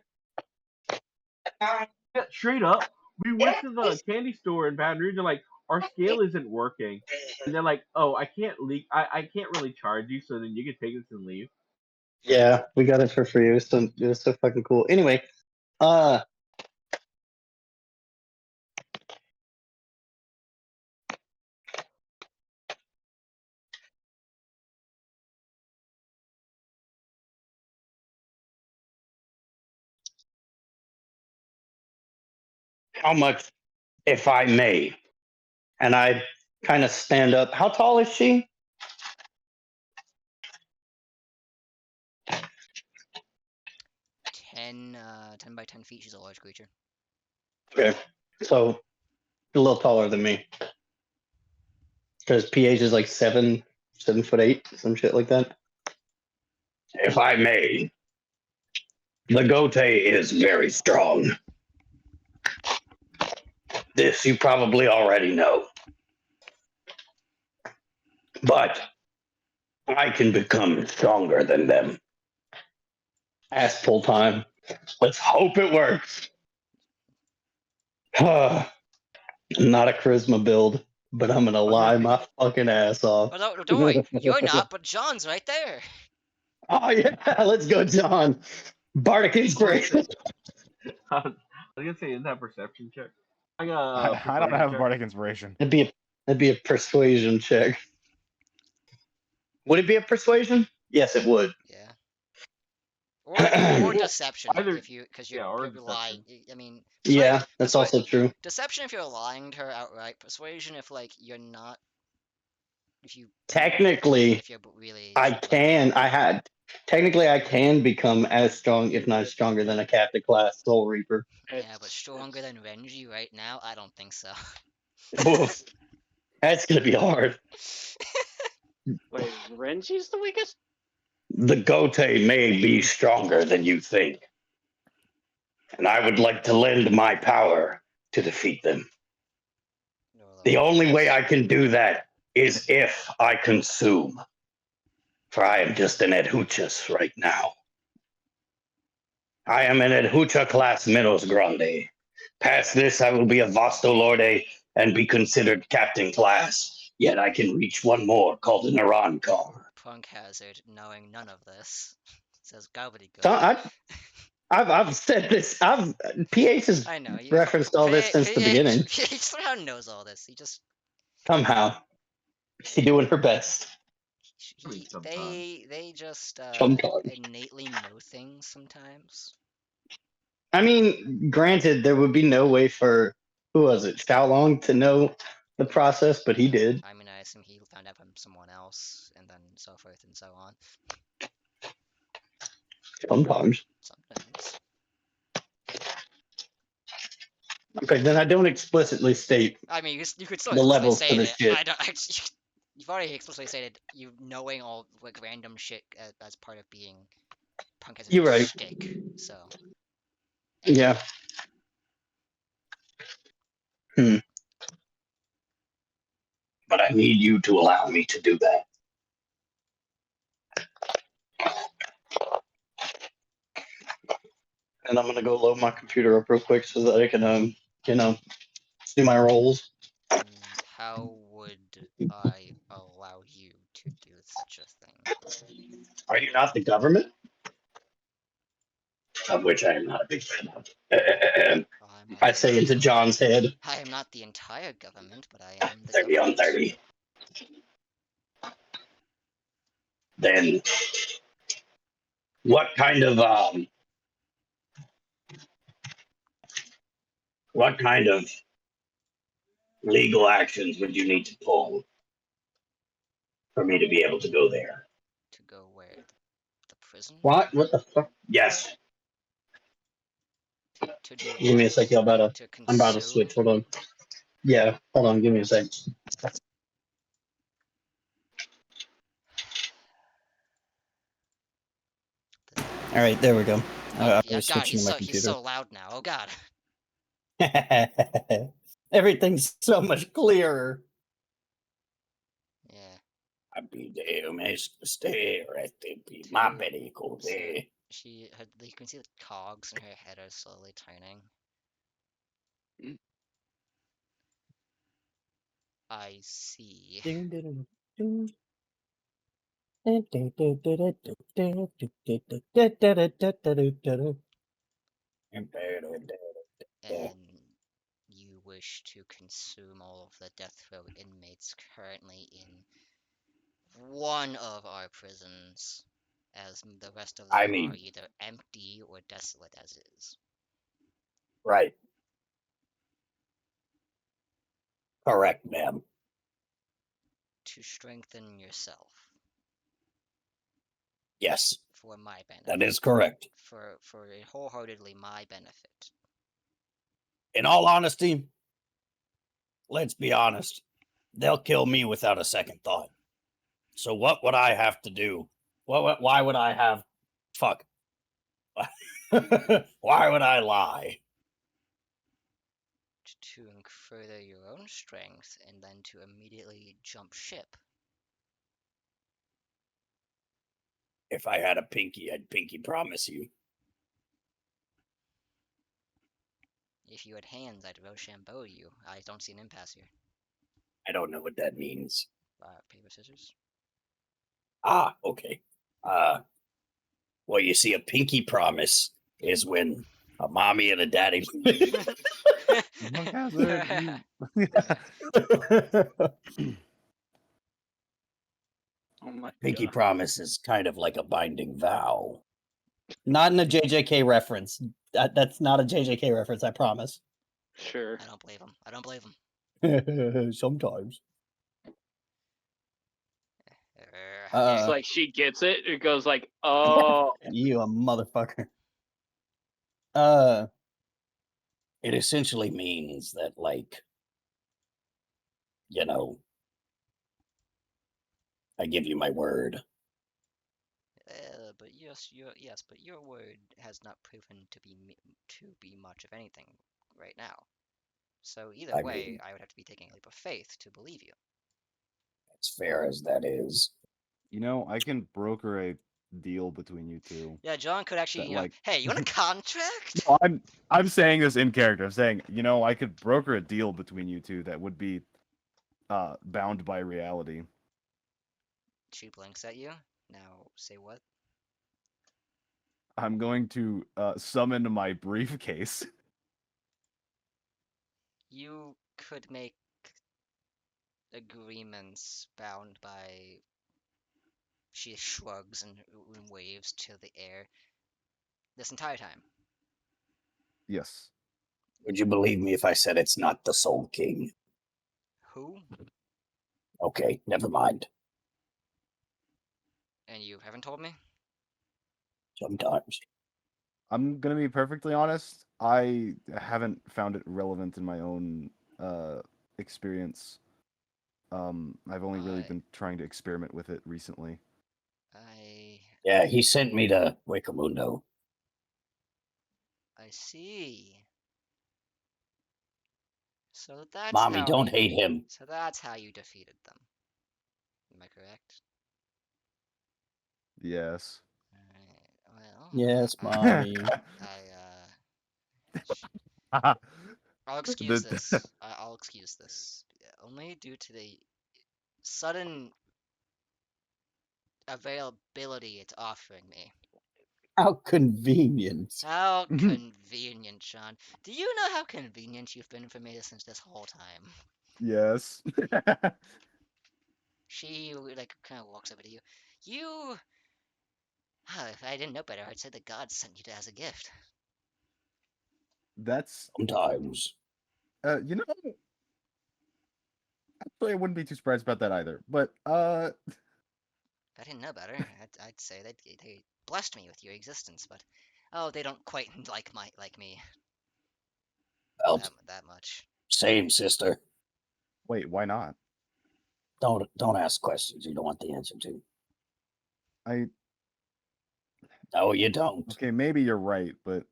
Yeah, straight up. We went to the candy store in Baton Rouge and like our scale isn't working. And they're like, oh, I can't really charge you, so then you can take this and leave. Yeah, we got it for free. It was so fucking cool. Anyway, how much, if I may? And I kind of stand up. How tall is she? 10 by 10 feet. She's a large creature. Okay. So a little taller than me. Because PH is like 7'8", some shit like that. If I may, the Gote is very strong. This you probably already know. But I can become stronger than them. Ass pull time. Let's hope it works. I'm not a charisma build, but I'm gonna lie my fucking ass off. Oh, no, don't worry. You're not, but John's right there. Oh yeah, let's go, John. Bardic inspiration. I was gonna say, isn't that perception check? I got I don't persuasion have check. bardic inspiration. That'd be a persuasion check. Would it be a persuasion? Yes, it would. Yeah. Or deception Either- if you, because yeah, you're or lying. deception. I mean, Yeah, that's also true. deception if you're lying to her outright. Persuasion if like you're not. If you Technically, if you're really. I like, can. Technically, I can become as strong, if not stronger, than a captain class Soul Reaper. Yeah, but stronger than Renji right now? I don't think so. Oof. That's gonna be hard. Wait, Renji's the weakest? The Gote may be stronger than you think, and I would like to lend my power to defeat them. The only way I can do that is if I consume, for I am just an Edhuchas right now. I am an Edhucha class Minos Grande. Past this, I will be a Vasto Lorde and be considered captain class. Yet I can reach one more called an Iran car. Punk Hazard, knowing none of this, says gobbledygook. So I've said this. PH has I know. referenced all this since the beginning. He somehow knows all this. He just Somehow, she's doing her best. they just Sometimes. innately know things sometimes. I mean, granted, there would be no way for who was it, Xiaolong, to know the process, but he did. I mean, I assume he found out from someone else, and then so forth and so on. Sometimes. Sometimes. Okay, then I don't explicitly state I mean, you could still the explicitly levels say for it. this shit. I don't. You've already explicitly stated you knowing all like random shit as part of being Punk Hazard's You're right. shtick. So. Yeah. But I need you to allow me to do that. And I'm gonna go load my computer up real quick so that I can see my rolls. How would I allow you to do such a thing? Are you not the government? Of which I am not a big fan of. I say into John's head. I am not the entire government, but I am the 30 on 30. Then what kind of legal actions would you need to pull for me to be able to go there? To go where? The prison? What? What the fuck? Yes. To do Give me a sec, y'all. I'm about to consume? switch. Hold on. Yeah, hold on. Give me a sec. All right, there we go. I Yeah, was God, switching he's to my so computer. he's so loud now. Oh God. Everything's so much clearer. Yeah. You can see the cogs in her head are slowly turning. I see. And you wish to consume all of the death row inmates currently in one of our prisons, as the rest of them are either empty or desolate as is. Right. Correct, ma'am. To strengthen yourself. Yes. For my benefit. That is correct. For wholeheartedly my benefit. In all honesty, let's be honest. They'll kill me without a second thought. So what would I have to do? Why would I have... Fuck. Why would I lie? To further your own strength and then to immediately jump ship. If I had a pinky, I'd pinky promise you. If you had hands, I'd Rochambeau you. I don't see an impasse here. I don't know what that means. Paper, scissors. Ah, okay. Well, you see, a pinky promise is when a mommy and a daddy... Monk hazard. Oh my Pinky god. promise is kind of like a binding vow. Not in a JJK reference. That's not a JJK reference, I promise. Sure. I don't believe him. I don't believe him. Sometimes. It's like she gets it. It goes like, oh. You a motherfucker. It essentially means that, like, you know, I give you my word. But your word has not proven to be much of anything right now. So either I way, mean- I would have to be taking a leap of faith to believe you. As fair as that is. You know, I can broker a deal between you two. Yeah, John could actually, That, you know, like- hey, you want a contract? No, I'm saying this in character. I'm saying, you know, I could broker a deal between you two that would be bound by reality. She blinks at you. Now, say what? I'm going to summon my briefcase. You could make agreements bound by. She shrugs and waves to the air. This entire time. Yes. Would you believe me if I said it's not the Soul King? Who? Okay, never mind. And you haven't told me? Sometimes. I'm gonna be perfectly honest. I haven't found it relevant in my own experience. I've only really been trying to experiment with it recently. Yeah, he sent me to Wakamundo. I see. So that's Mommy, how don't you, hate him. So that's how you defeated them. Am I correct? Yes. Alright, well. Yes, Mommy. I'll excuse this. I'll excuse this. Only due to the sudden availability it's offering me. How convenient. How convenient, Sean. Do you know how convenient you've been for me since this whole time? Yes. She, like, kind of walks over to you. You... if I didn't know better, I'd say the gods sent you as a gift. That's sometimes. You know, actually, I wouldn't be too surprised about that either. But If I didn't know better, I'd say that they blessed me with your existence, but oh, they don't quite like me Well, that much. same, sister. Wait, why not? Don't ask questions you don't want the answer to. No, you don't. Okay, maybe you're right, but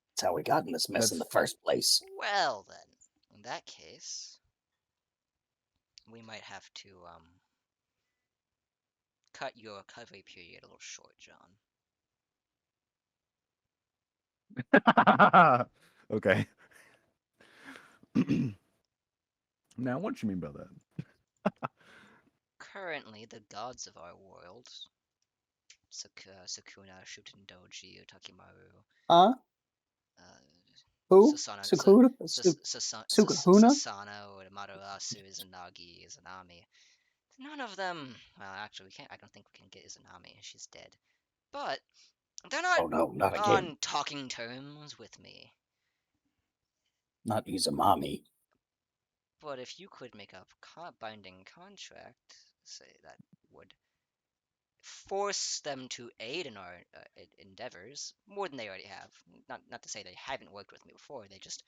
that's how we got in this mess in the first place. Well then, in that case, we might have to cut your recovery period a little short, John. Okay. Now, what do you mean by that? Currently, the gods of our world, Sukuna, Shutendoji, Takimaru, Huh? Who? Sasano, Sukahuna? Sasano, Amaterasu, Izanagi, Izanami. None of them. Well, actually, we can't. I don't think we can get Izanami. She's dead. But they're not. Oh no, not on again. talking terms with me. Not Izamami. But if you could make a binding contract, say that would force them to aid in our endeavors more than they already have. Not to say they haven't worked with me before. They just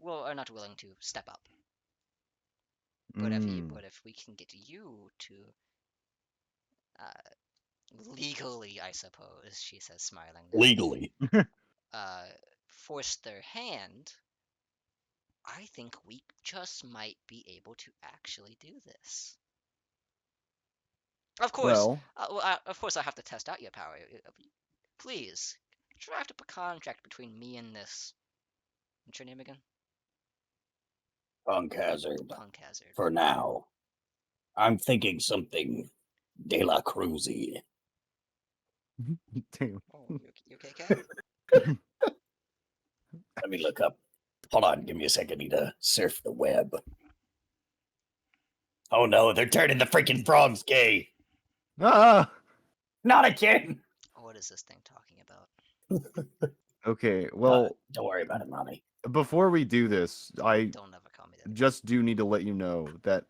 are not willing to step up. But if we can get you to legally, I suppose, she says, smiling. Legally. Force their hand, I think we just might be able to actually do this. Of course, Well, of course, I have to test out your power. Please, draft up a contract between me and this. What's your name again? Punk Hazard. Punk Hazard. For now. I'm thinking something De La Cruz-y. damn. Oh, you okay, Kat? Let me look up. Hold on, give me a second. I need to surf the web. Oh no, they're turning the freaking frogs gay. Ah. Not again. What is this thing talking about? Okay. Well, don't worry about it, mommy. Before we do this, I Don't ever call me that. just do need to let you know that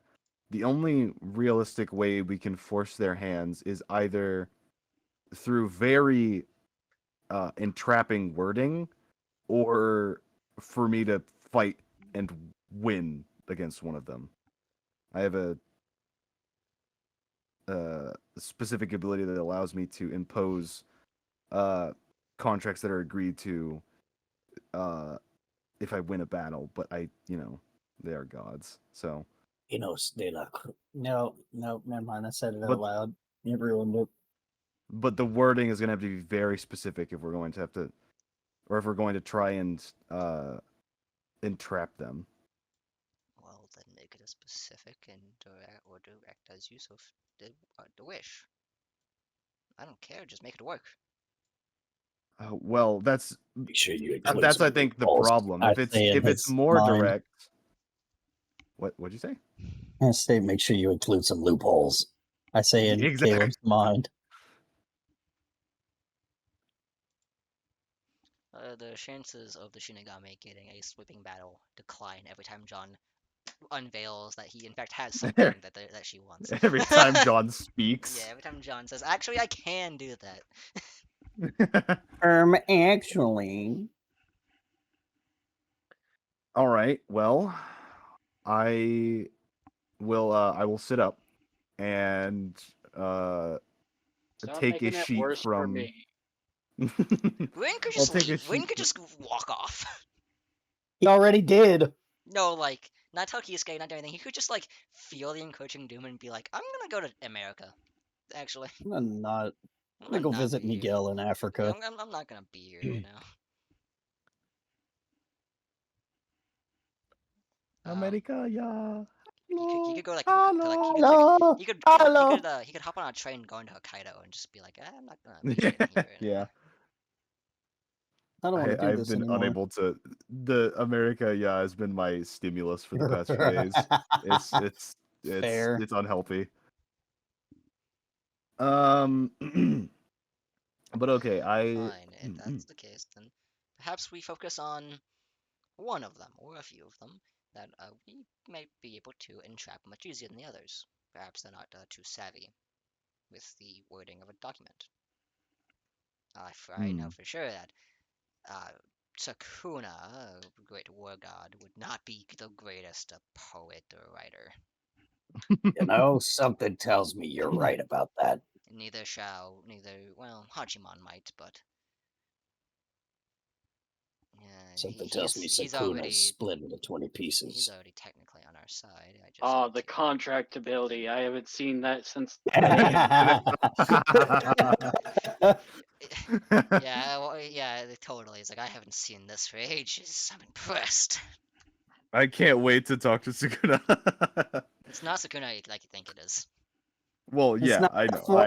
the only realistic way we can force their hands is either through very entrapping wording, or for me to fight and win against one of them. I have a specific ability that allows me to impose contracts that are agreed to if I win a battle, but they are gods, so. De La Cruz. No, never mind. I said it out But- loud. Everyone look. But the wording is going to have to be very specific if we're going to have to, or if we're going to try and entrap them. Well, then make it as specific and direct as you so the wish. I don't care. Just make it work. Well, that's Make sure you include that's I some think the loopholes. problem. I If it's say in if it's his more mind. direct. What'd you say? I say make sure you include some loopholes. I say in Exactly. Caleb's mind. The chances of the Shinigami getting a sweeping battle decline every time John unveils that he in fact has something that she wants. Every time John speaks. Yeah, every time John says, "Actually, I can do that." Actually. All right. Well, I will sit up and Stop take a making it sheet worse for from. me. Wayne could I'll just take a leave. Wayne sheet could just walk off. He already did. No, like, not tell Kisuke, not do anything. He could just, like, feel the encroaching doom and be like, I'm gonna go to America. Actually. I'm not. I'm I'm gonna go not visit be here. Miguel in Yeah, Africa. I'm not gonna be here right now. America, yeah. He could go like Hello. he could hop on a train going to Hokkaido and just be like, I'm not gonna be here right Yeah. now. I don't want to do I've this been anymore. unable to. The America, yeah, has been my stimulus for the past few days. Fair. It's unhealthy. But okay, Fine, if that's the case, then perhaps we focus on one of them or a few of them that we might be able to entrap much easier than the others. Perhaps they're not too savvy with the wording of a document. I know for sure that Sakuna, a great war god, would not be the greatest poet or writer. Something tells me you're right about that. Well, Hachiman might, but Something tells me he's Sakuna's already split into 20 he's pieces. already technically on our side. I just Oh, the contract ability. I haven't seen that since. yeah, totally. It's like I haven't seen this for ages. I'm impressed. I can't wait to talk to Sukuna. It's not Sakuna like you think it is. Well, It's yeah, not I know. for-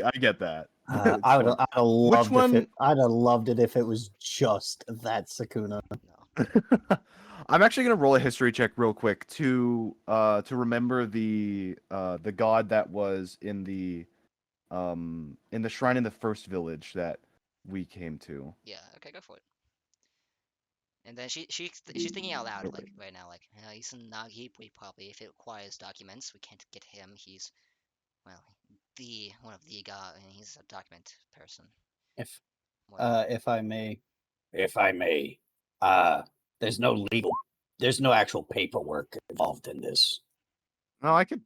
I get that. It's I'd fun. have loved one? I'd have loved it if it was just that Sakuna. No. I'm actually gonna roll a history check real quick to remember the god that was in the shrine in the first village that we came to. Yeah. Okay, go for it. And then she's thinking out loud like right now, like he's in Nagipui probably. If it requires documents, we can't get him. He's one of the god, and he's a document person. If More than- if I may, there's no actual paperwork involved in this. No, I could.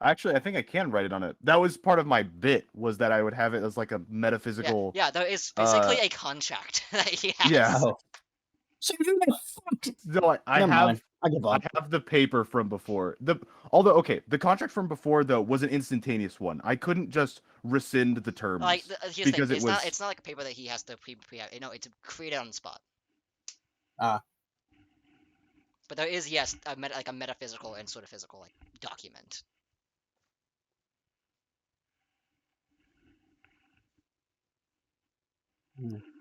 Actually, I think I can write it on it. That was part of my bit, was that I would have it as like a metaphysical. yeah, there is basically a contract that he has. Yeah. Oh. So No, I Never have. mind. I give I up. have the paper from before. Although okay, the contract from before though was an instantaneous one. I couldn't just rescind the terms Like here's the because thing, it was. it's not like a paper that he has to pre. No, it's created on the spot. Ah. But there is yes a metaphysical and sort of physical like document.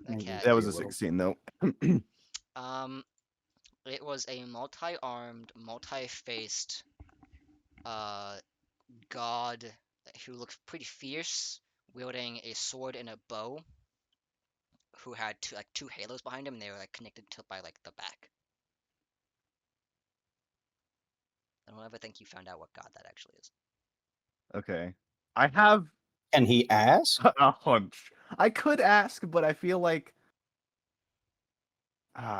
Maybe That was a a little. 16 though. It was a multi-armed, multi-faced, god who looked pretty fierce, wielding a sword and a bow. Who had two halos behind him, and they were like connected to by like the back. I don't ever think you found out what god that actually is. Okay, I have Can he ask? a hunch. I could ask, but I feel like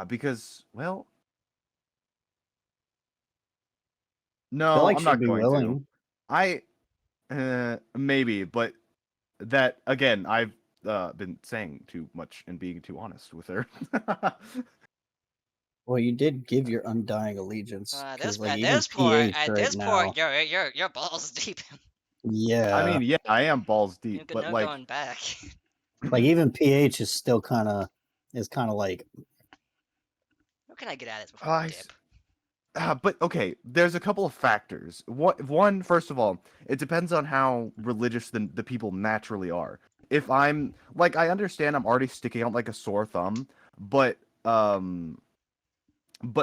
because well, no, feel like I'm she'd not be going to. willing. I maybe, but that again, I've been saying too much and being too honest with her. Well, you did give your undying allegiance. At 'cause, this, like, at even this point, PH right now, you're balls deep. yeah. I mean, yeah, I am balls You deep, got but no like, going back. like even PH is still kind of like, How can I get at this before I dip? but okay, there's a couple of factors. One, first of all, it depends on how religious the people naturally are. If I'm like, I understand I'm already sticking out like a sore thumb, but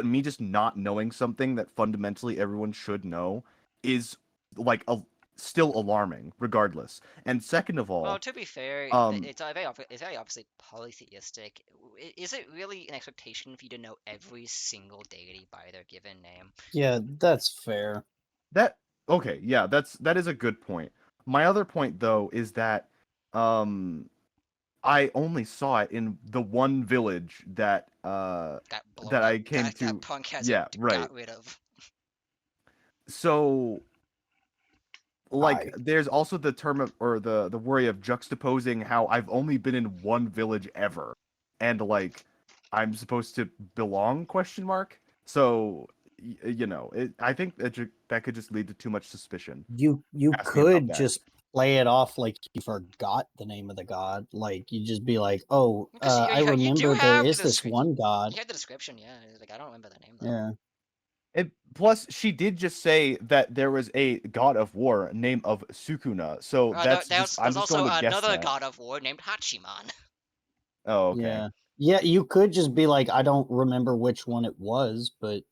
me just not knowing something that fundamentally everyone should know is like still alarming, regardless. And second of all, Well, to be fair, um, it's very obviously polytheistic. Is it really an expectation for you to know every single deity by their given name? yeah, that's fair. that okay, yeah, that is a good point. My other point though is that I only saw it in the one village that Got blown that up. I came to. That punk has Yeah, right. got rid of. So like there's also the term of, or the worry of juxtaposing how I've only been in one village ever, and like I'm supposed to belong, question mark. So you know, I think that could just lead to too much suspicion. You Ask me about could that. just play it off like you forgot the name of the god. Like you just be like, "Oh, I remember there is this one god." You have the description, yeah. Like I don't remember the name though. Yeah. Plus, she did just say that there was a god of war named of Sukuna. So that's just, I'm there's just also going to guess another that. god of war named Hachiman. Oh, okay. Yeah. Yeah, you could just be like, I don't remember which one it was, but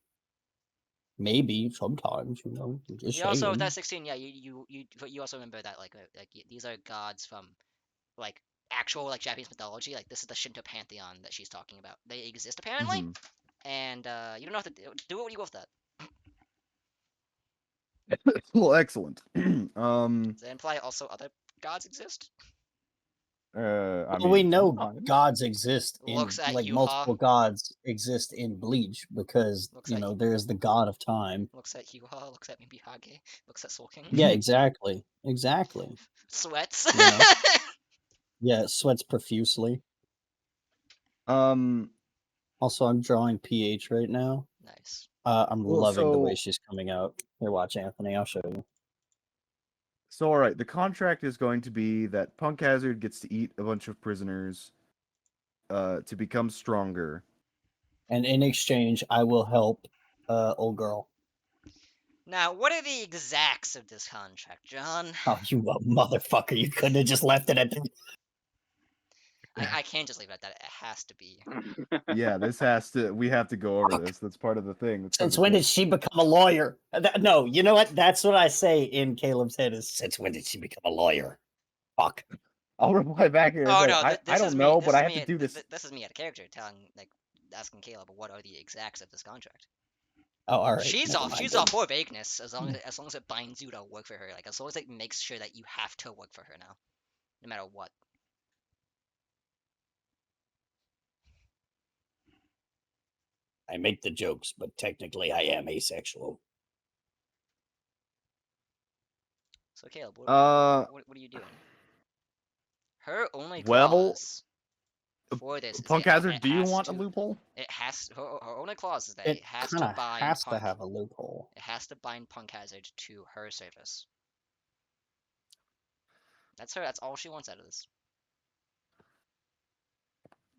maybe sometimes, you know. Just You also with saying. that 16, yeah, you also remember that like these are gods from like actual like Japanese mythology. Like this is the Shinto pantheon that she's talking about. They exist apparently, and you don't know have to do what you will with that. Well, excellent. Does that imply also other gods exist? I Well, we mean, know sometimes. gods exist in Looks at like Yuha. multiple gods exist in Bleach because Looks you at know there's the god of time. Looks at Yuha, looks at maybe Hage, looks at Soul King. Yeah, exactly. Exactly. Sweats. You know? Yeah, sweats profusely. Also, I'm drawing PH right now. Nice. I'm Well, loving the way so- she's coming out. Here, watch Anthony. I'll show you. So, all right, the contract is going to be that Punk Hazard gets to eat a bunch of prisoners to become stronger. And in exchange, I will help old girl. Now, what are the exacts of this contract, John? Oh, you motherfucker! You couldn't have just left it at that. I can't just leave it at that. It has to be. Yeah, we have to go over this. That's part of the thing. Since when did she become a lawyer? No, you know what? That's what I say in Caleb's head is, since when did she become a lawyer? Fuck. I'll reply back here. Oh And no, say, I don't know, but I have to do this. This is me at a character telling, like, asking Caleb what are the exacts of this contract. Oh, all right. She's never off. mind She's then. all for vagueness as long as it binds you to work for her. Like as long as it makes sure that you have to work for her now, no matter what. I make the jokes, but technically I am asexual. So Caleb, what are you doing? Her only Well, clause for this is Punk it, Hazard, it do you has want to. a loophole? It has her only clause is that It it has kind to of bind has Punk. to have a loophole. It has to bind Punk Hazard to her service. That's her. That's all she wants out of this.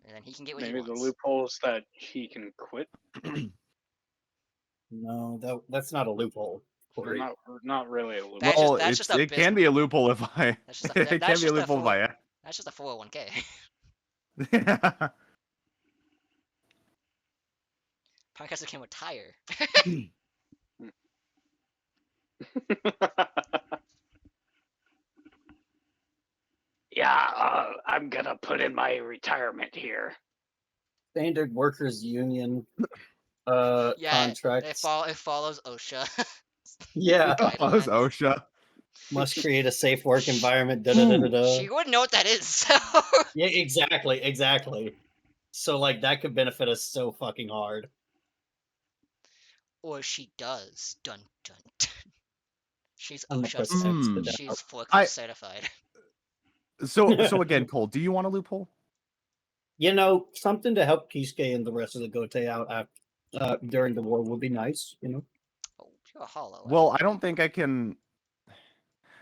And then he can get what Maybe he the wants. loopholes that he can quit. No, that's not a loophole. Or Kory. not really a loophole. That's Well, that's just a it business. can be a loophole if I. That's just a, It that's can be a just a loophole if I. That's just a 401k. Punk Hazard can retire. Yeah, I'm gonna put in my retirement here. Standard workers union Yeah, contracts. it follows OSHA. Yeah. Follows guidelines. OSHA. Must create a safe work environment. Da, da, da, da, da. She wouldn't know what that is. So. Yeah, exactly. So like that could benefit us so fucking hard. Or she does. Dun dun dun. She's I'm gonna put OSHA. that to the Mm. doubt. She's forklift I- certified. So again, Cole, do you want a loophole? You know, something to help Kisuke and the rest of the Gote out after, during the war would be nice. You know. Oh, you're hollow. Well, I don't think I can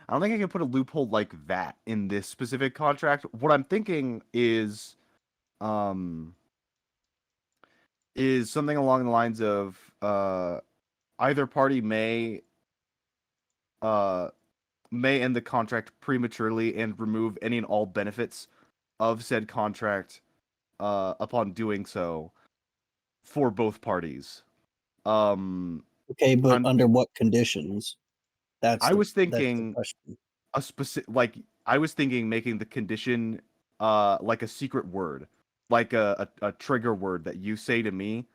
put a loophole like that in this specific contract. What I'm thinking is something along the lines of either party may end the contract prematurely and remove any and all benefits of said contract upon doing so for both parties. Okay, but under what conditions? That's I was that's the thinking question. a specific, like I was thinking making the condition like a secret word, like a trigger word that you say to me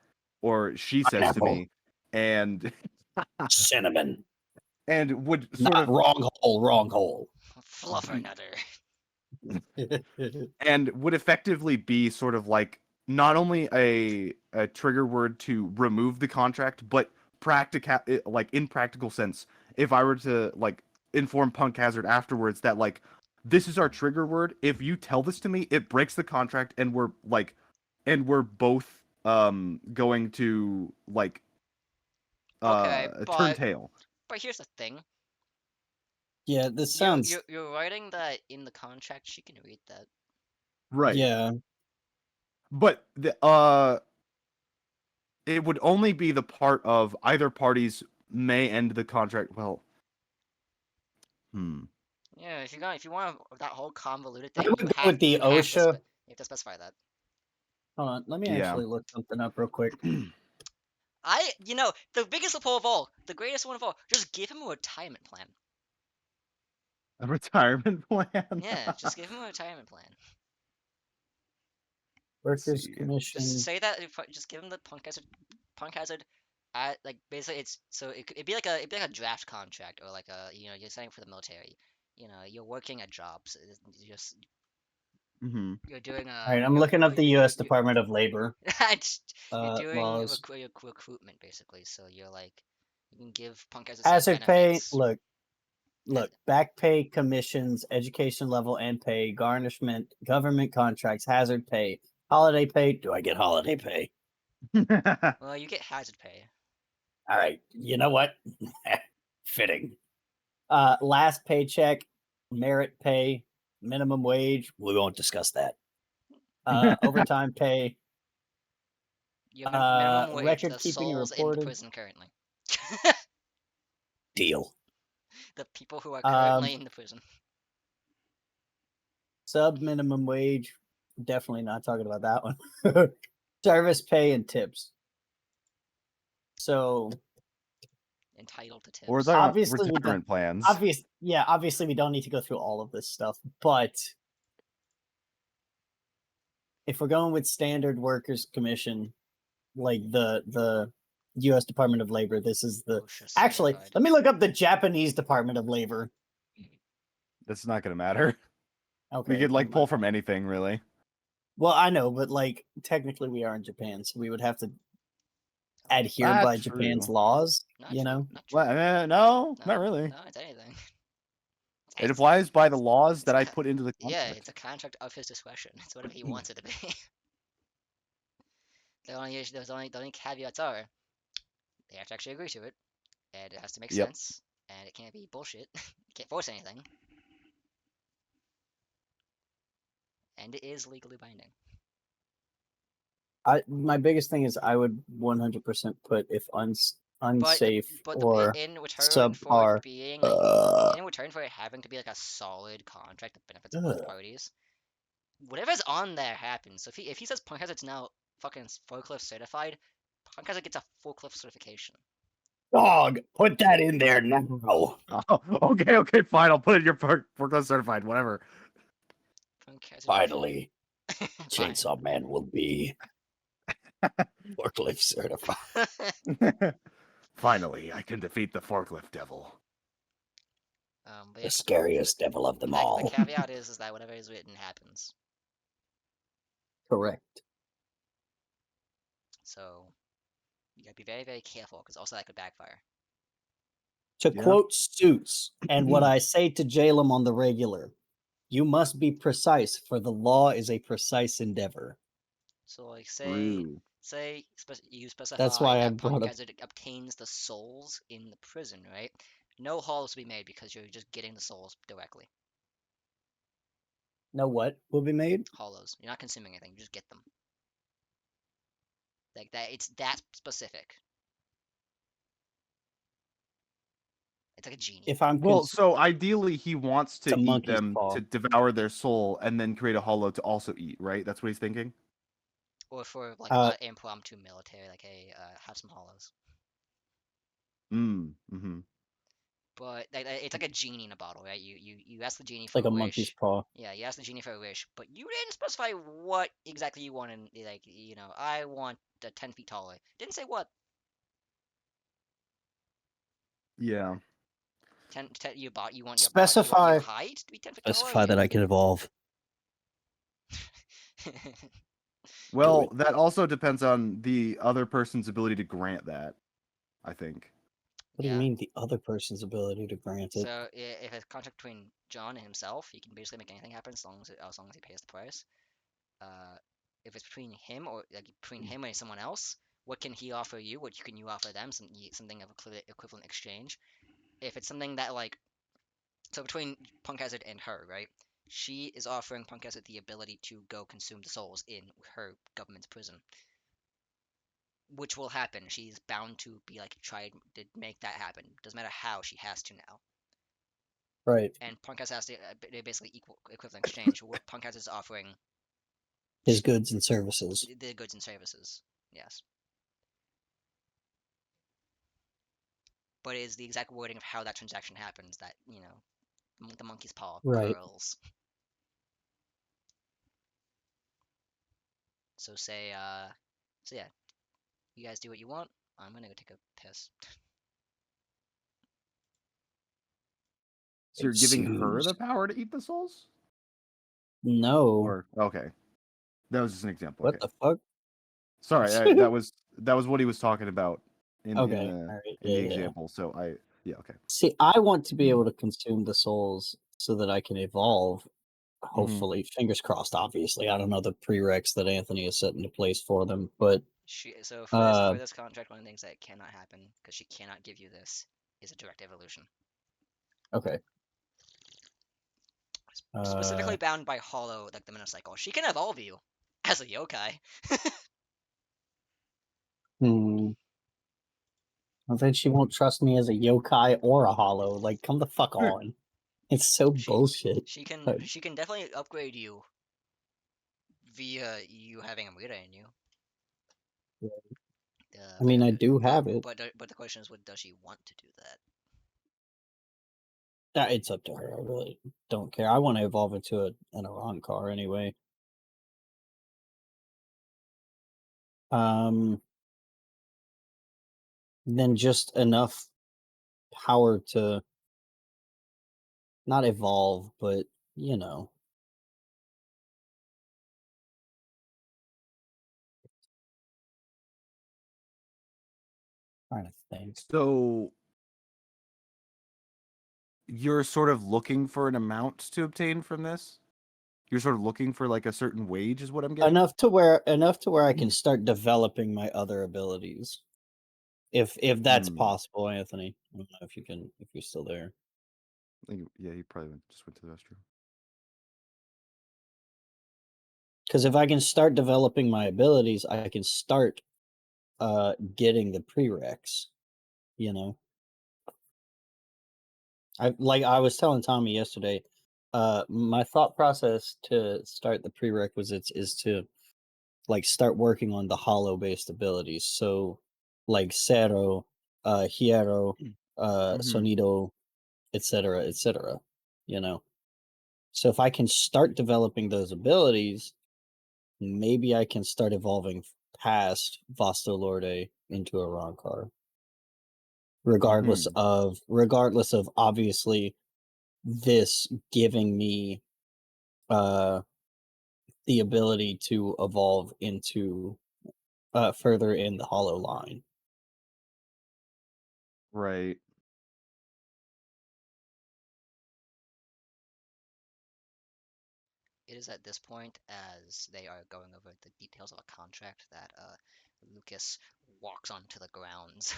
or she says to Pineapple. me, and Cinnamon. and would sort Not of wrong hole. Fluffernutter. and would effectively be sort of like not only a trigger word to remove the contract, but like in practical sense, if I were to like inform Punk Hazard afterwards that like this is our trigger word, if you tell this to me, it breaks the contract and we're both going to like Okay, turn but tail. here's the thing. Yeah, this sounds. You're writing that in the contract. She can read that. Right. Yeah. But it would only be the part of either parties may end the contract. Well, Yeah, if you want that whole convoluted I thing, would you go have with the you have to OSHA. you have to specify that. Hold on, let me Yeah. actually look something up real quick. The biggest loophole of all, the greatest one of all, just give him a retirement plan. A retirement plan. Yeah, just give him a retirement plan. Workers see. Commission. Just say that. Just give him the Punk Hazard. Like basically, it'd be like a draft contract or like you're signing for the military. You're working a job. So you're doing All right, I'm looking up the U.S. Department of Labor. you're doing laws. recruitment basically. So you're like you can give Punk Hazard Hazard pay. benefits. Look, back pay, commissions, education level and pay, garnishment, government contracts, hazard pay, holiday pay. Do I get holiday pay? Well, you get hazard pay. All right, you know what? Fitting. Last paycheck, merit pay, minimum wage. We won't discuss that. Overtime pay. Your minimum wage. Record The keeping souls in the reported. prison currently. Deal. The people who are currently in the prison. Sub minimum wage. Definitely not talking about that one. Service pay and tips. So Entitled to tips. Or the Obviously, retirement plans. Obviously we don't need to go through all of this stuff, but if we're going with standard workers commission, like the U.S. Department of Labor. This is the OSHA actually. certified. Let me look up the Japanese Department of Labor. That's not gonna matter. Okay, We could like never pull mind. from anything, really. Well, I know, but like technically, we are in Japan, so we would have to adhere by That's Japan's true. laws. Not You true. know, Not true. Well, no, not really. No, it's anything. It It's- applies by the laws that I it's- put into the Yeah, contract. it's a contract of his discretion. It's whatever he wants it to be. The only caveats are they have to actually agree to it, and it has to make Yep. sense, and it can't be bullshit. You can't force anything, and it is legally binding. my biggest thing is I would 100% put if unsafe But or in return for subpar. it being in return for it having to be like a solid contract that benefits both Ugh. parties, whatever's on there happens. So if he says Punk Hazard's now fucking forklift certified, Punk Hazard gets a forklift certification. Dog, put that in there now. Oh, okay, fine. I'll put it in your forklift certified, whatever. Punk Hazard Finally, Fine. Chainsaw Man will be forklift certified. Finally, I can defeat the forklift devil. But The yeah, scariest devil of them the all. caveat is that whatever is written happens. Correct. So you gotta be very, very careful because also that could backfire. To Yeah. quote Suits, and what I say to Jalem on the regular, you must be precise, for the law is a precise endeavor. So like True. you specify That's why I that brought Punk up. Hazard obtains the souls in the prison, right? No halls will be made because you're just getting the souls directly. No, what will be made? Hollows. You're not consuming anything, you just get them. Like that, it's that specific. It's like a genie. If I'm Well, cons- so ideally, he wants to It's a eat monkey's them paw. to devour their soul and then create a hollow to also eat, right? That's what he's thinking? Or for like Uh, impromptu military, like hey, have some hollows. Mm-hmm. But it's like a genie in a bottle, right? You ask the genie it's for like a a wish. monkey's paw. Yeah, you ask the genie for a wish, but you didn't specify what exactly you want. And like, I want 10 feet taller. Didn't say what. Yeah. 10 you want your body, Specify- your height to be 10 feet taller. Specify that I can evolve. Well, that also depends on the other person's ability to grant that, I think. What do Yeah. you mean the other person's ability to grant it? So if it's a contract between John and himself, he can basically make anything happen as long as he pays the price. If it's between him or like between him and someone else, what can he offer you? What can you offer them? Something of equivalent exchange. If it's something that like, so between Punk Hazard and her, right? She is offering Punk Hazard the ability to go consume the souls in her government's prison, which will happen. She's bound to be like try to make that happen. Doesn't matter how, she has to now. Right. And Punk Hazard has to basically equivalent exchange. What Punk Hazard is offering His goods and services. the goods and services. Yes. But it is the exact wording of how that transaction happens that, the monkey's paw Right. curls. So yeah, you guys do what you want. I'm gonna go take a piss. So you're giving her the power to eat the souls? No. Or okay. That was just an example. What Okay. the fuck? Sorry, that was what he was talking about in Okay, the alright, in yeah, the yeah. example. So okay. See, I want to be able to consume the souls so that I can evolve. Hopefully, fingers crossed. Obviously, I don't know the prereqs that Anthony has set into place for them, but So for this contract, one of the things that cannot happen because she cannot give you this is a direct evolution. okay. Specifically bound by Hollow, like the Minocycle. She can evolve you as a yokai. Well, then she won't trust me as a yokai or a hollow. Like, come the fuck on. It's so bullshit. She can Like, she can definitely upgrade you via you having a Mira in you. I mean, I do have it. But the question is, does she want to do that? It's up to her. I really don't care. I want to evolve into an Iran car anyway. then just enough power to not evolve, but you know. Trying to think. So you're sort of looking for an amount to obtain from this? You're sort of looking for like a certain wage is what I'm getting? Enough to where I can start developing my other abilities. If that's possible, Anthony. I don't know if you're still there. Yeah, he probably just went to the restroom. Because if I can start developing my abilities, I can start getting the prereqs, you know. I was telling Tommy yesterday, my thought process to start the prerequisites is to like start working on the hollow based abilities. So like Cero, Hierro, Sonido, etc., you know. So if I can start developing those abilities, maybe I can start evolving past Vostolorde into a Ronkar. Regardless of obviously this giving me the ability to evolve into further in the hollow line. Right. It is at this point, as they are going over the details of a contract, that Lucas walks onto the grounds.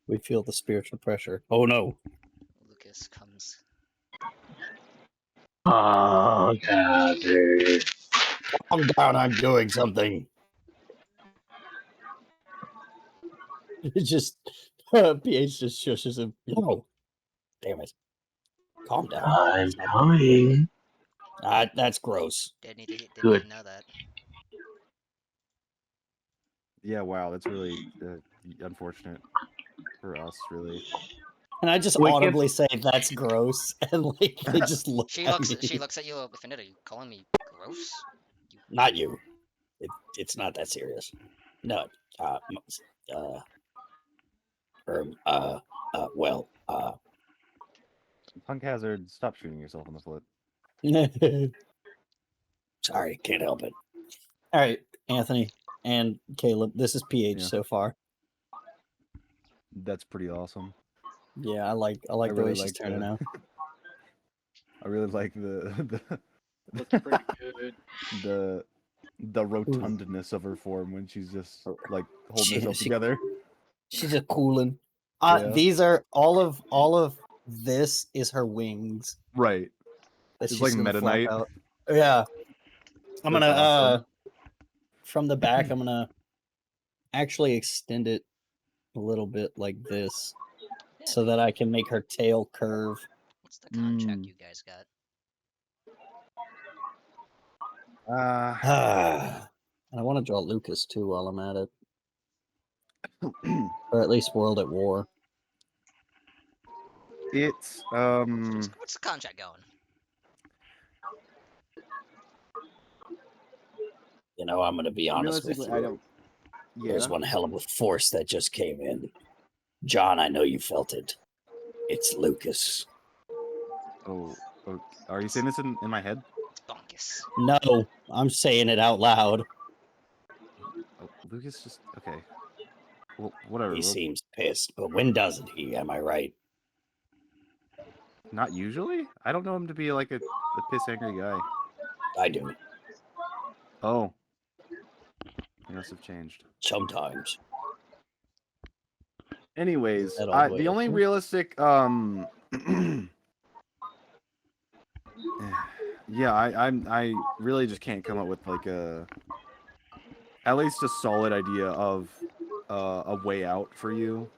We feel the spiritual pressure. Oh no. Lucas comes. Oh, Gather. Calm down, I'm doing something. It just PH just shushes him. No. Damn it. Calm down. I'm coming. That's gross. Didn't need Good. to know that. Yeah, wow, that's really unfortunate for us, really. And I just Wait, audibly say that's gross, and like they just look She at looks. me. She looks at you offended. Are you calling me gross? Not you. It's not that serious. No. Well. Punk Hazard, stop shooting yourself in the foot. Sorry, can't help it. All right, Anthony and Caleb, this is PH so far. That's pretty awesome. Yeah, I like the really way she's like turning out. I really like the Looks pretty good. the rotundness of her form when she's just like holding herself She- together. She's a coolin'. Yeah. These are all of this is her wings. Right. That It's she's like gonna Meta flap Knight. out. Yeah. I'm That's gonna awesome. from the back, I'm gonna actually extend it a little bit like this, so that I can make her tail curve. What's the contract you guys got? And I want to draw Lucas too while I'm at it, or at least World at War. It's What's the contract going? You know, I'm gonna be honest with realistically, you. I don't. There's one hell of a force that just came in. John, I know you felt it. It's Lucas. Oh, are you saying this in my head? It's bonkus. No, I'm saying it out loud. Oh, Lucas just okay. Well, whatever. He seems pissed, but when doesn't he? Am I right? Not usually. I don't know him to be like a piss angry guy. I do. Oh, he must have changed. Sometimes. Anyways, That old way the of only thinking. realistic yeah, I really just can't come up with like at least a solid idea of a way out for you.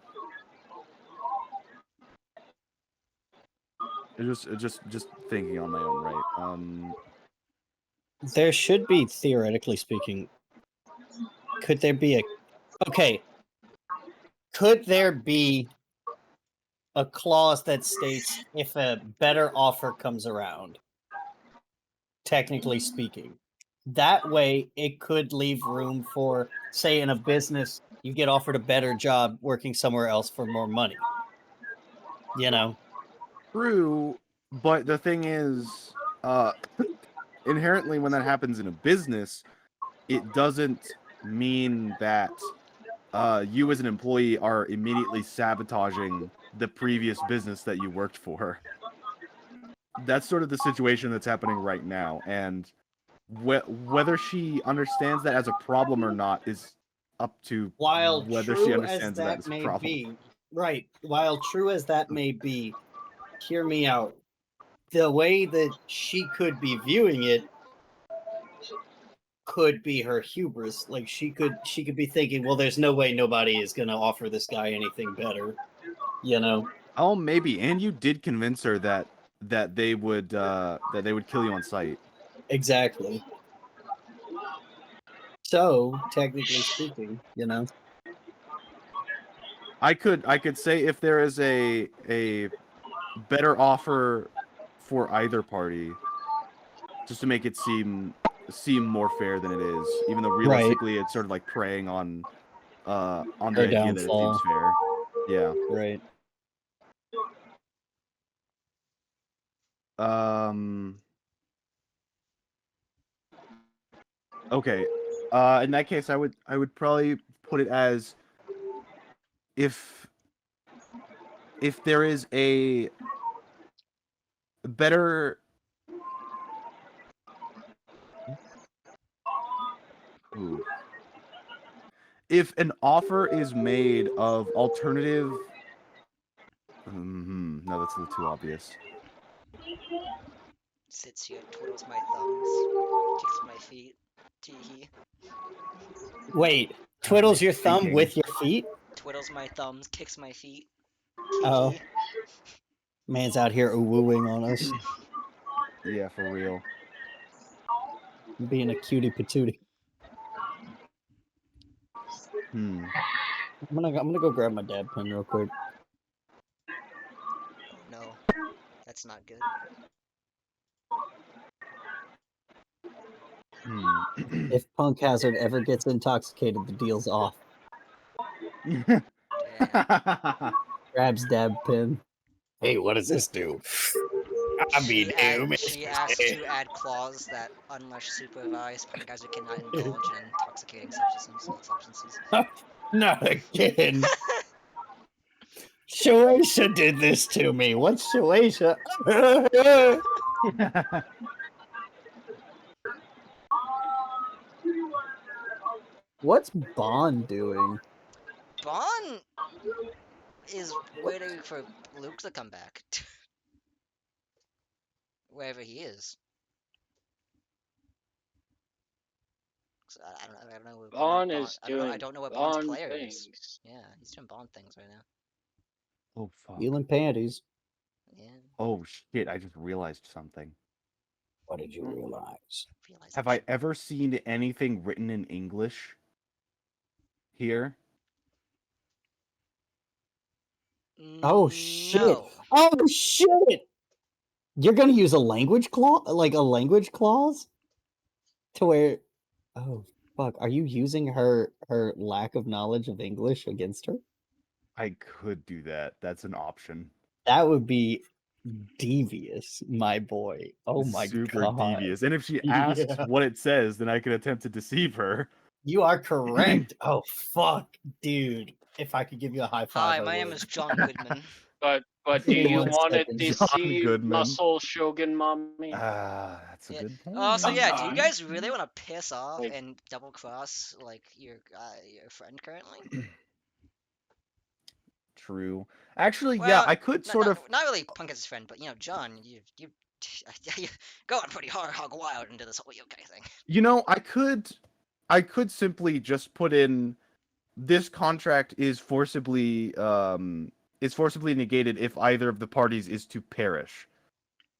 Just thinking on my own, right? There should be, theoretically speaking, could there be could there be a clause that states if a better offer comes around, technically speaking? That way, it could leave room for, say, in a business, you get offered a better job working somewhere else for more money. You know? True, but the thing is, inherently, when that happens in a business, it doesn't mean that you as an employee are immediately sabotaging the previous business that you worked for. That's sort of the situation that's happening right now, and whether she understands that as a problem or not is up to While whether she true as understands that that as a may problem. be, right, while true as that may be, hear me out. The way that she could be viewing it could be her hubris. Like she could be thinking, well, there's no way nobody is going to offer this guy anything better, you know? Oh, maybe. And you did convince her that they would kill you on sight. Exactly. So, technically speaking, you know. I could say if there is a better offer for either party, just to make it seem more fair than it is, even though realistically it's sort of like preying on the Her idea that it seems downfall. fair. Yeah. Right. Okay. In that case, I would probably put it as if there is a better if an offer is made of alternative no, that's a little too obvious. Sits here, twiddles my thumbs, kicks my feet. Tee-hee. Wait, twiddles your thumb Thinking. with your feet? Twiddles my thumbs, kicks my feet. Oh. Tee-hee. Man's out here wooing on us. Yeah, for real. Being a cutie patootie. Hmm. I'm gonna go grab my dab pen real quick. Oh no, that's not good. If Punk Hazard ever gets intoxicated, the deal's off. Yeah. Grabs dab pen. Hey, what does this do? She asked to add clause that unless supervised, Punkhauser cannot indulge in intoxicating substances. Not again. Shueisha did this to me. What's Shueisha? What's Bond doing? Bond is waiting for Luke to come back. Wherever he is. I don't know. Bond is doing I don't know what Bond's Bond player things. is. Yeah, he's doing Bond things right now. Oh fuck. Feeling panties. Yeah. Oh shit! I just realized something. What did you realize? Have I ever seen anything written in English here? Oh shit! No. Oh shit! You're gonna use a language clause, like a language clause, to where? Oh fuck! Are you using her lack of knowledge of English against her? I could do that. That's an option. That would be devious, my boy. Oh my Super god! devious. And if she asks Yeah. what it says, then I can attempt to deceive her. You are correct. Oh fuck, dude! If I could give you a high five, Hi, I my name would. is John Goodman. But do you 1 want to second. John deceive Goodman. Muscle Shogun Mommy? That's a Yeah. good point. Oh, so yeah, do you Fine. guys really want to piss off Like- and double cross like your friend currently? True. Actually, yeah, Well, I could sort of. not really Punk as his friend, but you know, John, you going pretty hog wild into this whole yokai thing. You know, I could simply just put in this contract is forcibly negated if either of the parties is to perish.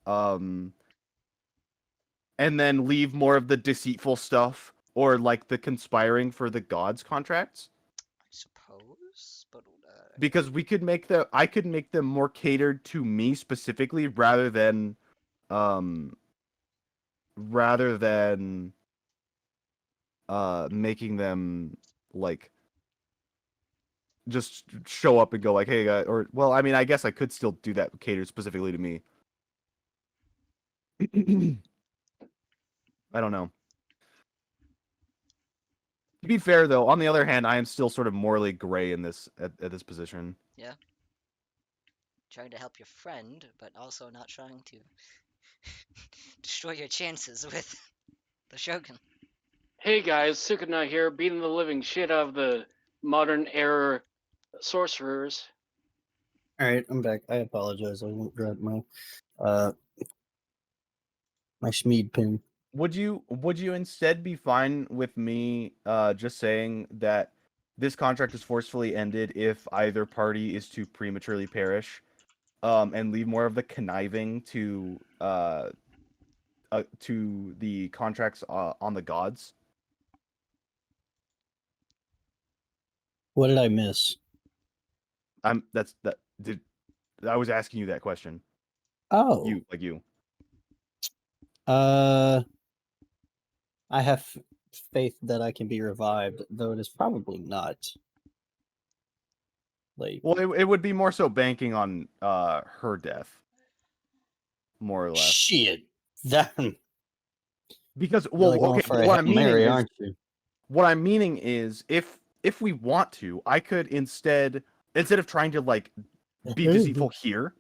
And then leave more of the deceitful stuff or like the conspiring for the gods contracts. I suppose, but Because I could make them more catered to me specifically rather than making them like just show up and go like, hey, or well, I mean, I guess I could still do that catered specifically to me. I don't know. To be fair, though, on the other hand, I am still sort of morally gray in this at this position. Yeah. Trying to help your friend, but also not trying to destroy your chances with the Shogun. Hey guys, Sukuna here, beating the living shit out of the modern era sorcerers. All right, I'm back. I apologize. I won't grab my my Schmied pin. Would you instead be fine with me just saying that this contract is forcefully ended if either party is to prematurely perish, and leave more of the conniving to the contracts on the gods? What did I miss? I was asking you that question. Oh, You. I have faith that I can be revived, though it is probably not. Like, Well, it would be more so banking on her death, more or less. shit, that Because really well, going okay, for a what Hail I'm meaning Mary, is aren't you? what I'm meaning is if we want to, I could instead of trying to like be deceitful here,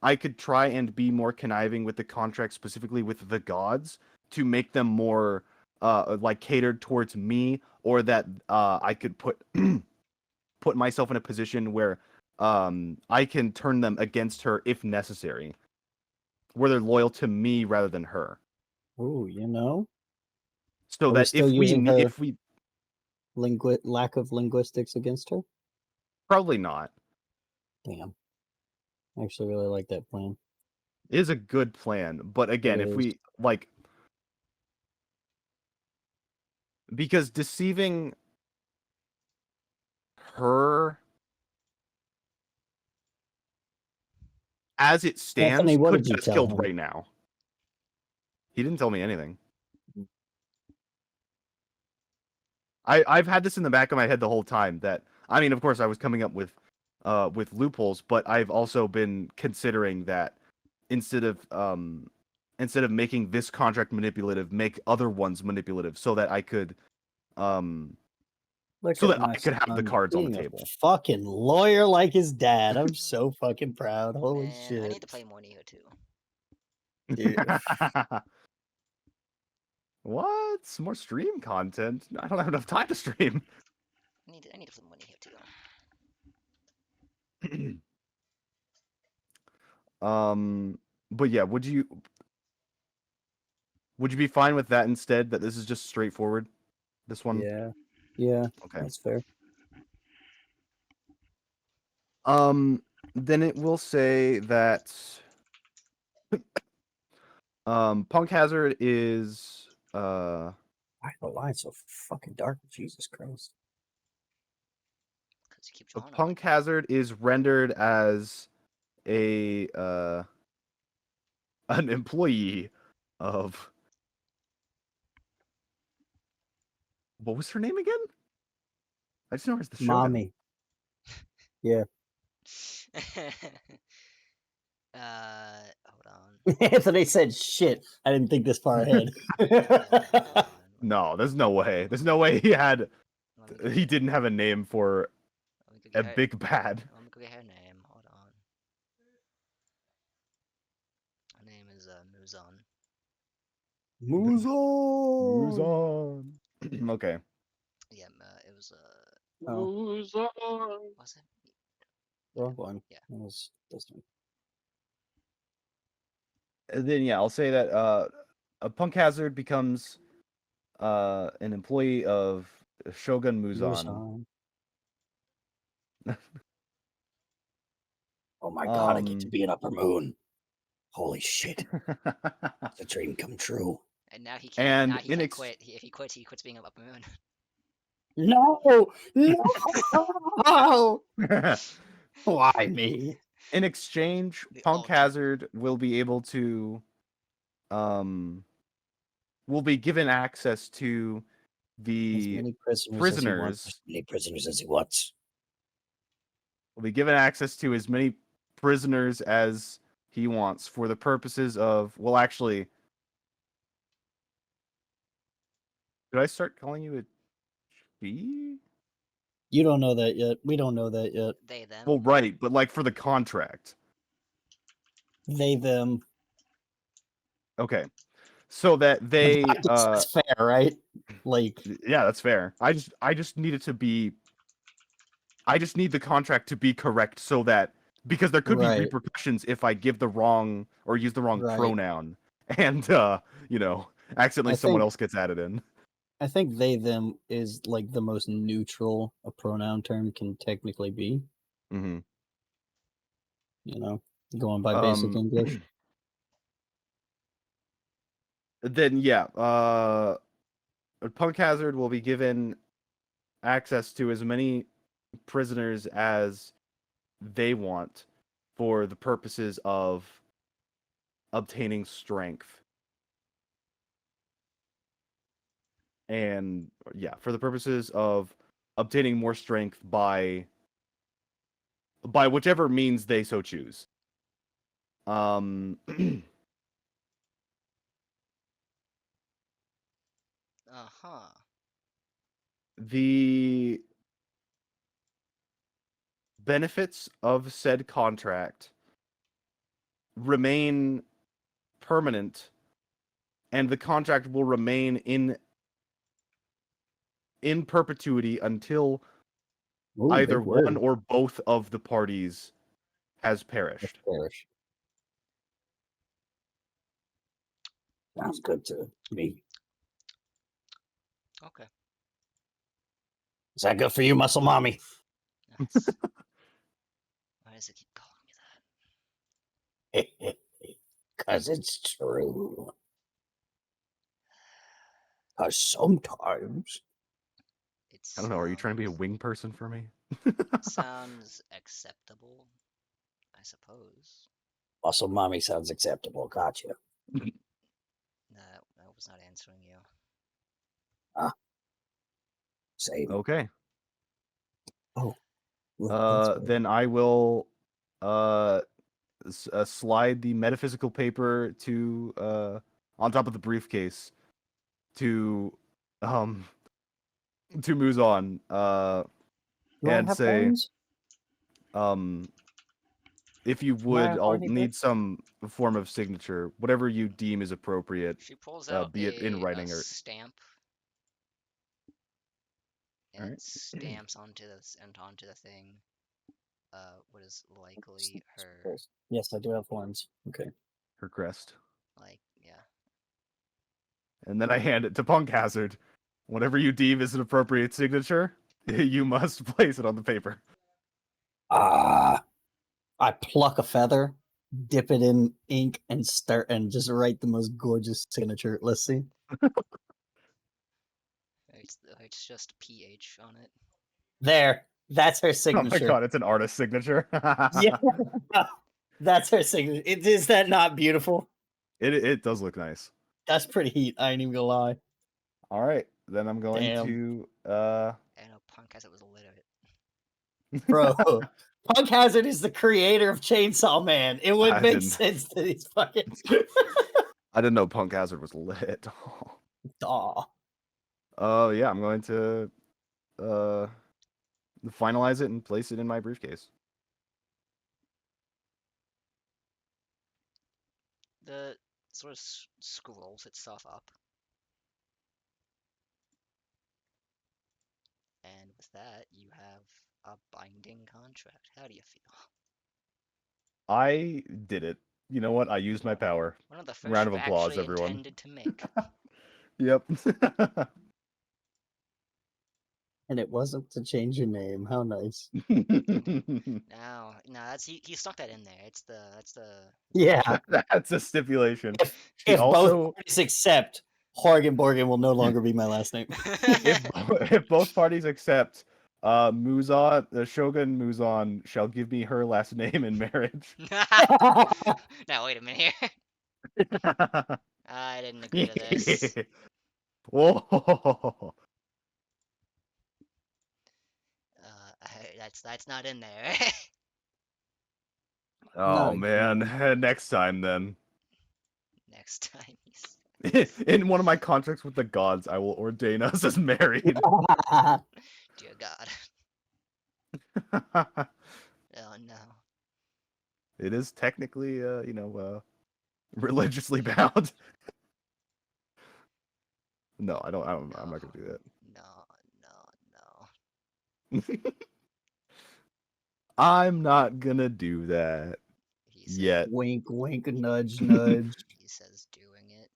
I could try and be more conniving with the contract, specifically with the gods, to make them more like catered towards me, or that I could put put myself in a position where I can turn them against her if necessary, where they're loyal to me rather than her. Oh, you know, So are we that still if using her if we lack of linguistics against her? probably not. Damn, I actually really like that plan. It is a good plan, but again, It if is. we like, because deceiving her as it stands Anthony, what could did you get us tell killed him? right now. He didn't tell me anything. I've had this in the back of my head the whole time that, I mean, of course I was coming up with loopholes, but I've also been considering that instead of making this contract manipulative, make other ones manipulative so that I could Look so at that my I could have the son cards on the being a table. fucking lawyer like his dad. I'm so fucking proud. Holy Man, shit. I need to play more Neo too. Dude. What? Some more stream content? I don't have enough time to stream. I need to play more Neo too. But yeah, would you be fine with that instead? That this is just straightforward? This one? Yeah, Okay. that's fair. Then it will say that Punk Hazard is Why the line's so fucking dark? Jesus Christ. Because you keep drawing on Punk Hazard is rendered as a an employee of, what was her name again? I just know her as the Shogun. Mommy. Yeah. Hold on. Anthony said shit. I didn't think this far ahead. Hold on. No, there's no way. There's no way he didn't have a name for a big bad. Let me go get her name. Hold on. Her name is Muzan. Muzan. Muzan. Okay. Yeah, it was Who's on? was it? Wrong one. Yeah. It was this one. And then yeah, I'll say that a Punk Hazard becomes an employee of Shogun Muzan. Oh my god, I get to be an Upper Moon. Holy shit. It's a dream come true. And now he can't. And now he can't quit. If he quits, he quits being up moon. No! No! Why me? In exchange, We Punk all do. Hazard will be able to will be given access to As the many prisoners as he wants. prisoners As many prisoners as he wants. will be given access to as many prisoners as he wants for the purposes of, well, actually, did I start calling you a she? You don't know that yet. We don't know that yet. They them. Well, right, but like for the contract. They, them. Okay. So that they That's fair, right? Like, yeah, that's fair. I just need it to be I just need the contract to be correct so that because there could be Right. repercussions if I give the wrong or use the wrong Right. pronoun and you know, accidentally I someone think- else gets added in. I think they, them is like the most neutral a pronoun term can technically be. Mm-hmm. You know, going by basic English. Then yeah, Punk Hazard will be given access to as many prisoners as they want for the purposes of obtaining strength. And yeah, for the purposes of obtaining more strength by whichever means they so choose. Uh-huh. The benefits of said contract remain permanent, and the contract will remain in perpetuity until Ooh, either big word. one or both of the parties has perished. Perish. Sounds good to me. Okay. Is that good for you, muscle mommy? That's... Why does it keep calling me that? 'Cause it's true. 'Cause sometimes. It's I don't know. Are you trying to be a wing person for me? sounds acceptable, I suppose. Muscle mommy sounds acceptable. Gotcha. I was not answering you. Same. Okay. Oh. Well, Then I will slide the metaphysical paper to on top of the briefcase to Muzan do I and have say horns? if you I would, have I'll horny need bits? some form of signature, whatever you deem is appropriate, She pulls out be it in a writing or stamp and Alright. stamps onto the thing. What is likely her Yes, I do have horns. Okay. her crest. yeah. And then I hand it to Punk Hazard. Whatever you deem is an appropriate signature, you must place it on the paper. I pluck a feather, dip it in ink, and start and just write the most gorgeous signature. Let's see. It's just PH on it. There. That's her Oh my signature. god, it's an artist signature. Yeah. That's her signature. Is that not beautiful? It does look nice. That's pretty heat. I ain't even gonna lie. All right, then I'm going Damn. to I know Punk Hazard was illiterate. Bro, Punk Hazard is the creator of Chainsaw Man. It would I make didn't- sense that he's fucking. I didn't know Punk Hazard was lit. Aw. Yeah, I'm going to finalize it and place it in my briefcase. The sort of scrolls itself up. And with that, you have a binding contract. How do you feel? I did it. You know what? I used my power. One of the first Round of you've applause, actually everyone. intended to make. Yep. And it wasn't to change your name. How nice. No, that's he stuck that in there. That's the Yeah. That's a stipulation. She If also, both parties accept, Horgan Borgan will no longer be my last name. if both parties accept, Muzan, the Shogun Muzan shall give me her last name in marriage. Now wait a minute here. I didn't agree to this. Whoa. That's not in there. Oh No, man, next time then. Next time he's In one of my contracts with the gods, I will ordain us as married. dear God. Oh no. It is technically, religiously bound. No, I'm not gonna do No, no. that. I'm not gonna do that He said yet. wink, wink, nudge, nudge. he says doing it.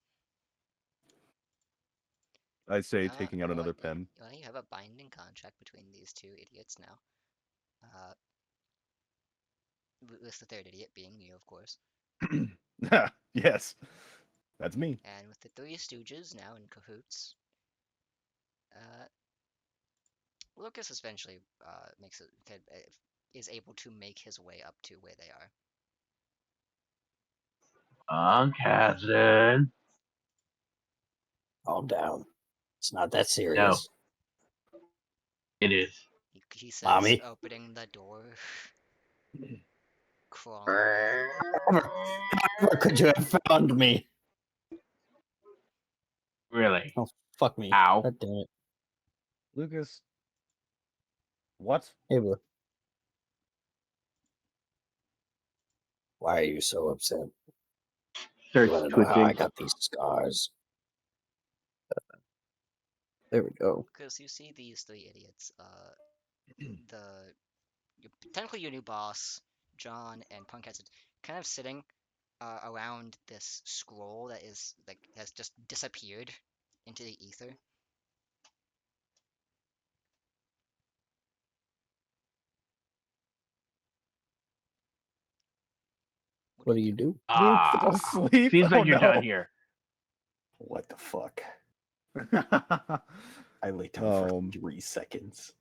I say taking out another pen. Well, you have a binding contract between these two idiots now. With the third idiot being you, of course. Yes, that's me. And with the three stooges now in cahoots, Lucas eventually is able to make his way up to where they are. Cousin. Calm down. It's not that No, serious. it is. He says, Mommy? opening the door. Crawling. Where could you have found me? Really? Oh, fuck me. Ow. God damn it. Lucas. What? Hey, bro. Why are you so upset? You Starts want to know how I twitching. got these scars? There we go. Because you see these three idiots, technically your new boss, John and Punkhead, kind of sitting around this scroll that is has just disappeared into the ether. What do you do? Fell asleep? Seems like Oh, you're no. done here. What the fuck? I laid down for 3 seconds.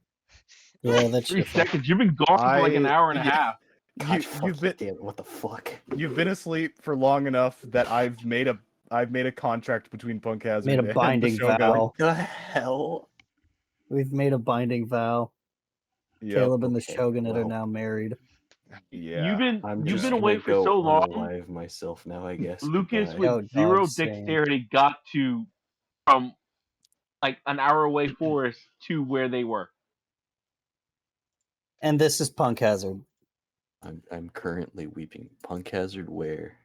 Yeah, that's 3 your fault. seconds. You've been gone for like an hour and a half. God, you've been damn it, what the fuck? You've been asleep for long enough that I've made a contract between Punk Hazard Made a and the binding Shogun. vow. What the hell? We've made a binding vow. Yep. Caleb and the Okay, Shogunate are well. now married. Yeah. You've I'm been just away gonna for go so long. unalive myself now, I guess. Lucas Goodbye. with Oh, zero dog, same. dexterity got to from like an hour away forest to where they were. And this is Punk Hazard. I'm currently weeping. Punk Hazard where?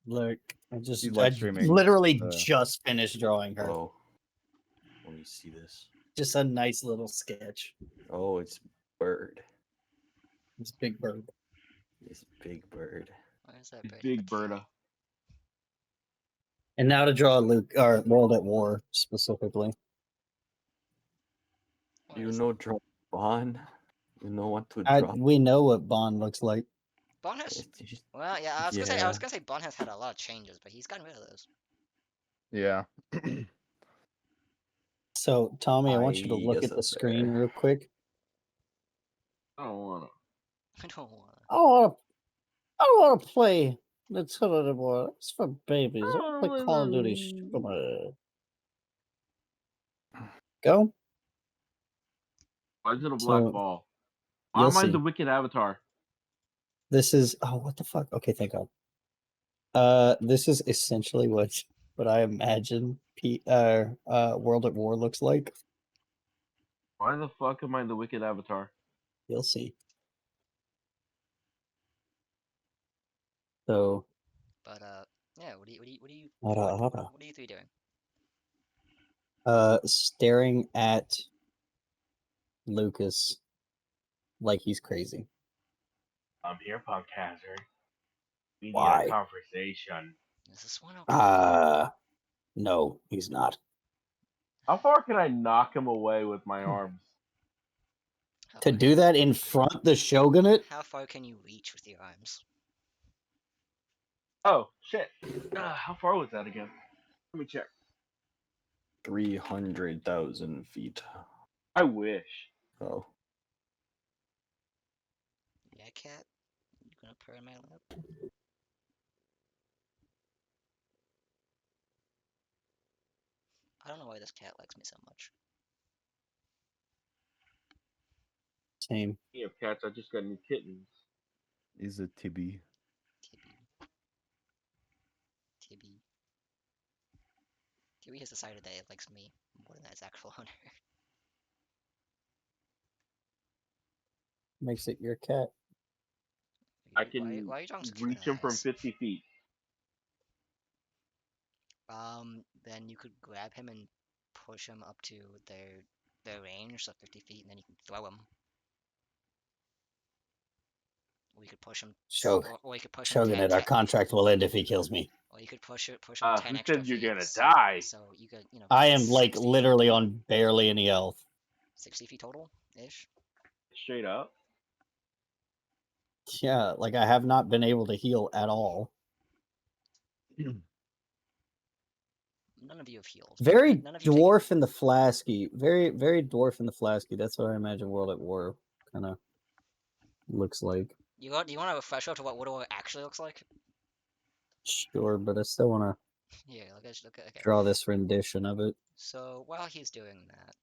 Look, I He's live streaming, literally just finished drawing her. Oh. Let me see this. Just a nice little sketch. Oh, it's Bird. It's Big Bird. It's Big Bird. Where's that bird? Big Berta. And now to draw Luke or World at War specifically. You know draw Bond? You know what to draw? We know what Bond looks like. Bon has. It's just- Well, yeah, I was yeah. gonna say Bon has had a lot of changes, but he's gotten rid of those. Yeah. So, Tommy, I want you to look Yes, at the that's screen fair. real quick. I don't wanna. I don't wanna. I don't want to play Nintendo anymore. It's for babies. I want to play Call of Duty. Go. Why is it a black So, ball? Why you'll am I see. the wicked avatar? This is what the fuck? Okay, thank God. This is essentially what I imagine World at War looks like. Why the fuck am I the wicked avatar? You'll see. So, But yeah. What are you Hada. three doing? Staring at Lucas like he's crazy. I'm here, Punk Hazard. We need Why? a conversation. Is this one okay? No, he's not. How far can I knock him away with my arms? To do that in front the Shogunate? How far can you reach with your arms? Oh, shit. How far was that again? Let me check. 300,000 feet. I wish. Oh. Yeah, cat. You gonna purr in my lap? I don't know why this cat likes me so much. Same. Speaking of cats, I just got new kittens. Is a Tibby. Tibby. Tibby has decided that it likes me more than its actual owner. Makes it your cat. I can Why are you drawing such reach human him from eyes? 50 feet. Then you could grab him and push him up to their range, so 50 feet, and then you can throw him. Or you could push him. Or you could push him 10, Shogunate, our contract will end if he kills me. or you could push him Who 10 extra said you're feet. gonna die? So you could, I get am like 60 literally on barely any health. 60 feet total ish. Straight up. Yeah, like I have not been able to heal at all. None of you have healed. Very None of you take- dwarf in the flasky. Very, very dwarf in the flasky. That's what I imagine World at War kind of looks like. Do you want to refresh up to what War actually looks like? Sure, but I still want to Yeah, look at okay. draw this rendition of it. So while he's doing that,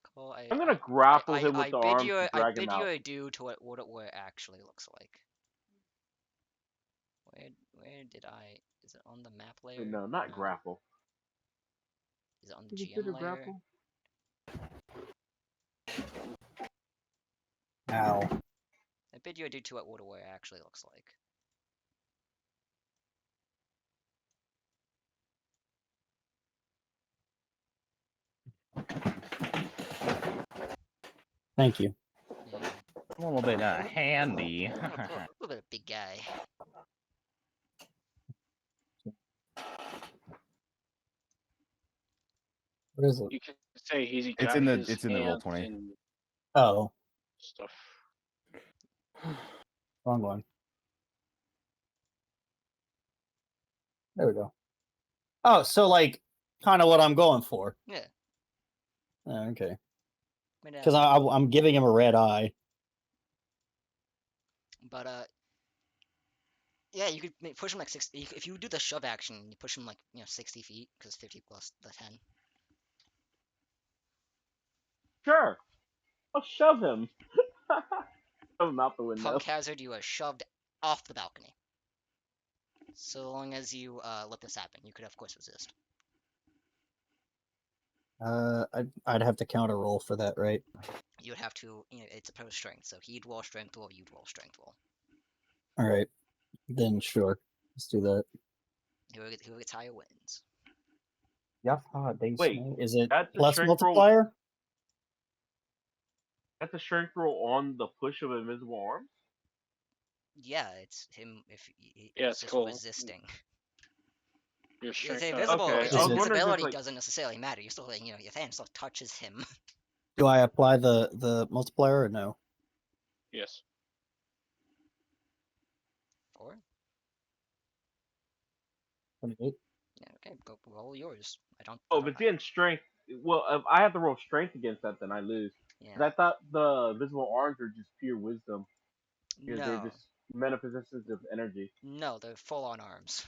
Cole, I'm gonna grapple him with I the bid arms you to I drag bid him you out. adieu to what it actually looks like. Where did I? Is it on the map layer? No, not grapple. Is it on the You GM consider layer? grapple? Ow. I bid you adieu to what War actually looks like. Thank you. Yeah. A little bit handy. A little bit of big guy. What is it? You can say he's It's got in the- his it's in the hands Roll20. in Oh, stuff. wrong one. There we go. Oh, so like kind of what I'm going for. Yeah. Oh, okay. But, Because I'm giving him a red eye. But yeah, you could push him like 60. If you do the shove action, you push him like 60 feet because 50 plus the 10. Sure. I'll shove him. Shove him out the window. Punk hazard, you are shoved off the balcony. So long as you let this happen, you could of course resist. I'd have to counter roll for that, right? You would have to, it's opposed strength, so he'd roll strength roll, you'd roll strength roll. All right, then sure, let's do that. Whoever gets higher wins. Yep. Wait, Is it that's a plus strength roll. multiplier? That's a strength roll on the push of invisible arms? Yeah, it's him if Yeah, it's it's just cool. resisting. Your It's strength. invisible. Okay, It's I was just wondering if it's invisibility like- doesn't necessarily matter. You still, your hand still touches him. Do I apply the multiplier or no? Yes. 4? 28. Yeah, okay, go roll yours. I don't. Oh, if it's in strength, well, if I have to roll strength against that, then I lose. Yeah. 'Cause I thought the visible arms were just pure wisdom. Because they're No, just manifestations of energy. no, they're full on arms.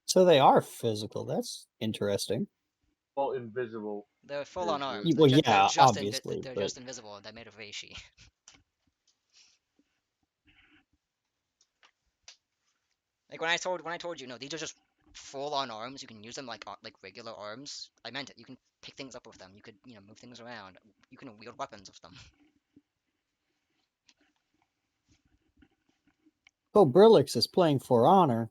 So they are physical. That's interesting. Well, invisible. They're full on Is arms. weird. Well, They're yeah, just obviously, they're but- just invisible. They're made of reishi. Like when I told you, no, these are just full on arms. You can use them like regular arms. I meant it. You can pick things up with them. You could move things around. You can wield weapons with them. Oh, Brillix is playing For Honor.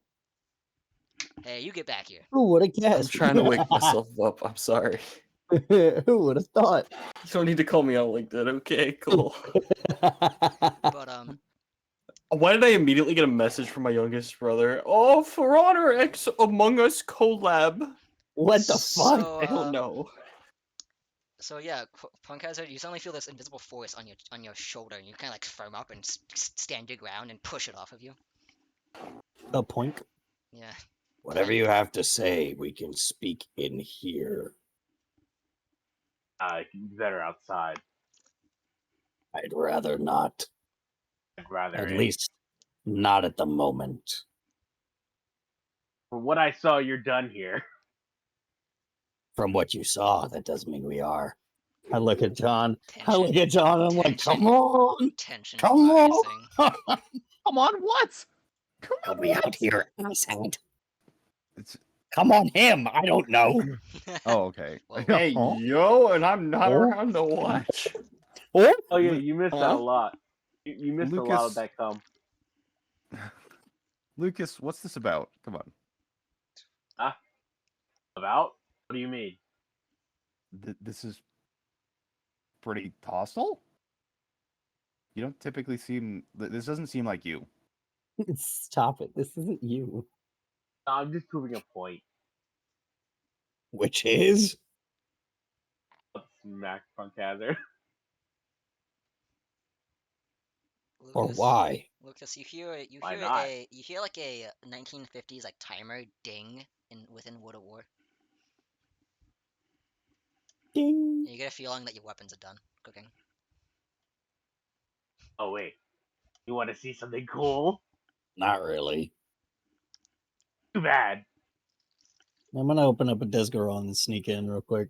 Hey, you get back here. Who would have I'm guessed? trying to wake myself up. I'm sorry. Who would have thought? You don't need to call me out like that. Okay, cool. But Why did I immediately get a message from my youngest brother? Oh, For Honor X Among Us collab. What the fuck? So, I don't know. So yeah, Punk Hazard, you suddenly feel this invisible force on your shoulder, and you kind of like firm up and stand your ground and push it off of you. A poink. Yeah. Whatever you have to say, we can speak in here. Better outside. I'd rather not. I'd rather At in. least not at the moment. From what I saw, you're done here. From what you saw, that doesn't mean we are. I look at John. I Tension. look at John and I'm like, Tension. come on. Tension Come on. rising. Come on, what? Come Help on, me out what? here, asshat. It's Come on, him. I don't know. oh, okay. Whoa. Hey, Huh? yo, and I'm not Oh. around to watch. Oh, Oh yeah, Lu- you missed huh? a lot. You missed a lot of Lucas- that cum. Lucas, what's this about? Come on. About? What do you mean? This is pretty hostile. You don't typically seem. This doesn't seem like you. Stop it. This isn't you. I'm just proving a point. Which is? Smack Punk Hazard. Or Lucas, why? Lucas, you hear Why not? you hear like a 1950s like timer ding within World of War. Ding. And you get a feeling that your weapons are done cooking. Oh wait. You want to see something cool? Not really. Too bad. I'm gonna open up a Desgaron and sneak in real quick.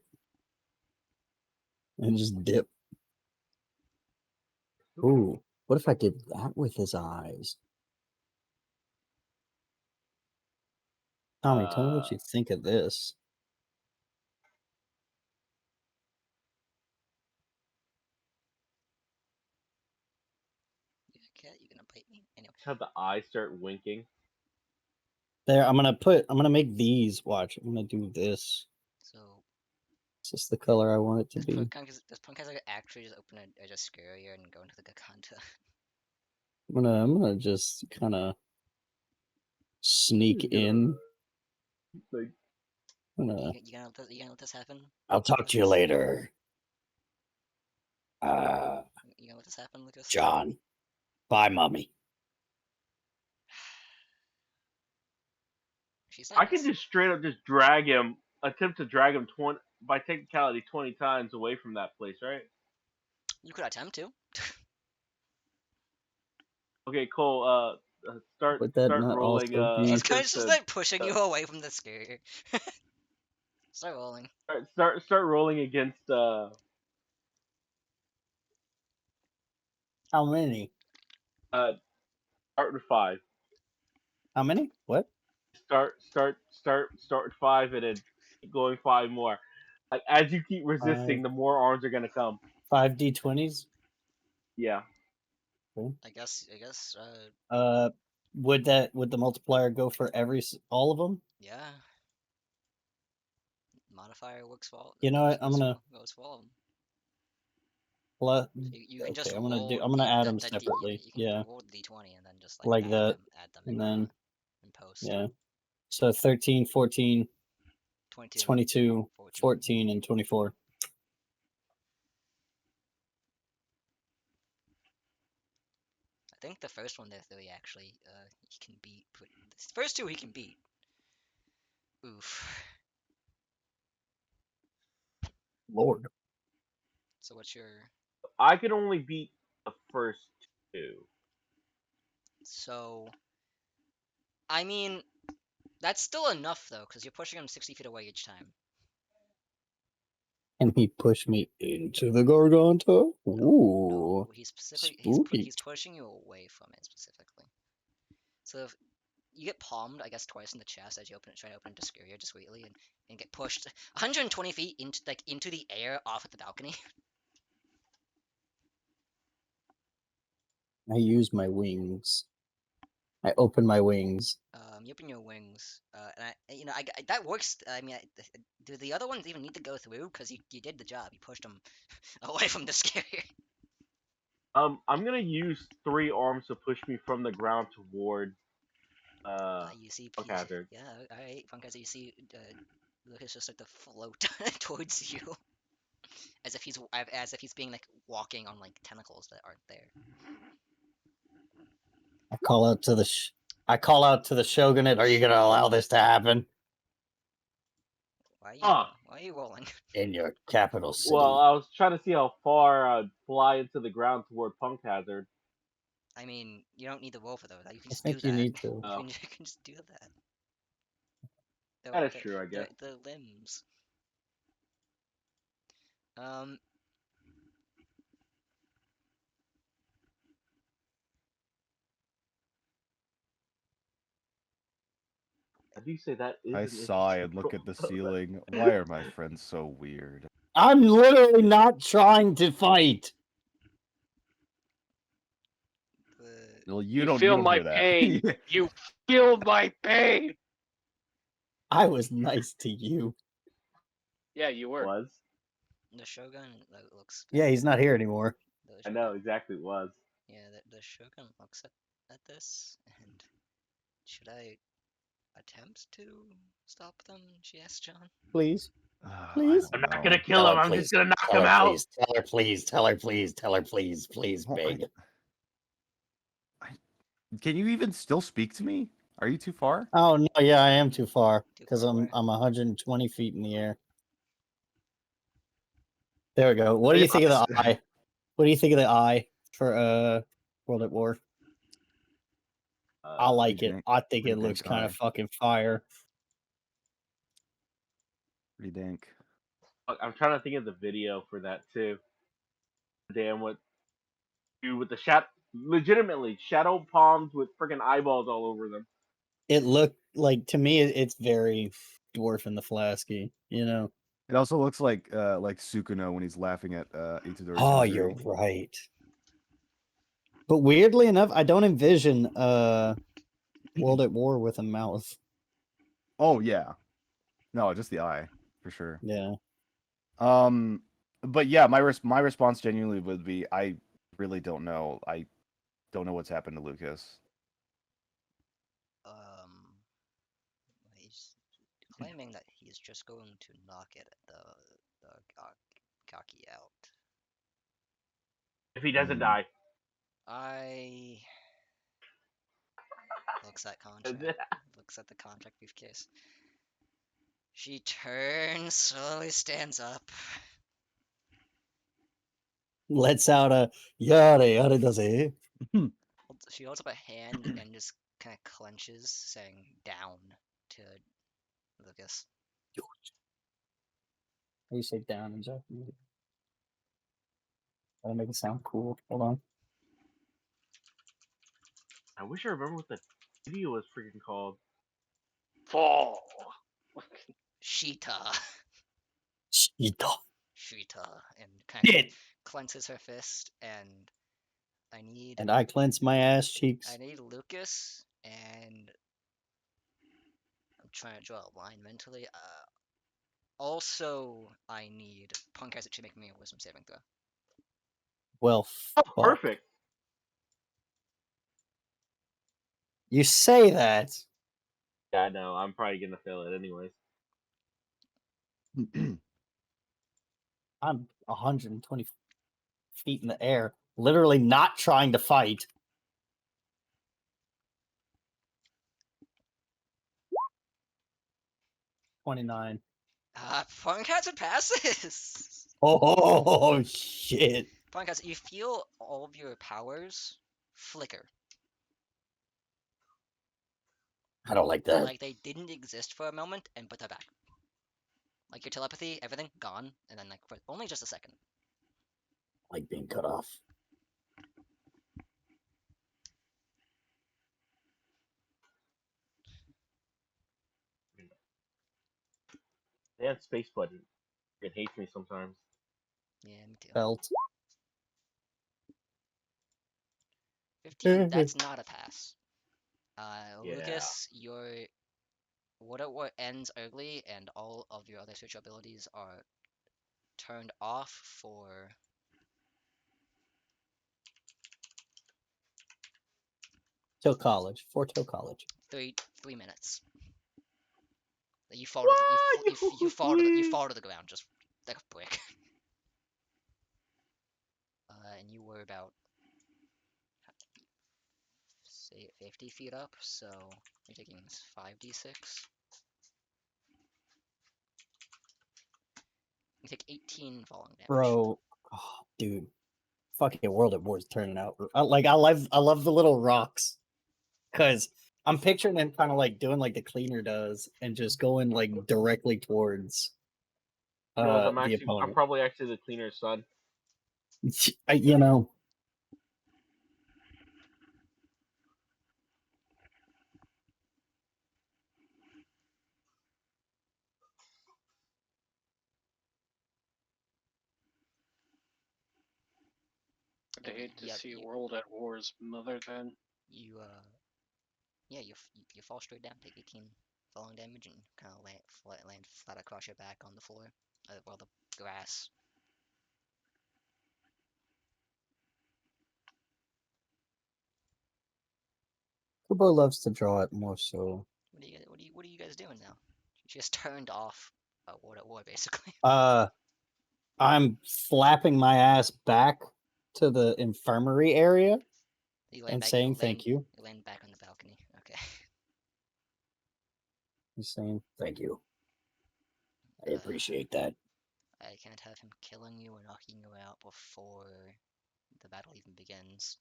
And just dip. Ooh, what if I did that with his eyes? Tommy, tell me what you think of this. You cat, you gonna bite me? Anyway. Have the eyes start winking. There, I'm gonna make these. Watch, I'm gonna do this. So Is this the color I want it to does be? Punk has actually just open a just scare here and go into the Gakanta? I'm gonna just kind of sneak in. Like, I'm gonna, You gonna let this happen? I'll talk to you later. You gonna let this happen, Lucas? John. Bye, mommy. She's I can just straight up just drag him, attempt to drag him 20 by technicality 20 times away from that place, right? You could attempt to. Okay, Cole. Start Would that start not rolling. also be- He's kind of attempts just to- like pushing you away from the scare. Start rolling. start rolling against. How many? Start with 5. How many? What? Start with 5 and then keep going 5 more. Like as you keep resisting, the more arms are gonna come. 5 D20s? Yeah. I guess. Would the multiplier go for all of them? Yeah. Modifier works for all. You know what? I'm gonna goes for all of them. plus. You can just Okay, roll I'm gonna add them the separately. you can Yeah, roll the d20 and then just like add that, them and then in post. yeah. So 13, 14, 22, 14, and 24. I think the first one there, three actually, he can beat. The first two he can beat. Oof. Lord. So what's your? I could only beat the first 2. So, I mean, that's still enough though, because you're pushing him 60 feet away each time. And he pushed me into the Garganta. Ooh. No, he's spooky. he's pushing you away from it specifically. So if you get palmed, I guess, twice in the chest as you try to open it discreetly, discreetly, and get pushed 120 feet into the air off of the balcony. I use my wings. I open my wings. You open your wings, and I that works. I mean, do the other ones even need to go through? Because you did the job. You pushed them away from the scare. I'm gonna use 3 arms to push me from the ground toward. You see, Punk Hazard. Yeah, all right, Punk Hazard. You see, Lucas just start to float towards you, as if he's being like walking on like tentacles that aren't there. I call out to the shogunate. Are you gonna allow this to happen? Why are you rolling? In your capital city. Well, I was trying to see how far I'd fly into the ground toward Punk Hazard. I mean, you don't need to roll for those. You can I just think do you that. need to. You can just do that. That is true, I guess. The limbs. I do say that is I an sigh and interesting look at the goal. ceiling. Why are my friends so weird? I'm literally not trying to fight. The Well, You feel my hear that. pain. You feel my pain. I was nice to you. Yeah, you were. Was. the Shogun looks. Yeah, he's not here anymore. I know exactly was. Yeah, the Shogun looks at this, and should I attempt to stop them? She asks John. Please. I Please? don't I'm not know. gonna kill Tell him. her, I'm please. just gonna knock Tell him her, out. please. Tell her, please. Tell her, please. Tell her, please. Please, Well, beg. Can you even still speak to me? Are you too far? Oh no, yeah, I am too far Too because far I'm away. 120 feet in the air. There we go. What do you think of the eye? What do you think of the eye for World at War? I like Pretty it. dank. I think Pretty it looks dank kind eye. of fucking fire. Pretty dank. Fuck, I'm trying to think of the video for that too. Damn, what dude with the legitimately shadow palms with freaking eyeballs all over them. It looked like to me it's very dwarf in the flasky, you know. It also looks like Sukuna when he's laughing at Itadori. Oh, Sensei. you're right. But weirdly enough, I don't envision World at War with a mouth. Oh yeah. No, just the eye, for sure. Yeah. But yeah, my response genuinely would be I really don't know. I don't know what's happened to Lucas. He's claiming that he's just going to knock it the Gaki out. If he doesn't die. I looks at looks at the contract briefcase. She turns, slowly stands up. Lets out a yada yada does it. She holds up a hand and just kind of clenches, saying "down" to Lucas. How do you say down in Japanese? That'll make it sound cool. Hold on. I wish I remember what the video was freaking called. Fall. Sheeta. Sheeta. Sheeta, and kind of Shit. clenches her fist, and I need. And I clench my ass cheeks. I need Lucas, and I'm trying to draw a line mentally. Also, I need Punk Hazard to make me a wisdom saving throw. Well, fuck. Perfect. You say that. Yeah, I know. I'm probably gonna fail it anyways. I'm 120 feet in the air, literally not trying to fight. $29. Punk Hazard passes! Oh, shit. Punk Hazard, you feel all of your powers flicker. I don't like that. Like they didn't exist for a moment, but they're back. Like your telepathy, everything, gone, and then like for only just a second. Like being cut off. That space button. It hates me sometimes. Yeah, me too. Belt. 15, that's not a pass. Yeah. Lucas, your what ends early, and all of your other spiritual abilities are turned off for Till college. Till college. 3 minutes. You fall to you fall to the ground just like a brick. And you were about say 50 feet up, so you're taking 5d6. You take 18 falling damage. Bro, oh, dude. Fucking World at War is turning out. I love the little rocks. Cause I'm picturing them kind of like doing like the cleaner does and just going like directly towards You know, I'm the opponent. probably actually the cleaner's son. You know. to Anyway, hate to yeah, see World at War's mother then. you yeah, you fall straight down, take 18 falling damage, and kind of land flat across your back on the floor, well, the grass. Kubo loves to draw it more so. What are you guys doing now? You just turned off World at War, basically. I'm flapping my ass back to the infirmary area and saying thank you. You land back on the balcony. Okay. He's saying thank you. I appreciate that. I can't have him killing you or knocking you out before the battle even begins.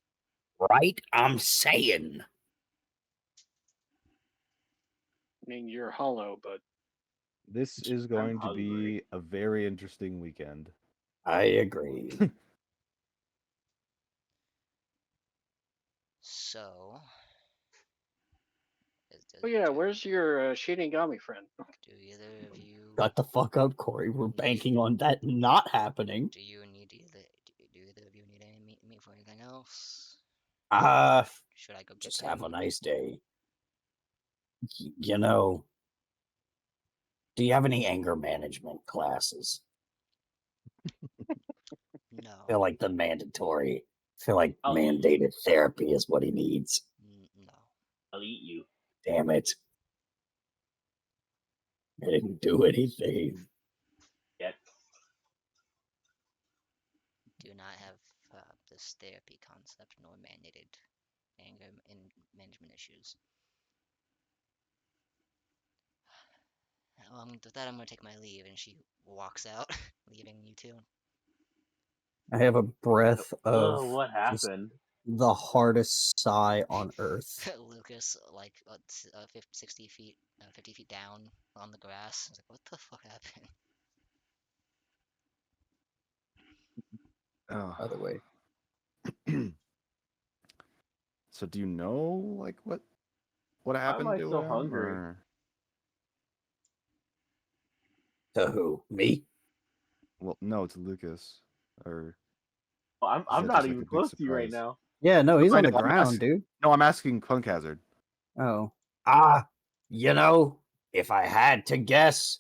Right? I'm saying. I mean, you're hollow, but This is going to be a very interesting weekend. I agree. So. oh yeah, where's your Shinigami friend? Do either of you? Shut the fuck up, Kory. We're banking on that not happening. Do you need do either of you need any meat for anything else? Should I go get Just them? have a nice day. You know, do you have any anger management classes? No. I feel like the mandatory. I feel like mandated therapy is what he needs. No. I'll eat you. Damn it. I didn't do anything. Yet. Do not have this therapy concept nor mandated anger and management issues. With that, I'm gonna take my leave, and she walks out, leaving you two. I have a breath of Oh, what just happened? the hardest sigh on earth. Lucas, like 60 feet, 50 feet down on the grass. I was like, what the fuck happened? Oh. By the way. So do you know like what happened Why am I to so him? hungry? Or... To who? Me? Well, no, to Lucas. Or Well, I'm is that not just, like, even a big close to you right surprise? now. Yeah, no, he's I on the know, I'm ground, asking- dude. No, I'm asking Punk Hazard. Oh. You know, if I had to guess,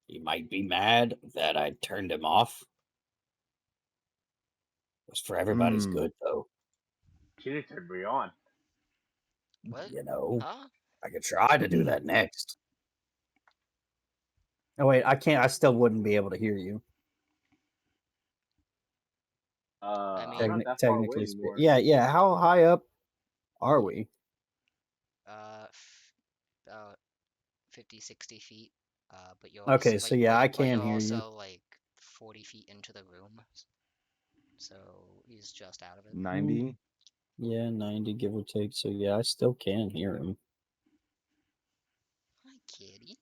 he might be mad that I turned him off. It was for everybody's good, though. She didn't turn me on. What? You know, Huh? I could try to do that next. Oh, wait, I can't. I still wouldn't be able to hear you. I mean, I'm not that far away Technically anymore. Yeah. How high up are we? About 50, 60 feet. But you're Okay, also, so yeah, I but can you're hear also you. like 40 feet into the room. So he's just out of it. 90? Yeah, 90, give or take. So yeah, I still can hear him. Hi, kitty.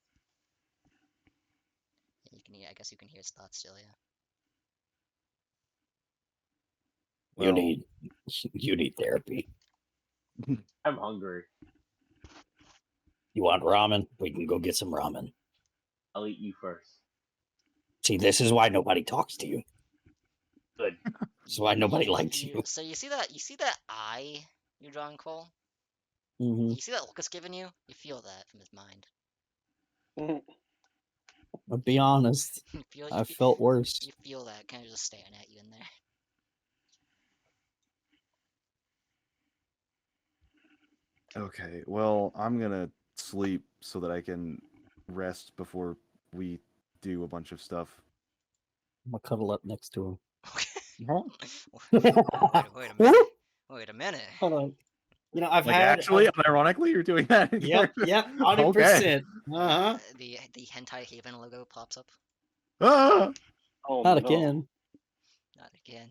Yeah, you can hear. I guess you can hear his thoughts still. Yeah. You Well, need therapy. I'm hungry. You want ramen? We can go get some ramen. I'll eat you first. See, this is why nobody talks to you. Good. This is why nobody likes you. So you see that eye you're drawing, Cole? Mm-hmm. You see that look it's giving you? You feel that from his mind. I'll be honest. I felt worse. You feel that kind of just staring at you in there. Okay, well, I'm gonna sleep so that I can rest before we do a bunch of stuff. I'm gonna cuddle up next to him. Wait a minute. Wait a minute. Hold on. You know, I've Like, had actually, unironically, you're doing that. in Yep, character? 100%. Okay. Uh-huh. The Hentai Haven logo pops up. Ah! Oh, Not no. again. Not again.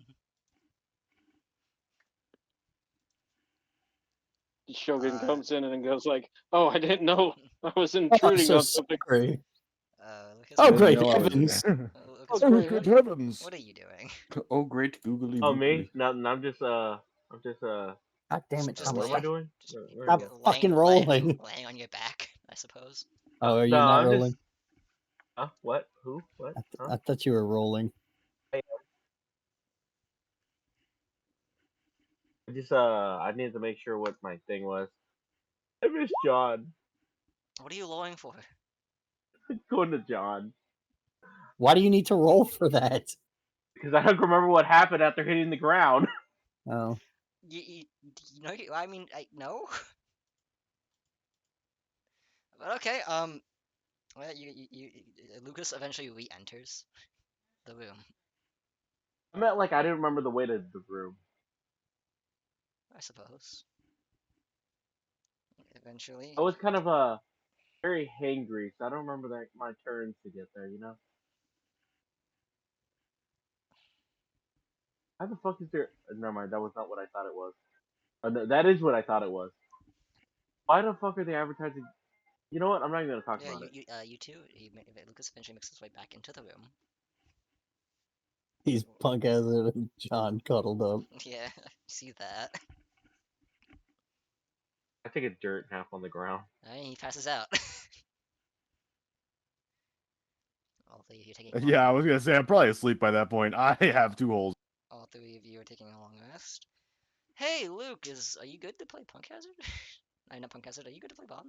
Shogun comes in and then goes like, "Oh, I didn't know I was Oh, I'm intruding so on something." sorry. Lucas, Oh, what are great you doing? heavens. Lucas, Oh, great good heavens! what are you doing? Oh, great googly Oh, googly. me? No, I'm just God damn it, Just what Thomas. am I doing? Where Stop am I? fucking rolling. Laying on your back, I suppose. Oh, are you No, not I'm rolling? just. Huh? What? Who? What? Huh? I thought you were rolling. I needed to make sure what my thing was. I miss John. What are you longing for? Going to John. Why do you need to roll for that? Because I don't remember what happened after hitting the ground. Oh, You know, I mean, no. But okay, well, Lucas eventually re-enters the room. I meant like I didn't remember the way to the room. I suppose. Eventually. I was kind of very hangry, so I don't remember my turns to get there. You know. How the fuck is there? Never mind. That was not what I thought it was. That is what I thought it was. Why the fuck are they advertising? You know what? I'm not even gonna talk Yeah, about it. you too. Lucas eventually makes his way back into the room. he's punk as it and John cuddled up. Yeah, see that. I take a dirt half on the ground. He passes out. All three of you taking. Yeah, I was gonna say I'm probably asleep by that point. I have 2 holes. All three of you are taking a long rest. Hey, Luke, are you good to play Punk Hazard? Not Punk Hazard. Are you good to play Bomb?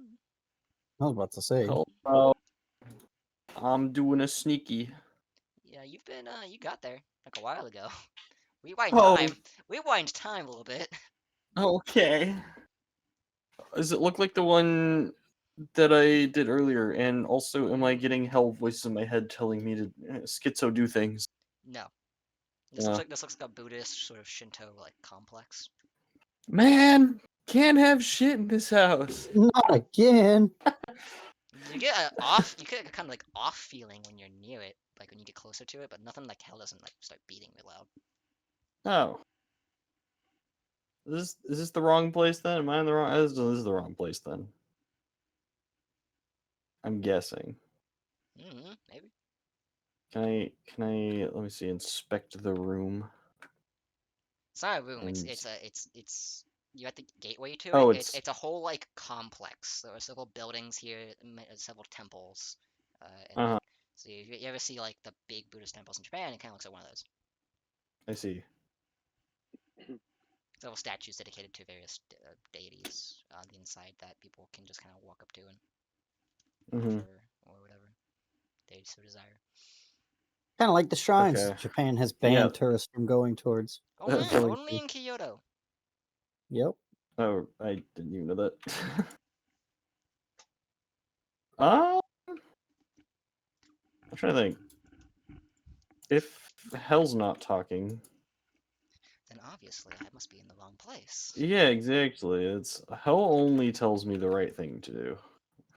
I was about to say. Hello. I'm doing a sneaky. Yeah, you've been you got there like a while ago. Rewind Oh. time. Rewind time a little bit. Okay. Does it look like the one that I did earlier? And also, am I getting hell voices in my head telling me to schizo do things? No. This looks like a Buddhist sort of Shinto like complex. Man, can't have shit in this house. Not again. You get you get a kind of like off feeling when you're near it, like when you get closer to it, but nothing like hell doesn't like start beating real loud. Oh. Is this the wrong place then? Am I in the wrong? This is the wrong place then. I'm guessing. Maybe. Can I let me see, inspect the room. It's not a room. And... It's you're at the gateway to oh, it. It's a whole like complex. There are several buildings here, several temples, and like, so you ever see like the big Buddhist temples in Japan? It kind of looks like one of those. I see. Several statues dedicated to various deities on the inside that people can just kind of walk up to and offer or whatever they so desire. Kind of like the shrines Okay. Japan has banned tourists from going towards. Only in Kyoto. Yep. Oh, I didn't even know that. I'm trying to think. If hell's not talking, then obviously I must be in the wrong place. Yeah, exactly. It's hell only tells me the right thing to do.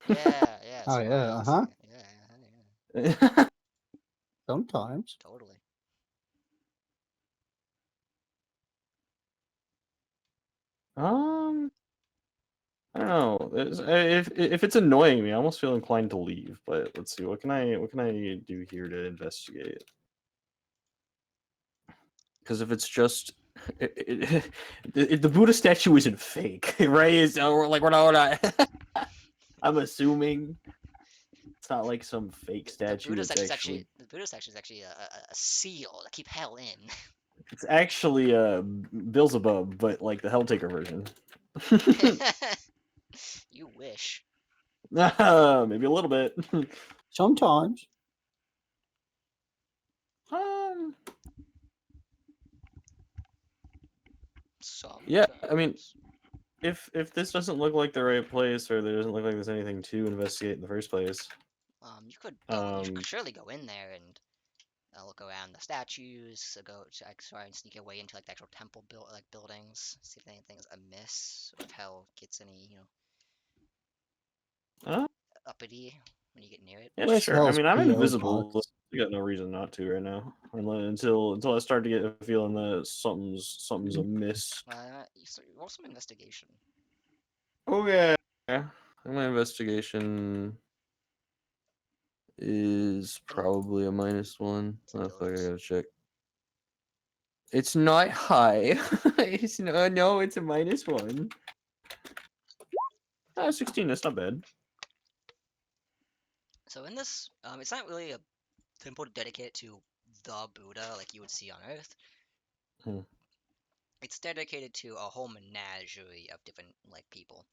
Yeah. Oh yeah. Yeah. Sometimes. Totally. I don't know. If it's annoying me, I almost feel inclined to leave. But let's see. What can I do here to investigate? Because if it's just the Buddha statue isn't fake, right? So we're not. I'm assuming it's not like some fake statue. The Buddha statue is actually a seal to keep hell in. It's actually Beelzebub, but like the Helltaker version. You wish. Maybe a little bit. Sometimes. Yeah, I mean, if this doesn't look like the right place, or there doesn't look like there's anything to investigate in the first place, you could surely go in there and look around the statues, try and sneak your way into like the actual temple buildings, see if anything's amiss, or if hell gets any uppity when you get near it. Yeah, sure. I mean, I'm invisible. You got no reason not to right now, until I start to get a feeling that something's amiss. Roll some investigation. Oh yeah, my investigation is probably a -1. Oh fuck, I gotta check. It's not high. It's no, it's a -1. 16. That's not bad. So in this, it's not really a temple dedicated to the Buddha like you would see on Earth. It's dedicated to a whole menagerie of different like people,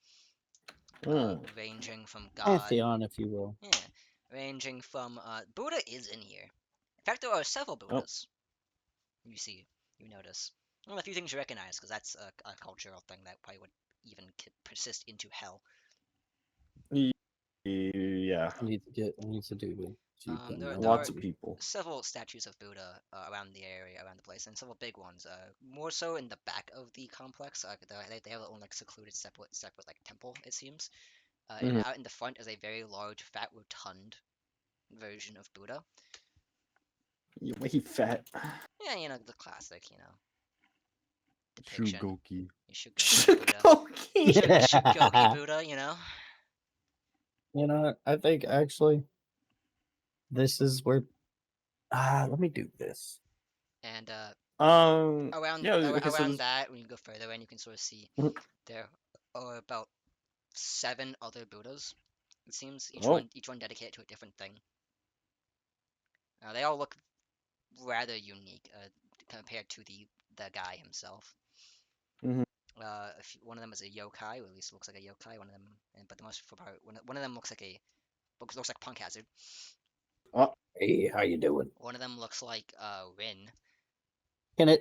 ranging from God. Pantheon, if you will. Yeah, ranging from Buddha is in here. In fact, there are several Buddhas. You notice. One of the few things you recognize, because that's a cultural thing that probably would even persist into hell. Yeah. I need to do the. There Lots are of people. several statues of Buddha around the area, around the place, and several big ones. More so in the back of the complex. They have their own like secluded, separate like temple. It seems. And out in the front is a very large, fat, rotund version of Buddha. He fat. Yeah, you know the classic, you know. Depiction. Shugoki. Shugoki Buddha, you know. You know, I think actually, this is where. Let me do this. And around that, when you go further in, you can sort of see there are about 7 other Buddhas. It seems each one dedicated to a different thing. They all look rather unique compared to the guy himself. One of them is a yokai, or at least looks like a yokai. One of them, but the most part, one of them looks like Punk Hazard. Hey, how you doing? One of them looks like Rin. Can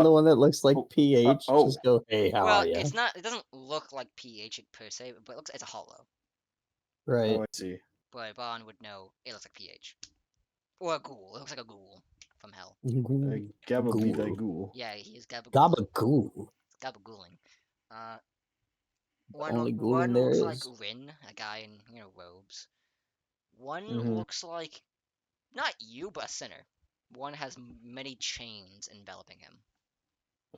the one that looks like PH just go, hey, how are you? It's not. It doesn't look like PH per se, but it's a hollow. Right. Oh, I see. But Bond would know it looks like PH. Or a ghoul. It looks like a ghoul from hell. Gabba be thy ghoul. Yeah, he is Gabagool. Gabagool. Gabagooling. Only One ghouling there looks is. like Rin, a guy in robes. One looks like not you, but a sinner. One has many chains enveloping him.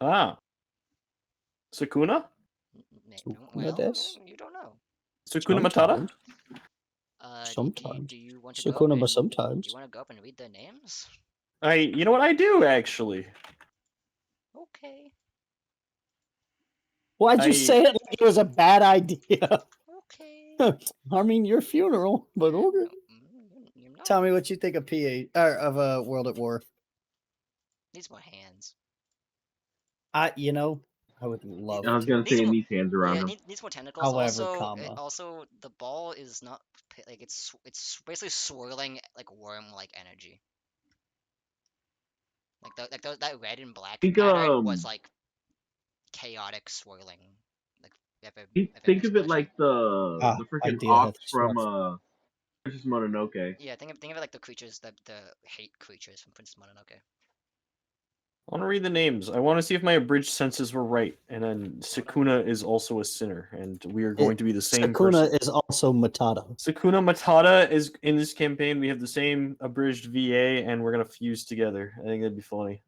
Ah. Sukuna? Well, you don't know. Sukuna Matata? Sometimes. Do you want to Sukuna, go up but sometimes. Do you want to go up and read their names? You know what I do actually? Okay. Why'd you say it like it was a bad idea? Okay. I mean, your funeral, but okay. Tell me what you think of PA or of World at War. Needs more hands. I would love. I was gonna say it needs hands around him. Needs more tentacles. However, also the ball is not like it's basically swirling like worm-like energy. That red and black pattern was like chaotic swirling. Like think of it like the freaking ox from Princess Mononoke. Yeah, think of it like the creatures, the hate creatures from Princess Mononoke. I want to read the names. I want to see if my abridged senses were right. And then Sukuna is also a sinner, and we are going to be the same Sukuna person. is also Matata. Sukuna Matata is in this campaign. We have the same abridged VA, and we're gonna fuse together. I think that'd be funny.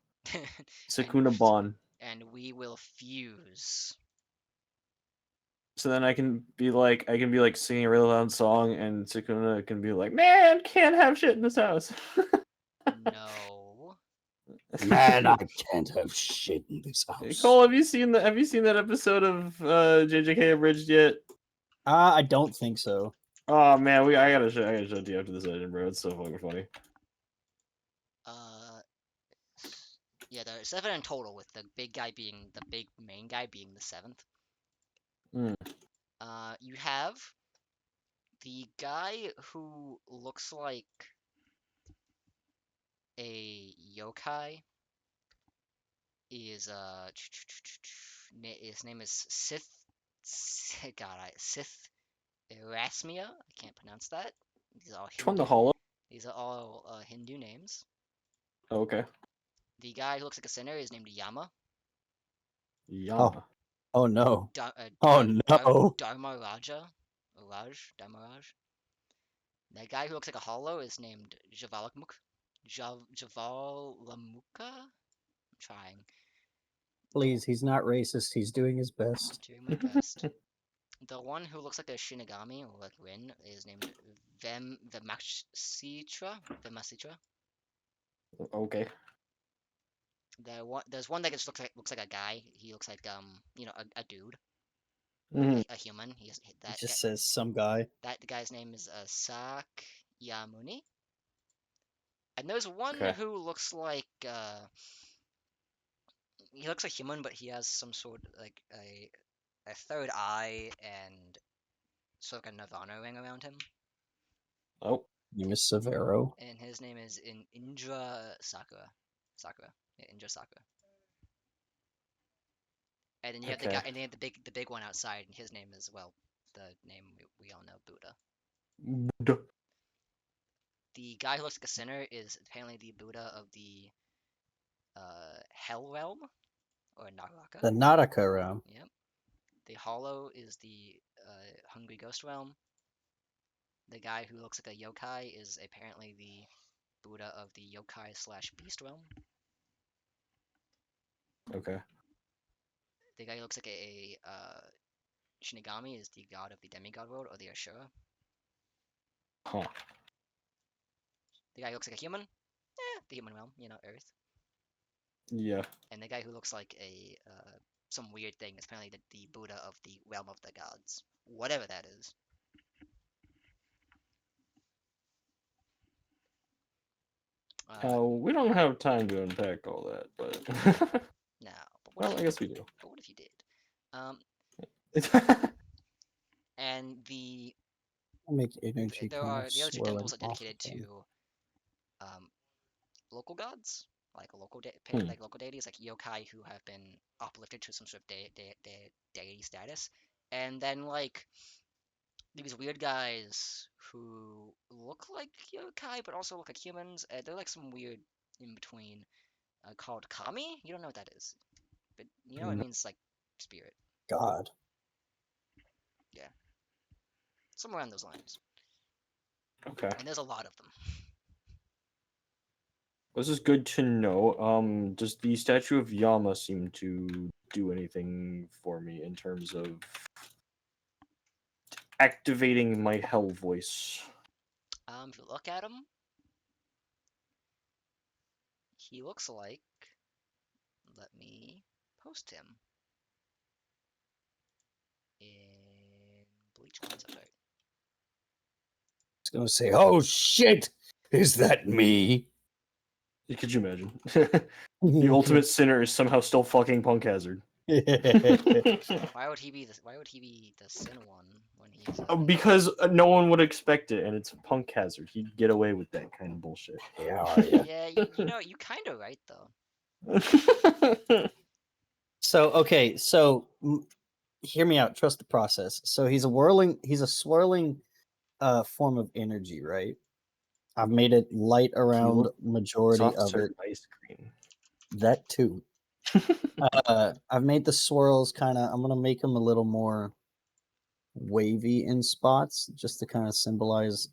Sukuna Bon. And we will fuse. So then I can be like singing a really loud song, and Sukuna can be like, "Man, can't have shit in this house." No. Man, I can't have shit in this house. Cole, have you seen that episode of JJK Abridged yet? I don't think so. Oh man, I gotta show it to you after this session, bro. It's so fucking funny. Yeah, there are 7 in total, with the big main guy being the 7th. You have the guy who looks like a yokai. His name is Sith Erasmia. I can't pronounce that. These are all Which one, the hollow? These are all Hindu names. Oh, okay. The guy who looks like a sinner is named Yama. Yama. Oh no. Oh no. Dharmaraj. That guy who looks like a hollow is named Javalamukha. I'm trying. Please, he's not racist. He's doing his best. Doing my best. The one who looks like a Shinigami, or like Rin, is named Vemasitra. Okay. There's one that just looks like a guy. He looks like a dude. A human. He just says some guy. That guy's name is Sakyamuni. And there's one who looks like he looks like human, but he has some sort like a third eye and sort of a Nirvana ring around him. Oh, Name is Severo. And his name is Indra Sakura. Yeah, Indra Sakura. And then you have the Okay. guy, and then you have the big one outside, and his name is, well, the name we all know, Buddha. The guy who looks like a sinner is apparently the Buddha of the Hell Realm, or Naraka. The Nautica realm. Yep. The Hollow is the Hungry Ghost Realm. The guy who looks like a yokai is apparently the Buddha of the yokai/beast realm. Okay. The guy who looks like a Shinigami is the god of the demigod world, or the Ashura. Huh. The guy who looks like a human, the human realm, Earth. Yeah. And the guy who looks like a some weird thing is apparently the Buddha of the realm of the gods, whatever that is. We don't have time to unpack all that, but No, but well, I guess we do. But what if you did? And the I'll make energy there kind are of the other two swirling temples are off dedicated of him. to local gods, like local deities, like yokai who have been uplifted to some sort of deity status, and then like these weird guys who look like yokai but also look like humans. They're like some weird in between, called kami. You don't know what that is, but you know it means like spirit. God. Yeah, somewhere on those lines. Okay. And there's a lot of them. This is good to know. Does the statue of Yama seem to do anything for me in terms of activating my hell voice? If you look at him, he looks like. Let me post him in Bleach concept art. It's gonna say, "Oh shit, is that me?" Could you imagine? The ultimate sinner is somehow still fucking Punk Hazard. Why would he be the sin one when he's? Because no one would expect it, and it's Punk Hazard. He'd get away with that kind of bullshit. Yeah, Yeah, you kind of right though. So okay, hear me out. Trust the process. So he's a swirling form of energy, right? I've made it light around majority Soft of serve it. ice cream. That too. I've made the swirls kind of. I'm gonna make them a little more wavy in spots, just to kind of symbolize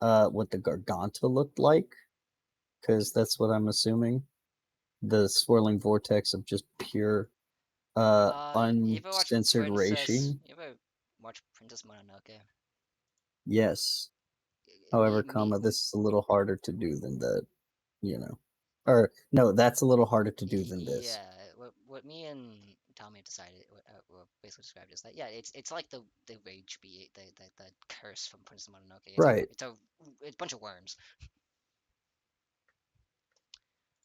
what the Garganta looked like, because that's what I'm assuming. The swirling vortex of just pure uncensored raging. You ever watch Princess Mononoke? Yes. However, this is a little harder to do than that, Or no, that's a little harder to do than this. Yeah, what me and Tommy decided, what basically described is that it's like the rage beat, the curse from Princess Mononoke. Right. It's a bunch of worms.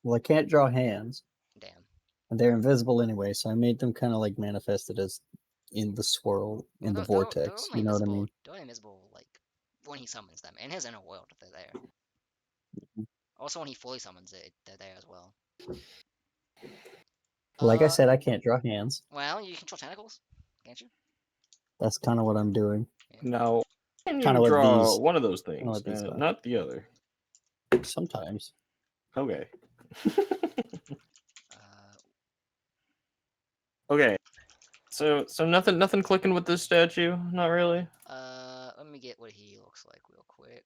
Well, I can't draw hands. Damn. And they're invisible anyway, so I made them kind of like manifested as in the swirl, in the vortex. You know what I mean? They're only invisible like when he summons them. In his inner world, they're there. Also, when he fully summons it, they're there as well. Like I said, I can't draw hands. Well, you control tentacles, can't you? That's kind of what I'm doing. No. Can Kinda you what draw these- one of those kinda things, what these are. not the other? Sometimes. Okay. Okay. So nothing clicking with this statue? Not really? Let me get what he looks like real quick.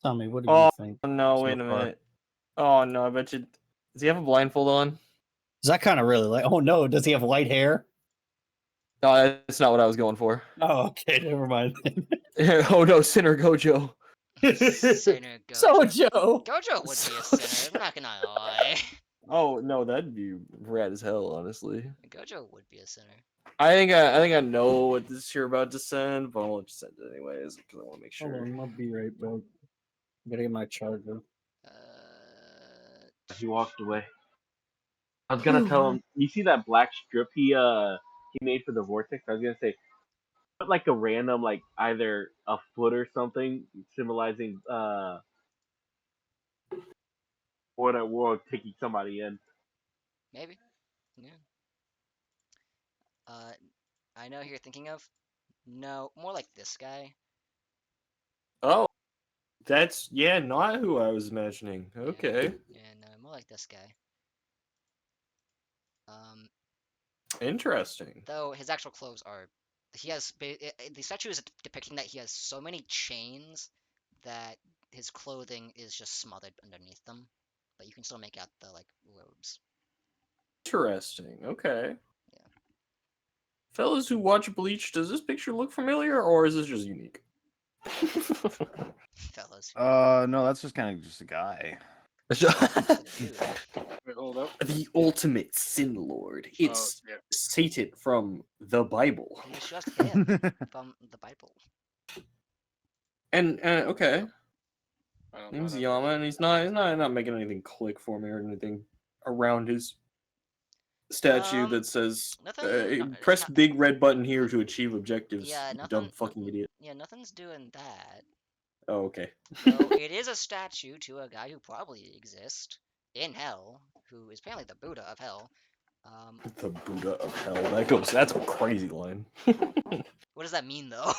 Tell me, what do you think? No, so wait a far? minute. Oh no, I bet you. Does he have a blindfold on? Is that kind of really like? Oh no, does he have white hair? No, that's not what I was going for. Oh, okay, never mind. Oh no, Sinner Gojo. Sinner Gojo. Gojo would be a sinner. I'm not gonna lie. Oh no, that'd be rad as hell, honestly. Gojo would be a sinner. I think I know what this you're about to send, but I'll let you send it anyways because I want to make sure. Hold on, I'll be right back. I'm gonna get my charger. He walked away. I was gonna tell him. You see that black strip he made for the vortex? I was gonna say put like a random like either a foot or something symbolizing what a world taking somebody in. Maybe. Yeah. I know who you're thinking of. No, more like this guy. Oh, that's not who I was imagining. Okay, Yeah, no, more like this guy. interesting. Though his actual clothes are, the statue is depicting that he has so many chains that his clothing is just smothered underneath them, but you can still make out the like robes. Interesting. Okay. Yeah. Fellas who watch Bleach, does this picture look familiar, or is this just unique? Fellas. No, that's just kind of just a guy. Wait, hold up. The ultimate sin lord. It's yeah. Satan from the Bible. He's just him from the Bible. And okay, I don't know name's that. Yama, and he's not making anything click for me or anything around his statue that says press big red button here to achieve objectives. Yeah, you dumb fucking idiot. Yeah, nothing's doing that. Oh, okay. Though it is a statue to a guy who probably exists in hell, who is apparently the Buddha of hell. The Buddha of hell. That's a crazy line. What does that mean though?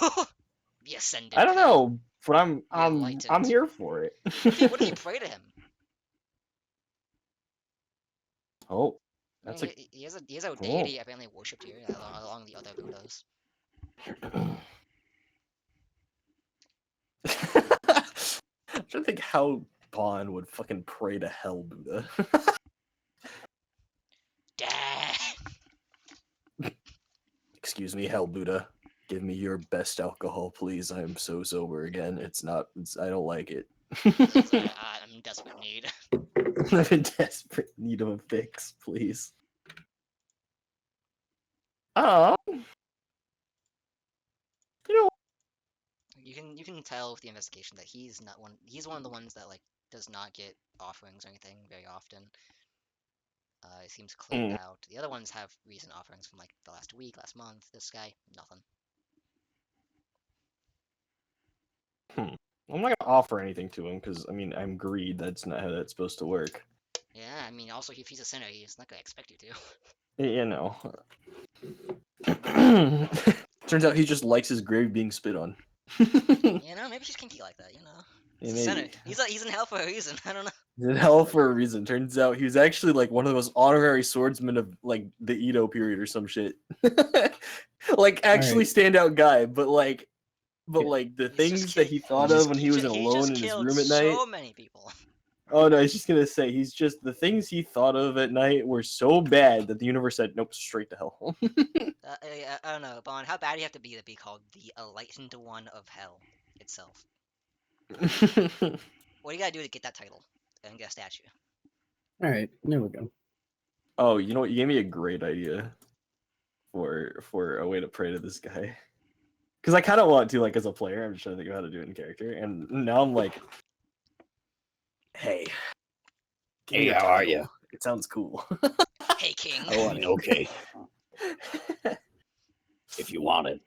The ascended. I don't know, but I'm enlightened. here for it. What do you pray to him? Oh, I that's mean, he has a deity apparently worshipped here along the other Buddhas. I'm trying to think how Bond would fucking pray to hell Buddha. Excuse me, hell Buddha. Give me your best alcohol, please. I am so sober again. I don't like it. I'm in desperate need. I'm in desperate need of a fix, please. Oh. You can tell with the investigation that he's one of the ones that like does not get offerings or anything very often. It seems cleared out. The other ones have recent offerings from like the last week, last month. This guy, nothing. I'm not gonna offer anything to him because I mean I'm greed. That's not how that's supposed to work. Yeah, I mean also if he's a sinner, he's not gonna expect you to. You know. Turns out he just likes his grave being spit on. You know, maybe he's kinky like that. You know, he's a sinner. He's in hell for a reason. I don't know. He's in hell for a reason. Turns out he was actually like one of the most honorary swordsmen of like the Edo period or some shit. Like actually standout guy, but like the things that he thought of when he was alone in his room at night. So many people. Oh no, I was just gonna say the things he thought of at night were so bad that the universe said nope, straight to hell. I don't know, Bond. How bad do you have to be called the enlightened one of hell itself? What do you gotta do to get that title and get a statue? All right, there we go. Oh, you know what? You gave me a great idea for a way to pray to this guy. Because I kind of want to, like, as a player. I'm just trying to think of how to do it in character, and now I'm like, hey, hey, how are you? It sounds cool. Hey, King. Oh, I mean, okay. If you want it.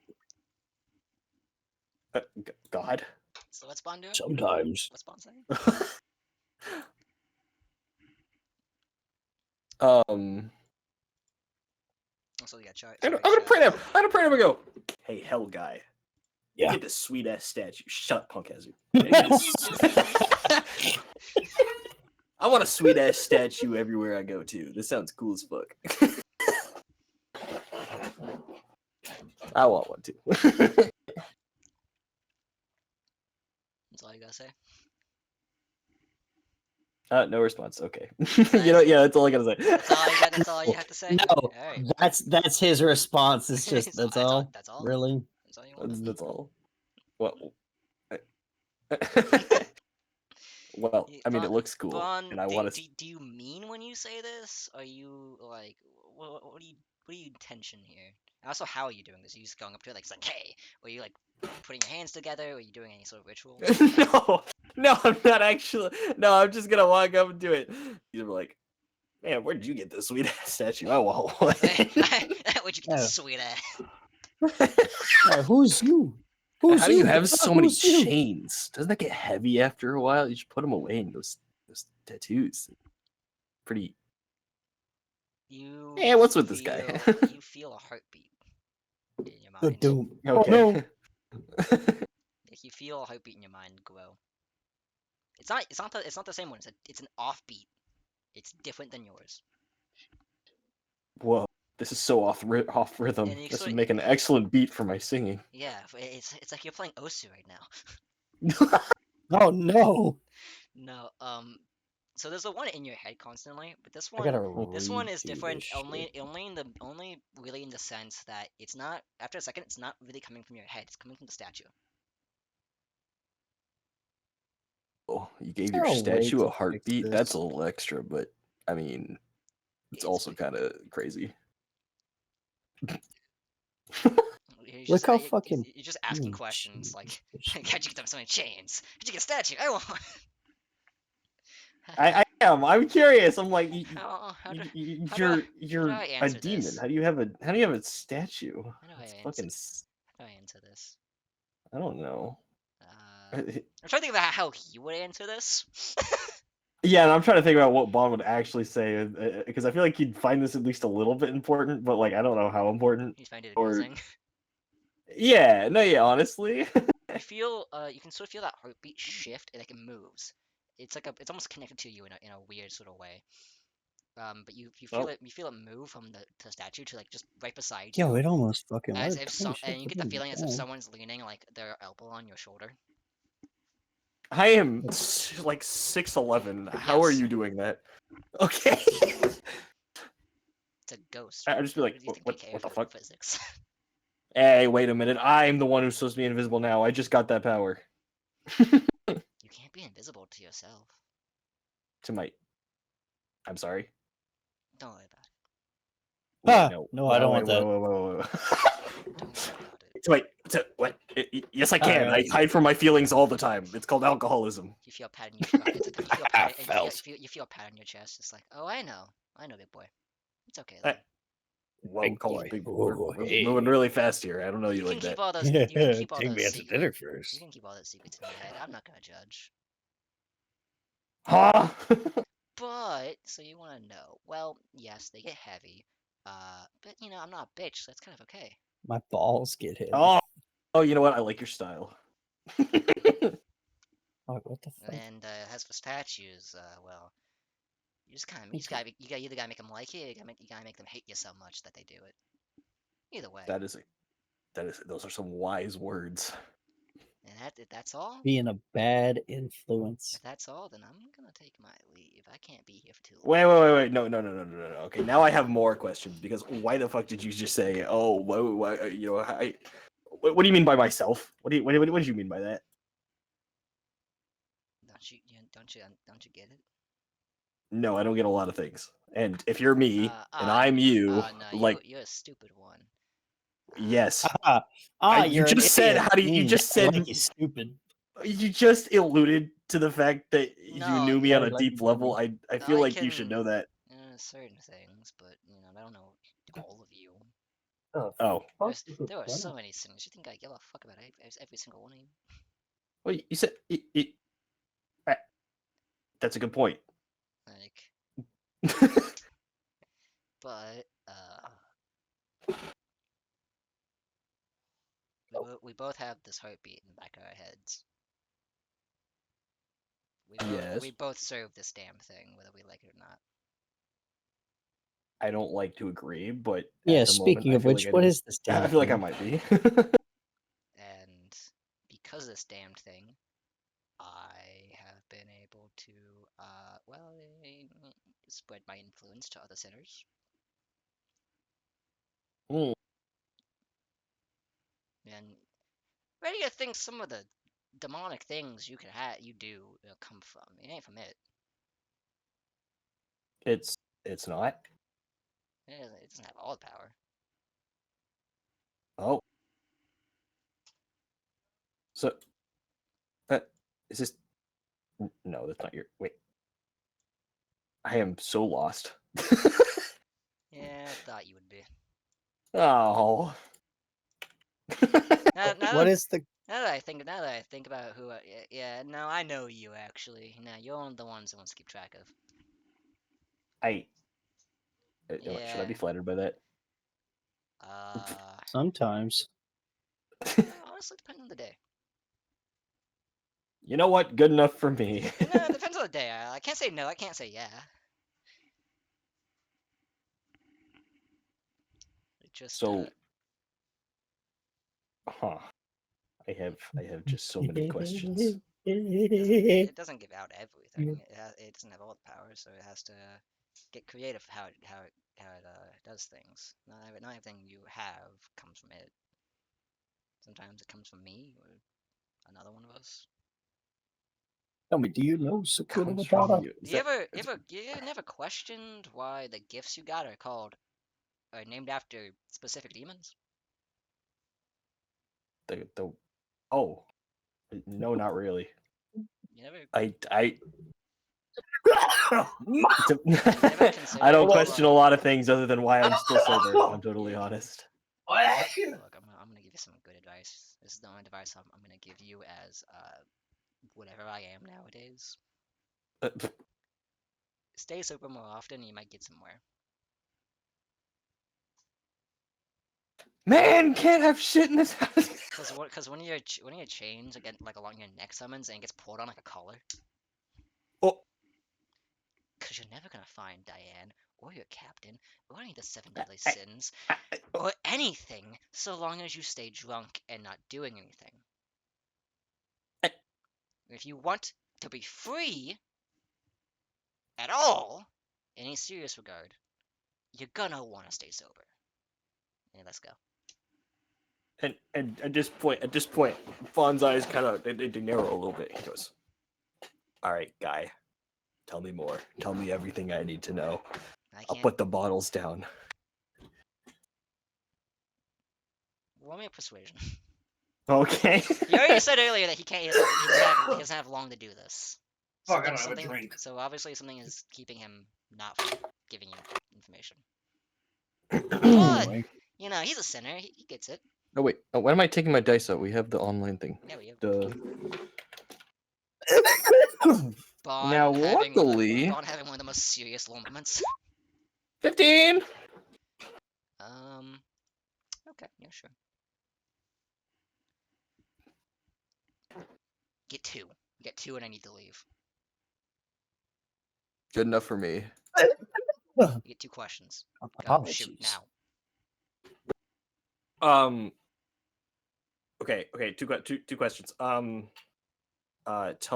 God. So what's Bond doing? Sometimes. What's Bond saying? So yeah, I'm gonna pray to him. I'm gonna pray to him and go, hey, hell guy. Yeah. Get this sweet ass statue. Shut up, punk hazard. I want a sweet ass statue everywhere I go to. This sounds cool as fuck. I want one too. That's all you gotta say. No response. Okay. You know, yeah, that's all I gotta say. That's all you have to say. No, right. that's his response. It's just that's all. That's all. Really? That's all you want. That's all. Well, I mean, it looks cool, Bond, and I want to. Do you mean when you say this? Are you like, what are you intention here? And also, how are you doing this? Are you just going up to it like, it's like, hey? Or are you like putting your hands together? Or are you doing any sort of ritual? No, I'm not actually. No, I'm just gonna walk up and do it. You're like, Man, where did you get this sweet ass statue? I want one. Where'd you get No. this sweet ass? Who's you? Who's How do you you? have so many Who's you? chains? Doesn't that get heavy after a while? You should put them away in those tattoos. Pretty. You. Yeah, what's with this guy? You feel a heartbeat in your The mind. doom. Okay. Oh no. Like you feel a heartbeat in your mind grow. It's not the same one. It's an offbeat. It's different than yours. Whoa, this is so off rhythm. And you This sort would of- make an excellent beat for my singing. Yeah, it's like you're playing Osu right now. Oh no. No, so there's the one in your head constantly, but this I one gotta is different this only shit. only really in the sense that it's not after a second it's not really coming from your head, it's coming from the statue. Oh, you gave Is your there a way statue to a fix heartbeat? That's this? a little extra, but I mean, it's also kind of crazy. You're Look just, how fucking you're just asking Oh, questions like, Jesus. how'd you get them so many chains? How'd you get a statue? I want one. I am. I'm curious. I'm like, How do you're I a answer demon. this? How do you have a statue? How do I It's answer? fucking. How do I answer this? I don't know. I'm trying to think about how he would answer this. Yeah, and I'm trying to think about what Bond would actually say because I feel like he'd find this at least a little bit important, but like I don't know how important. He'd find it Or amusing. yeah, no, yeah, honestly. You feel you can sort of feel that heartbeat shift and like it moves. It's like it's almost connected to you in a weird sort of way. But you feel it move from the statue to like just right beside you. Yo, it almost fucking As worked. if Holy shit, and you get the fucking feeling as if damn. someone's leaning like their elbow on your shoulder. I am like 6'11". How are Yes. you doing that? Okay. It's a ghost. I'd just be like, What do you think what they care the for fuck? physics? Hey, wait a minute. I'm the one who's supposed to be invisible now. I just got that power. You can't be invisible to yourself. To my. I'm sorry. Don't worry about it. Ah, no, no, I don't want that. Don't worry about it. Wait, what? Yes, I can. I hide from my feelings all the time. It's called alcoholism. You feel a pat in your you feel a pat on your chest. It's like, oh, I know, big boy. It's okay. Then. Whoa, Big call boy. it big boy. Ooh, We're hey. moving really fast here. I don't know you You like can keep that. all those. You can keep all Take those me out to secrets. dinner You first. can keep all those secrets in your head. I'm not gonna judge. Huh? But so you want to know? Well, yes, they get heavy. But you know, I'm not a bitch, so that's kind of okay. My balls get hit. Oh, you know what? I like your style. Oh, what the fuck? And as for statues, well, you just kind of you either gotta make them like it, or you gotta make them hate you so much that they do it. Either way. Those are some wise words. And if that's all. Being a bad influence. If that's all, then I'm gonna take my leave. I can't be here for too long. Wait. No. Okay, now I have more questions because why the fuck did you just say, oh, why you know, what do you mean by myself? What did you mean by that? Don't you get it? No, I don't get a lot of things. And if you're me and I'm you, no, like you're a stupid one. yes. You're you just said idiot. how do you just said like you stupid. You just alluded to the fact that you knew me on a like deep level. I feel like you should know that. Certain things, but you know, I don't know all of you. Oh. There are so many things. You think I give a fuck about every single one of you? Well, you said that's a good point. Like, but we both have this heartbeat in the back of our heads. We both serve this damn thing, whether we like it or not. I don't like to agree, but Yeah, at the speaking moment, of which, what is this damn I feel like I thing? might be. And because of this damned thing, I have been able to, spread my influence to other sinners. Mm. And where do you think some of the demonic things you do come from? It ain't from it. It's not. It doesn't have all the power. Oh. So that is this. No, that's not your. Wait. I am so lost. Yeah, I thought you would be. Oh. What is the? Now that I think about who, yeah, no, I know you actually. No, you're one of the ones who wants to keep track of. Should I Yeah. be flattered by that? Sometimes. Honestly, depends on the day. You know what? Good enough for me. You know, it depends on the day. I can't say no. I can't say yeah. It just. So, huh? I have just so many questions. It doesn't give out everything. It doesn't have all the power, so it has to get creative how it does things. Not everything you have comes from it. Sometimes it comes from me or another one of us. Tell me, do you know Sakura Comes from Matata? you. You never questioned why the gifts you got are named after specific demons? Oh, no, not really. You never. I never considered I don't why- question a lot of things other than why I'm still sober. If I'm totally honest. Look, I'm gonna give you some good advice. This is the only advice I'm gonna give you as whatever I am nowadays. Stay sober more often, and you might get somewhere. Man, can't have shit in this house. Cause one of your chains again, like along your neck summons and it gets pulled on like a collar. Oh. Cause you're never gonna find Diane or your captain or any of the 7 deadly sins or anything so long as you stay drunk and not doing anything. If you want to be free at all, in any serious regard, you're gonna want to stay sober. And let's go. And at this point, Fawn's eyes kind of they narrow a little bit. He goes, "All right, guy, tell me more. Tell me everything I need to know. I'll put the bottles down." Roll me a persuasion. Okay. You already said earlier that he doesn't have long to do this. Fuck, I don't have a drink. So obviously something is keeping him not from giving you information. But, you know, he's a sinner. He gets it. Oh wait, when am I taking my dice out? We have the online thing. Yeah, we have. Now, luckily, Bond having one of the most serious low moments. 15. Okay, yeah, sure. Get 2. Get 2 and I need to leave. Good enough for me. You get 2 questions. Go, shoot, now. Okay, two questions. Tell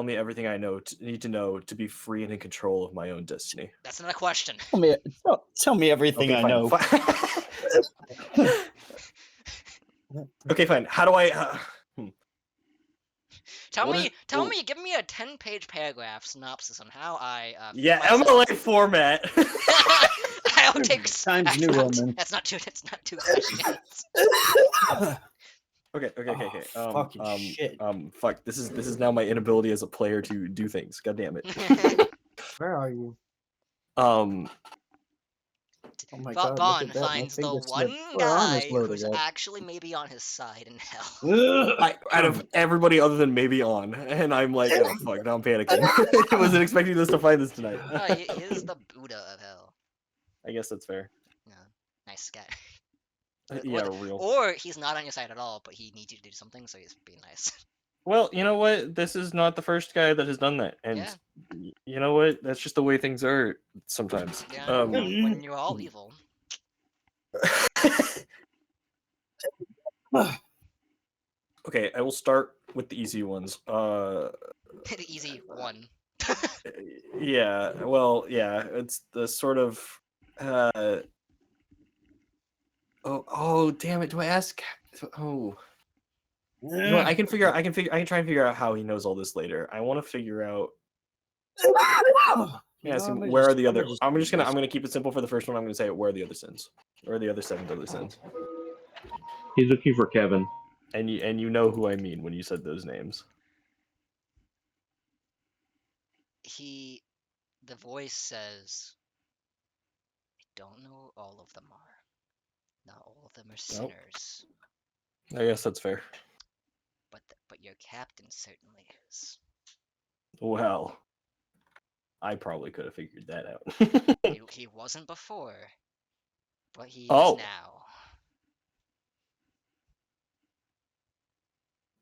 me everything I need to know to be free and in control of my own destiny. That's not a question. Tell me everything I know. Okay, fine. How do I? Tell me, give me a 10-page paragraph synopsis on how I. Yeah, MLA format. I'll take Times New Roman. That's not 2 questions. Okay. Fucking shit. Fuck. This is now my inability as a player to do things. God damn it. Where are you? Oh my God, Bond finds the one guy who's actually maybe on his side in hell. Out of everybody other than maybe on, and I'm like, oh fuck, now I'm panicking. I wasn't expecting this to find this tonight. No, he is the Buddha of hell. I guess that's fair. Yeah, nice guy. Yeah, real. Or he's not on your side at all, but he needs you to do something, so he's being nice. Well, you know what? This is not the first guy that has done that, and you know what? That's just the way things are sometimes. Yeah, when you're all evil. Okay, I will start with the easy ones. The easy one. Yeah, well, yeah, it's the sort of. Oh, damn it! Do I ask? Oh. You know what, I can try and figure out how he knows all this later. I want to figure out. Yeah, where are the other? I'm gonna keep it simple for the first one. I'm gonna say where are the other sins? Where are the other 7 deadly sins? He's looking for Kevin. And you know who I mean when you said those names. the voice says, I don't know all of them are. Not all of them are sinners. I guess that's fair. But your captain certainly is. Well, I probably could have figured that out. He wasn't before, but he is Oh.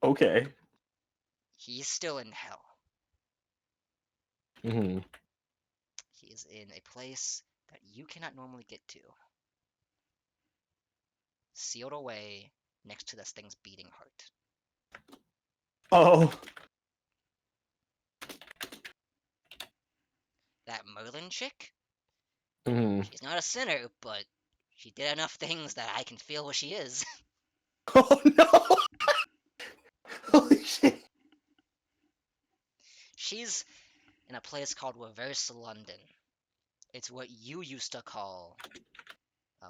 now. Okay. He's still in hell. Mm-hmm. He is in a place that you cannot normally get to. Sealed away next to this thing's beating heart. Oh. That Merlin chick? Mm-hmm. She's not a sinner, but she did enough things that I can feel what she is. Oh no! Holy shit! She's in a place called Reverse London. It's what you used to call.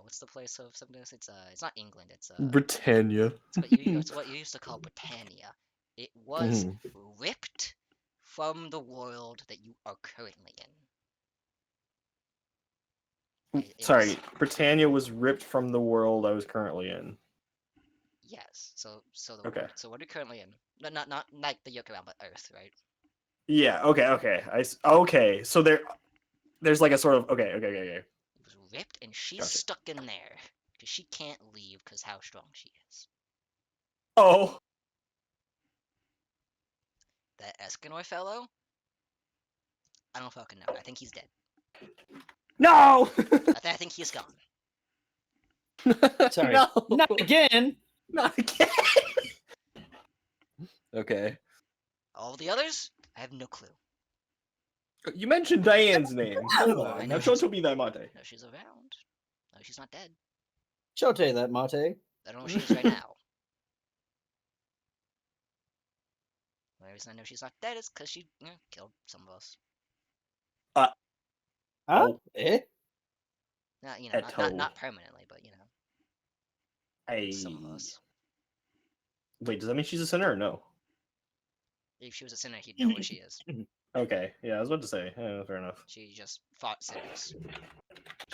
What's the place of something? It's not England. It's Britannia. It's what you used to call Britannia. It was Mm-hmm. ripped from the world that you are currently in. It Sorry, was, Britannia was ripped from the world I was currently in. yes. So Okay. So what are you currently in? Not like the Youkai realm, but Earth, right? Yeah. Okay. Okay. So there's like a sort of okay. It was ripped, and she's Gotcha. stuck in there because she can't leave because how strong she is. Oh. That Escanor fellow, I don't fucking know. I think he's dead. No. I think he's gone. Sorry. No. Not again. Not again. Okay. All the others, I have no clue. You mentioned Diane's name. I Now know don't she's- tell me that Mate. No, she's around. No, she's not dead. Shote that mate. I don't know where she is right now. The only reason I know she's not dead is because she killed some of us. Huh? Oh. Eh? Not not permanently, but some of us. Wait, does that mean she's a sinner or no? If she was a sinner, he'd know where she is. Okay, yeah, I was about to say. Yeah, fair enough. She just fought sinners.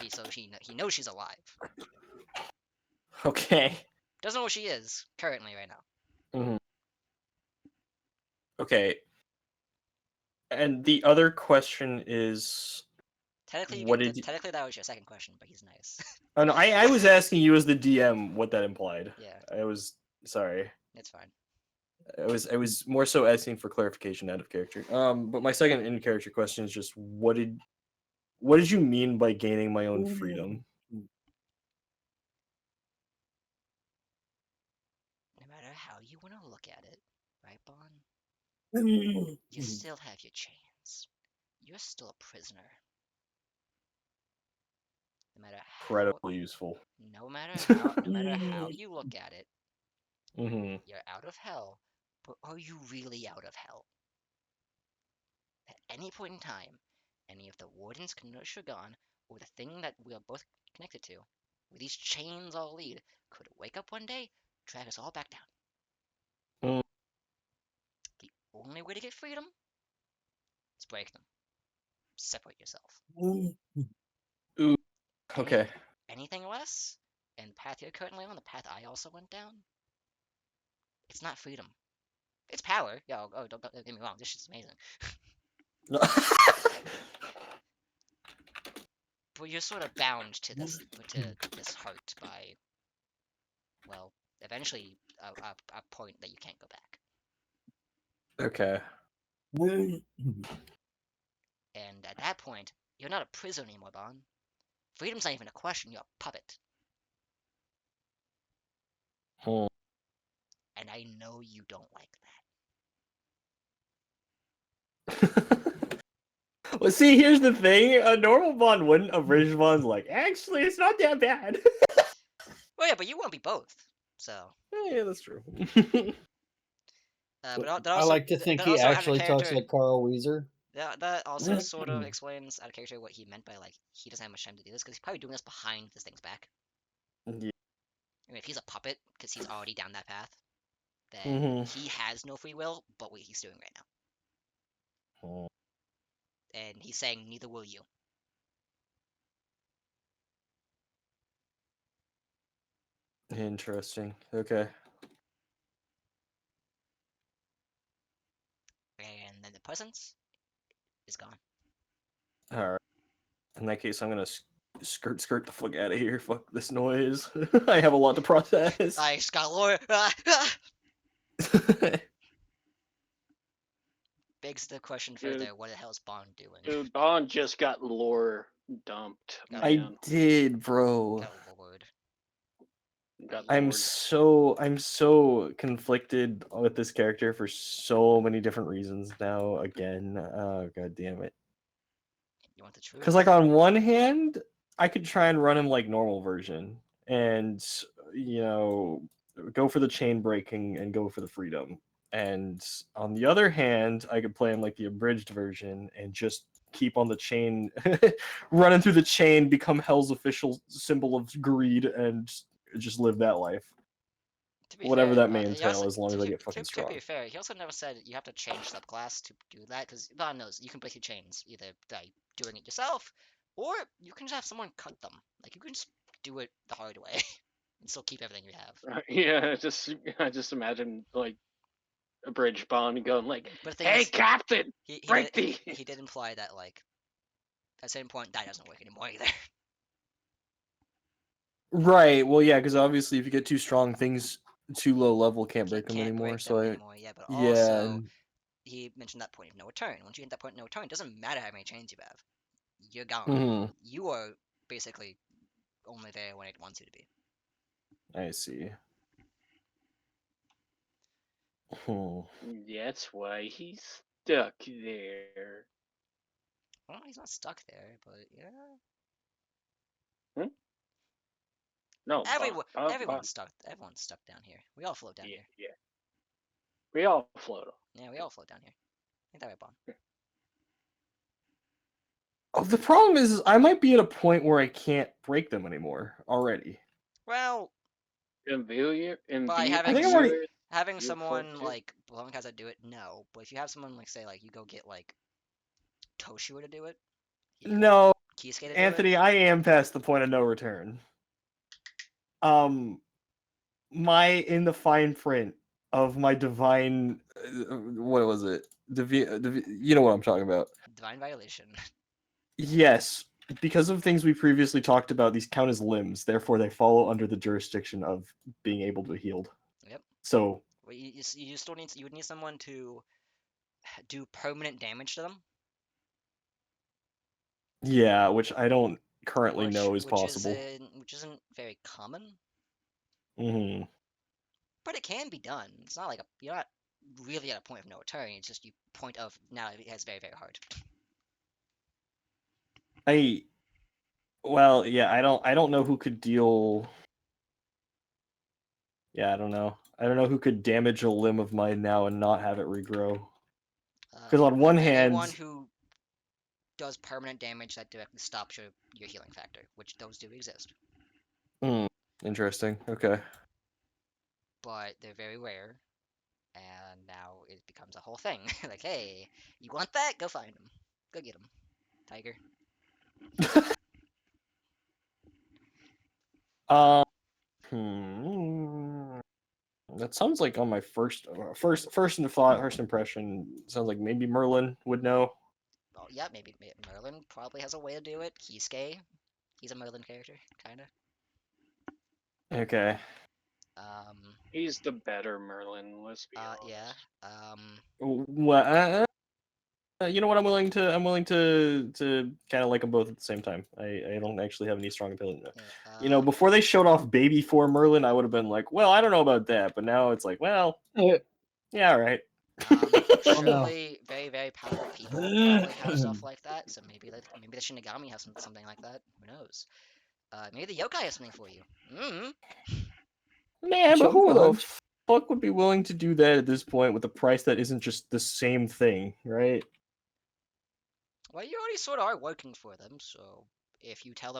He knows she's alive. Okay. Doesn't know where she is currently right now. Mm-hmm. Okay. And the other question is, Technically, technically that was your second question, but he's nice. Oh no, I was asking you as the DM what that implied. Yeah. I was sorry. It's fine. I was more so asking for clarification out of character. But my second in character question is just what did you mean by gaining my own freedom? No matter how you want to look at it, right, Bon? You still have your chains. You're still a prisoner. No matter how Incredibly useful. No matter how you look at it, Mm-hmm. you're out of hell. But are you really out of hell? At any point in time, any of the wardens Shogun, or the thing that we are both connected to, where these chains all lead, could wake up one day, drag us all back down. Mm. The only way to get freedom is break them. Separate yourself. Ooh. Okay. Anything less, and the path you're currently on, the path I also went down, it's not freedom. It's power. Yo, don't get me wrong. This shit's amazing. But you're sort of bound to this heart by, well, eventually a point that you can't go back. Okay. And at that point, you're not a prisoner anymore, Bon. Freedom's not even a question. You're a puppet. Hmm. And I know you don't like that. Well, see, here's the thing. A normal Bond wouldn't. A British Bond's like, actually, it's not that bad. Well, yeah, but you won't be both. So. Yeah, that's true. But I like to think he actually talks like Carl Weezer. That also sort of explains out of character what he meant by like he doesn't have much time to do this because he's probably doing this behind this thing's back. Yeah. I mean, if he's a puppet because he's already down that path, then he has no free will, but what he's doing right now. And and he's saying neither will you. Interesting. Okay. And then the presence is gone. All right. In that case, I'm gonna skirt the fuck out of here. Fuck this noise. I have a lot to process. I just got lore. Begs the question further: what the hell is Bond doing? Dude, Bond just got lore dumped. I Man. did, bro. Got lord. Got I'm lord. so conflicted with this character for so many different reasons now. Again, god damn it. You want the truth? Because like on one hand, I could try and run him like normal version, and go for the chain breaking and go for the freedom. And on the other hand, I could play him like the abridged version and just keep on the chain, running through the chain, become Hell's official symbol of greed, and just live that life. To be Whatever fair, that may he entail, also- as long to as I be- get fucking to strong. be fair, he also never said you have to change subclass to do that, because God knows you can break your chains either by doing it yourself, or you can just have someone cut them. Like you can just do it the hard way and still keep everything you have. Yeah, I just imagine like a bridge Bond going like, But the thing "Hey, is, Captain, he break did, the." he did imply that like at a certain point that doesn't work anymore either. Right. Well, yeah, because obviously, if you get too strong, things too low level can't break them Can't anymore. break So them I, anymore. Yeah, but yeah, also he mentioned that point of no return. Once you hit that point of no return, it doesn't matter how many chains you have. You're gone. mhm, You are basically only there when it wants you to be. I see. Hmm. That's why he's stuck there. Well, he's not stuck there, but yeah. No, Everyone's stuck. Everyone's stuck down here. We all float down Yeah, here. yeah. We all float. Yeah, we all float down here. Ain't that right, Bond? Oh, the problem is I might be at a point where I can't break them anymore already. Well, By I think I'm already. having you someone float too? like Blomkaz do it, no. But if you have someone like say like you go get like Toshua to do it, you go No, Kisuke to do it. Anthony, I am past the point of no return. My in the fine print of my divine, what was it? You know what I'm talking about. Divine violation. Yes, because of things we previously talked about, these count as limbs. Therefore, they follow under the jurisdiction of being able to be healed. Yep. So Well, you still need you would need someone to do permanent damage to them. yeah, which I don't currently know is which possible. Which isn't very common, Hmm. but it can be done. It's not like you're not really at a point of no return. It's just you point of now it has very hard. Well, yeah, I don't know who could deal. Yeah, I don't know. I don't know who could damage a limb of mine now and not have it regrow. Because on one anyone hand, who does permanent damage that directly stops your healing factor, which those do exist, interesting. Okay. but they're very rare. And now it becomes a whole thing. Like, hey, you want that? Go find him. Go get him, Tiger. That sounds like on my first impression. Sounds like maybe Merlin would know. Oh yeah, maybe Merlin probably has a way to do it. Kisuke, he's a Merlin character, kind of. Okay. He's the better Merlin. Let's be honest. Yeah. Well, you know what? I'm willing to kind of like them both at the same time. I don't actually have any strong opinion. Before they showed off Baby for Merlin, I would have been like, well, I don't know about that. But now it's like, well, yeah, all right. Surely, very powerful people probably have stuff like that. So maybe the Shinigami has something like that. Who knows? Maybe the Yokai has something for you. Man, but who the fuck would be willing to do that at this point with a price that isn't just the same thing, right? Well, you already sort of are working for them, so if you tell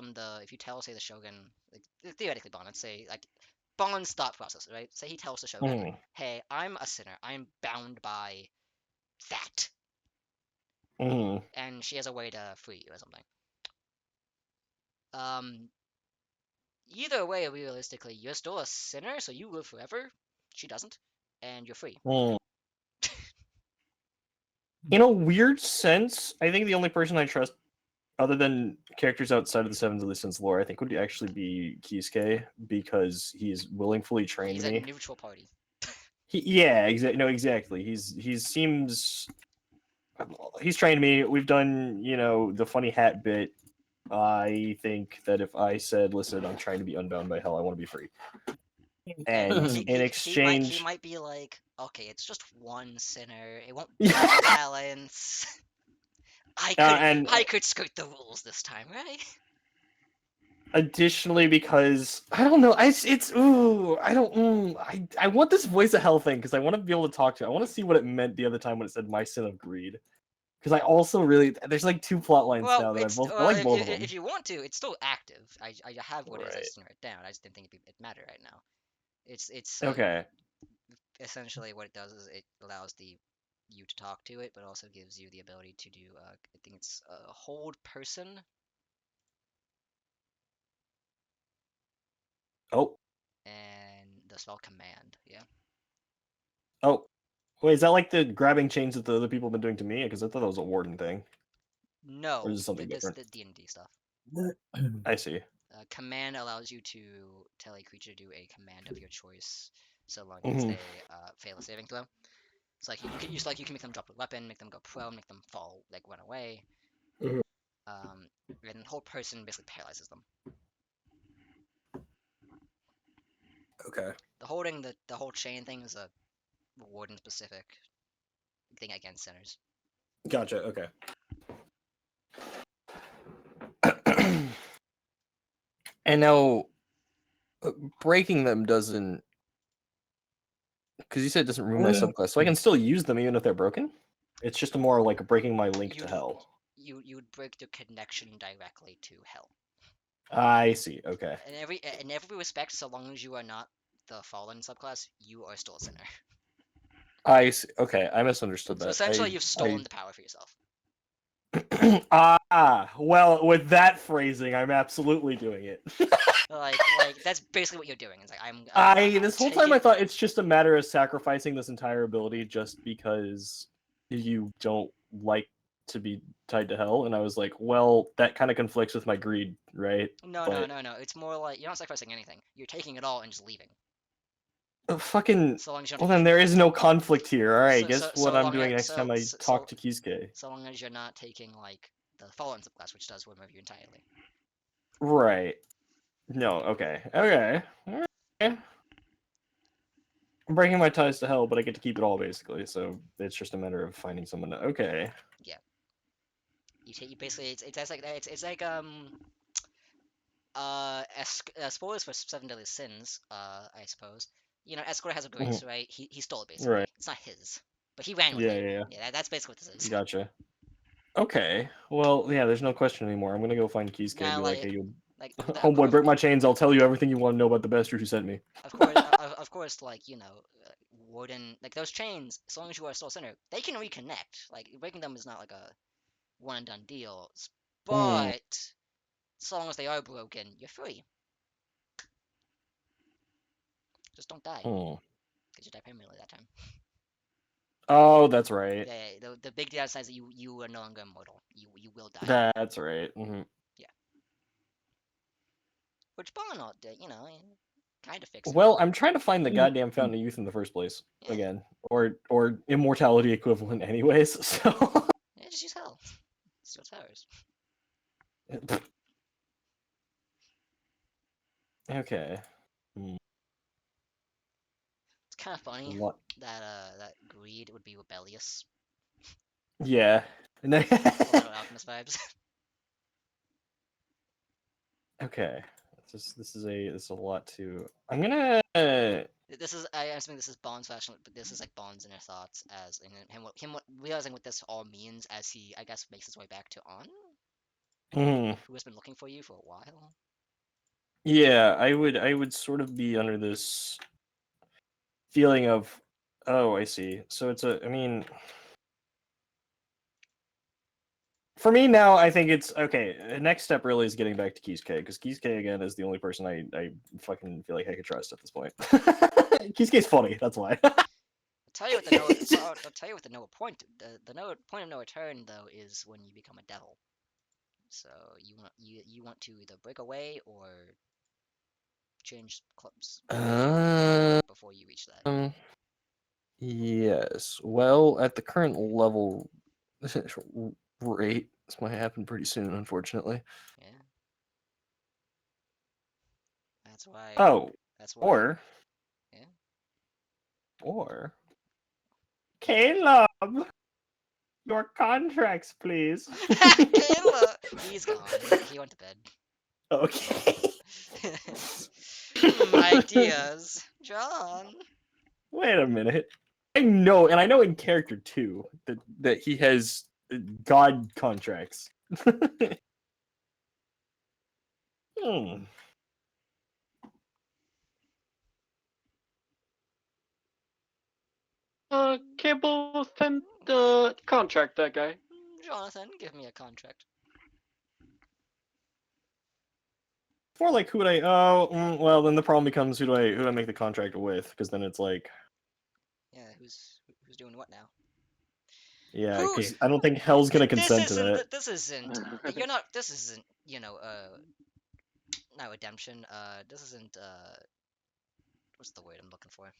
say the Shogun, like, theoretically Bond, let's say like Bond's thought process, right? Say he tells the Shogun, "Hey, I'm a sinner. I'm bound by that. and she has a way to free you or something. Either way, realistically, you're still a sinner, so you live forever. She doesn't, and you're free. In a weird sense, I think the only person I trust, other than characters outside of the Sevens of the Sins lore, I think would actually be Kisuke, because he's willingly trained He's me. a neutral party. Yeah, exactly. No, exactly. He's trained me. We've done, the funny hat bit. I think that if I said, "Listen, I'm trying to be unbound by hell. I want to be free," and in exchange, he might be like, okay, it's just one sinner. It won't balance. I could skirt the rules this time, right? additionally, because I don't know, I want this voice of hell thing because I want to be able to talk to it. I want to see what it meant the other time when it said my sin of greed. Because I also really there's like two plot lines now that I like both of them. If you want to, it's still active. I have what it is. I just wrote it down. I just didn't think it mattered right now. It's Okay. Essentially what it does is it allows you to talk to it, but also gives you the ability to do I think it's hold person. Oh. And the spell command, yeah. Oh. Wait, is that like the grabbing chains that the other people have been doing to me? Because I thought that was a warden thing. No, or is it something this different? the D&D stuff. I see. Command allows you to tell a creature to do a command of your choice, so long as they fail a saving throw. It's like you can make them drop a weapon, make them go prone, make them fall, like run away. And the whole person basically paralyzes them. Okay. The whole chain thing is a warden specific thing against sinners. Gotcha. Okay. And now, breaking them doesn't, because you said it doesn't ruin my subclass, so I can still use them even if they're broken. It's just more like breaking my link to hell. You would break the connection directly to hell. I see. Okay. In every respect, so long as you are not the fallen subclass, you are still a sinner. I see. Okay, I misunderstood that. So essentially, you've stolen the power for yourself. Well, with that phrasing, I'm absolutely doing it. like that's basically what you're doing. It's like this whole time I thought it's just a matter of sacrificing this entire ability just because you don't like to be tied to hell, and I was like, well, that kind of conflicts with my greed, right? No. It's more like you're not sacrificing anything. You're taking it all and just leaving. Fucking. So long as you well, then there is no conflict here. All right, guess what so I'm long doing as- next time I talk to Kisuke. So long as you're not taking like the fallen subclass, which does remove you entirely. Right. No. Okay. Okay. I'm breaking my ties to hell, but I get to keep it all basically. So it's just a matter of finding someone to. Okay. Yeah. You basically it's like spoilers for Seven Deadly Sins. I suppose Escort has a grace, right? He stole it basically. Right. It's not his, but he ran with it. Yeah, that's basically what this is. Gotcha. Okay. Well, yeah. There's no question anymore. I'm gonna go find Kisuke and be like, "Hey, you, homeboy, break my chains. I'll tell you everything you want to know about the bastard who sent me." Of course, like Warden, like those chains. As long as you are still a sinner, they can reconnect. Like breaking them is not like a one and done deal. But as long as they are broken, you're free. Just don't die. Because you die permanently that time. Oh, that's right. Yeah. The big downside is that you are no longer immortal. You will die. That's right. Yeah. Which Bonnet did, kind of fixes. Well, I'm trying to find the goddamn Fountain of Youth in the first place again, or immortality equivalent, anyways. So. Yeah, just use hell. It's your powers. Okay. It's kind of funny that greed would be rebellious. Yeah. A little alchemist vibes. Okay. This is a lot to. I'm gonna. This is I assuming this is Bond's fashion, but this is like Bond's inner thoughts as him realizing what this all means as he I guess makes his way back to On, who has been looking for you for a while. Yeah, I would sort of be under this feeling of, oh, I see. So it's I mean, for me now, I think it's okay. The next step really is getting back to Kisuke, because Kisuke again is the only person I fucking feel like I could trust at this point. Kisuke's funny, that's why. I'll tell you what the no. I'll tell you what the no point. The no point of no return though is when you become a devil. So you want to either break away or change clubs before you reach that. Yes. Well, at the current level rate, this might happen pretty soon, unfortunately. Yeah. That's why. Oh, That's why. or Yeah. Or Caleb, your contracts, please. Caleb, he's gone. He went to bed. Okay. Ideas, John. Wait a minute. I know in character too that he has god contracts. Hmm. Campbell, contract that guy. Jonathan, give me a contract. More like who would I? Oh, well, then the problem becomes who do I make the contract with? Because then it's like, yeah, who's doing what now? Yeah, because I don't think Hell's gonna consent to that. This isn't. You're not. This isn't. Not redemption. This isn't. What's the word I'm looking for?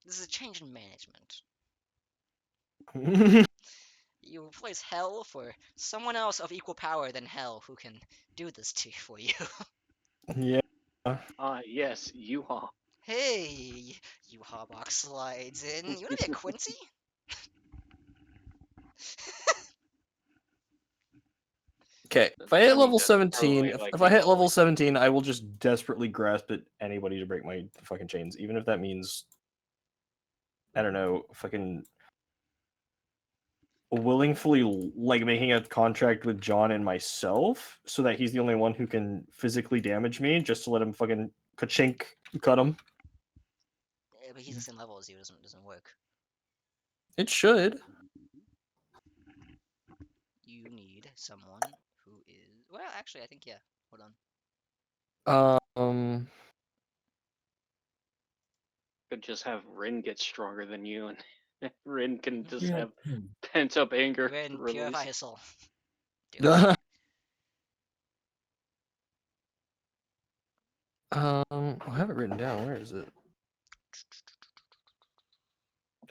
This is a change in management. You replace Hell for someone else of equal power than Hell who can do this for you. Yeah. Yes, U-Haul. Hey, you Hawbox slides in. You wanna be a Quincy? Okay, if I hit level That's 17, totally like if I hit U-Haul. level 17, I will just desperately grasp at anybody to break my fucking chains, even if that means, I don't know, fucking willingly like making a contract with John and myself so that he's the only one who can physically damage me, just to let him fucking ka-chink cut him. Yeah, but he's the same level as you. Doesn't work. It should. You need someone who is. Well, actually, I think yeah. Hold on. Could just have Rin get stronger than you, and Rin can just have pent up anger Rin, release. purify his soul. I have it written down. Where is it?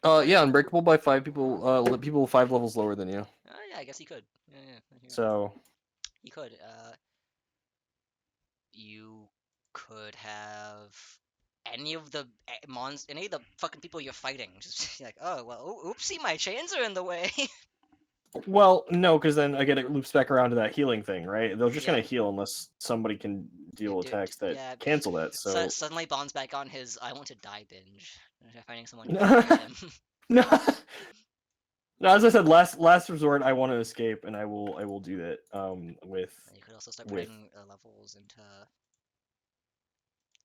Yeah, unbreakable by 5 people. People 5 levels lower than you. Yeah, I guess he could. Yeah. So he could. You could have any of the any of the fucking people you're fighting. Just like, oh well, oopsie, my chains are in the way. well, no, because then again it loops back around to that healing thing, right? They're just Yeah. gonna heal unless somebody can deal attacks that cancel that. So suddenly Bond's back on his I want to die binge. Finding someone to finish him. No, as I said, last resort, I want to escape, and I will do that. With you could also start putting levels into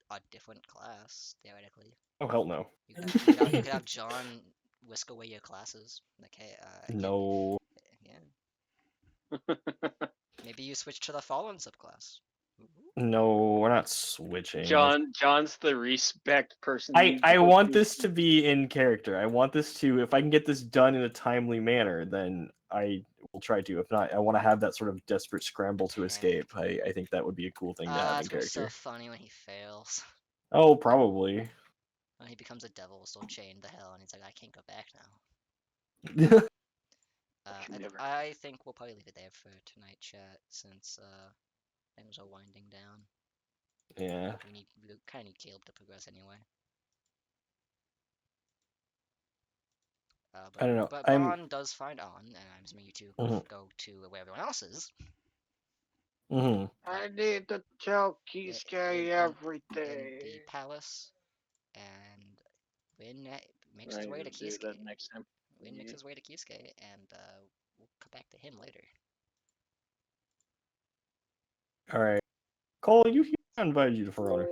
a different class theoretically. Oh hell no. You could have John whisk away your classes. Like, hey, no. Yeah. Maybe you switch to the Fallen subclass. No, we're not switching. John's the respect person. I want this to be in character. I want this to, if I can get this done in a timely manner, then I will try to. If not, I want to have that sort of desperate scramble to escape. I think that would be a cool thing to have in character. So funny when he fails. Oh, probably. When he becomes a devil, still chained to hell, and he's like, I can't go back now. I think we'll probably leave it there for tonight, chat, since things are winding down. Yeah. We kind of need Caleb to progress anyway. I don't know. But Bond does find On, and I'm assuming you two go to where everyone else is. I need to tell Kisuke everything. In the palace, and Rin makes his way to Kisuke. Rin makes his way to Kisuke, and we'll come back to him later. All right. Cole, I invited you to For Honor.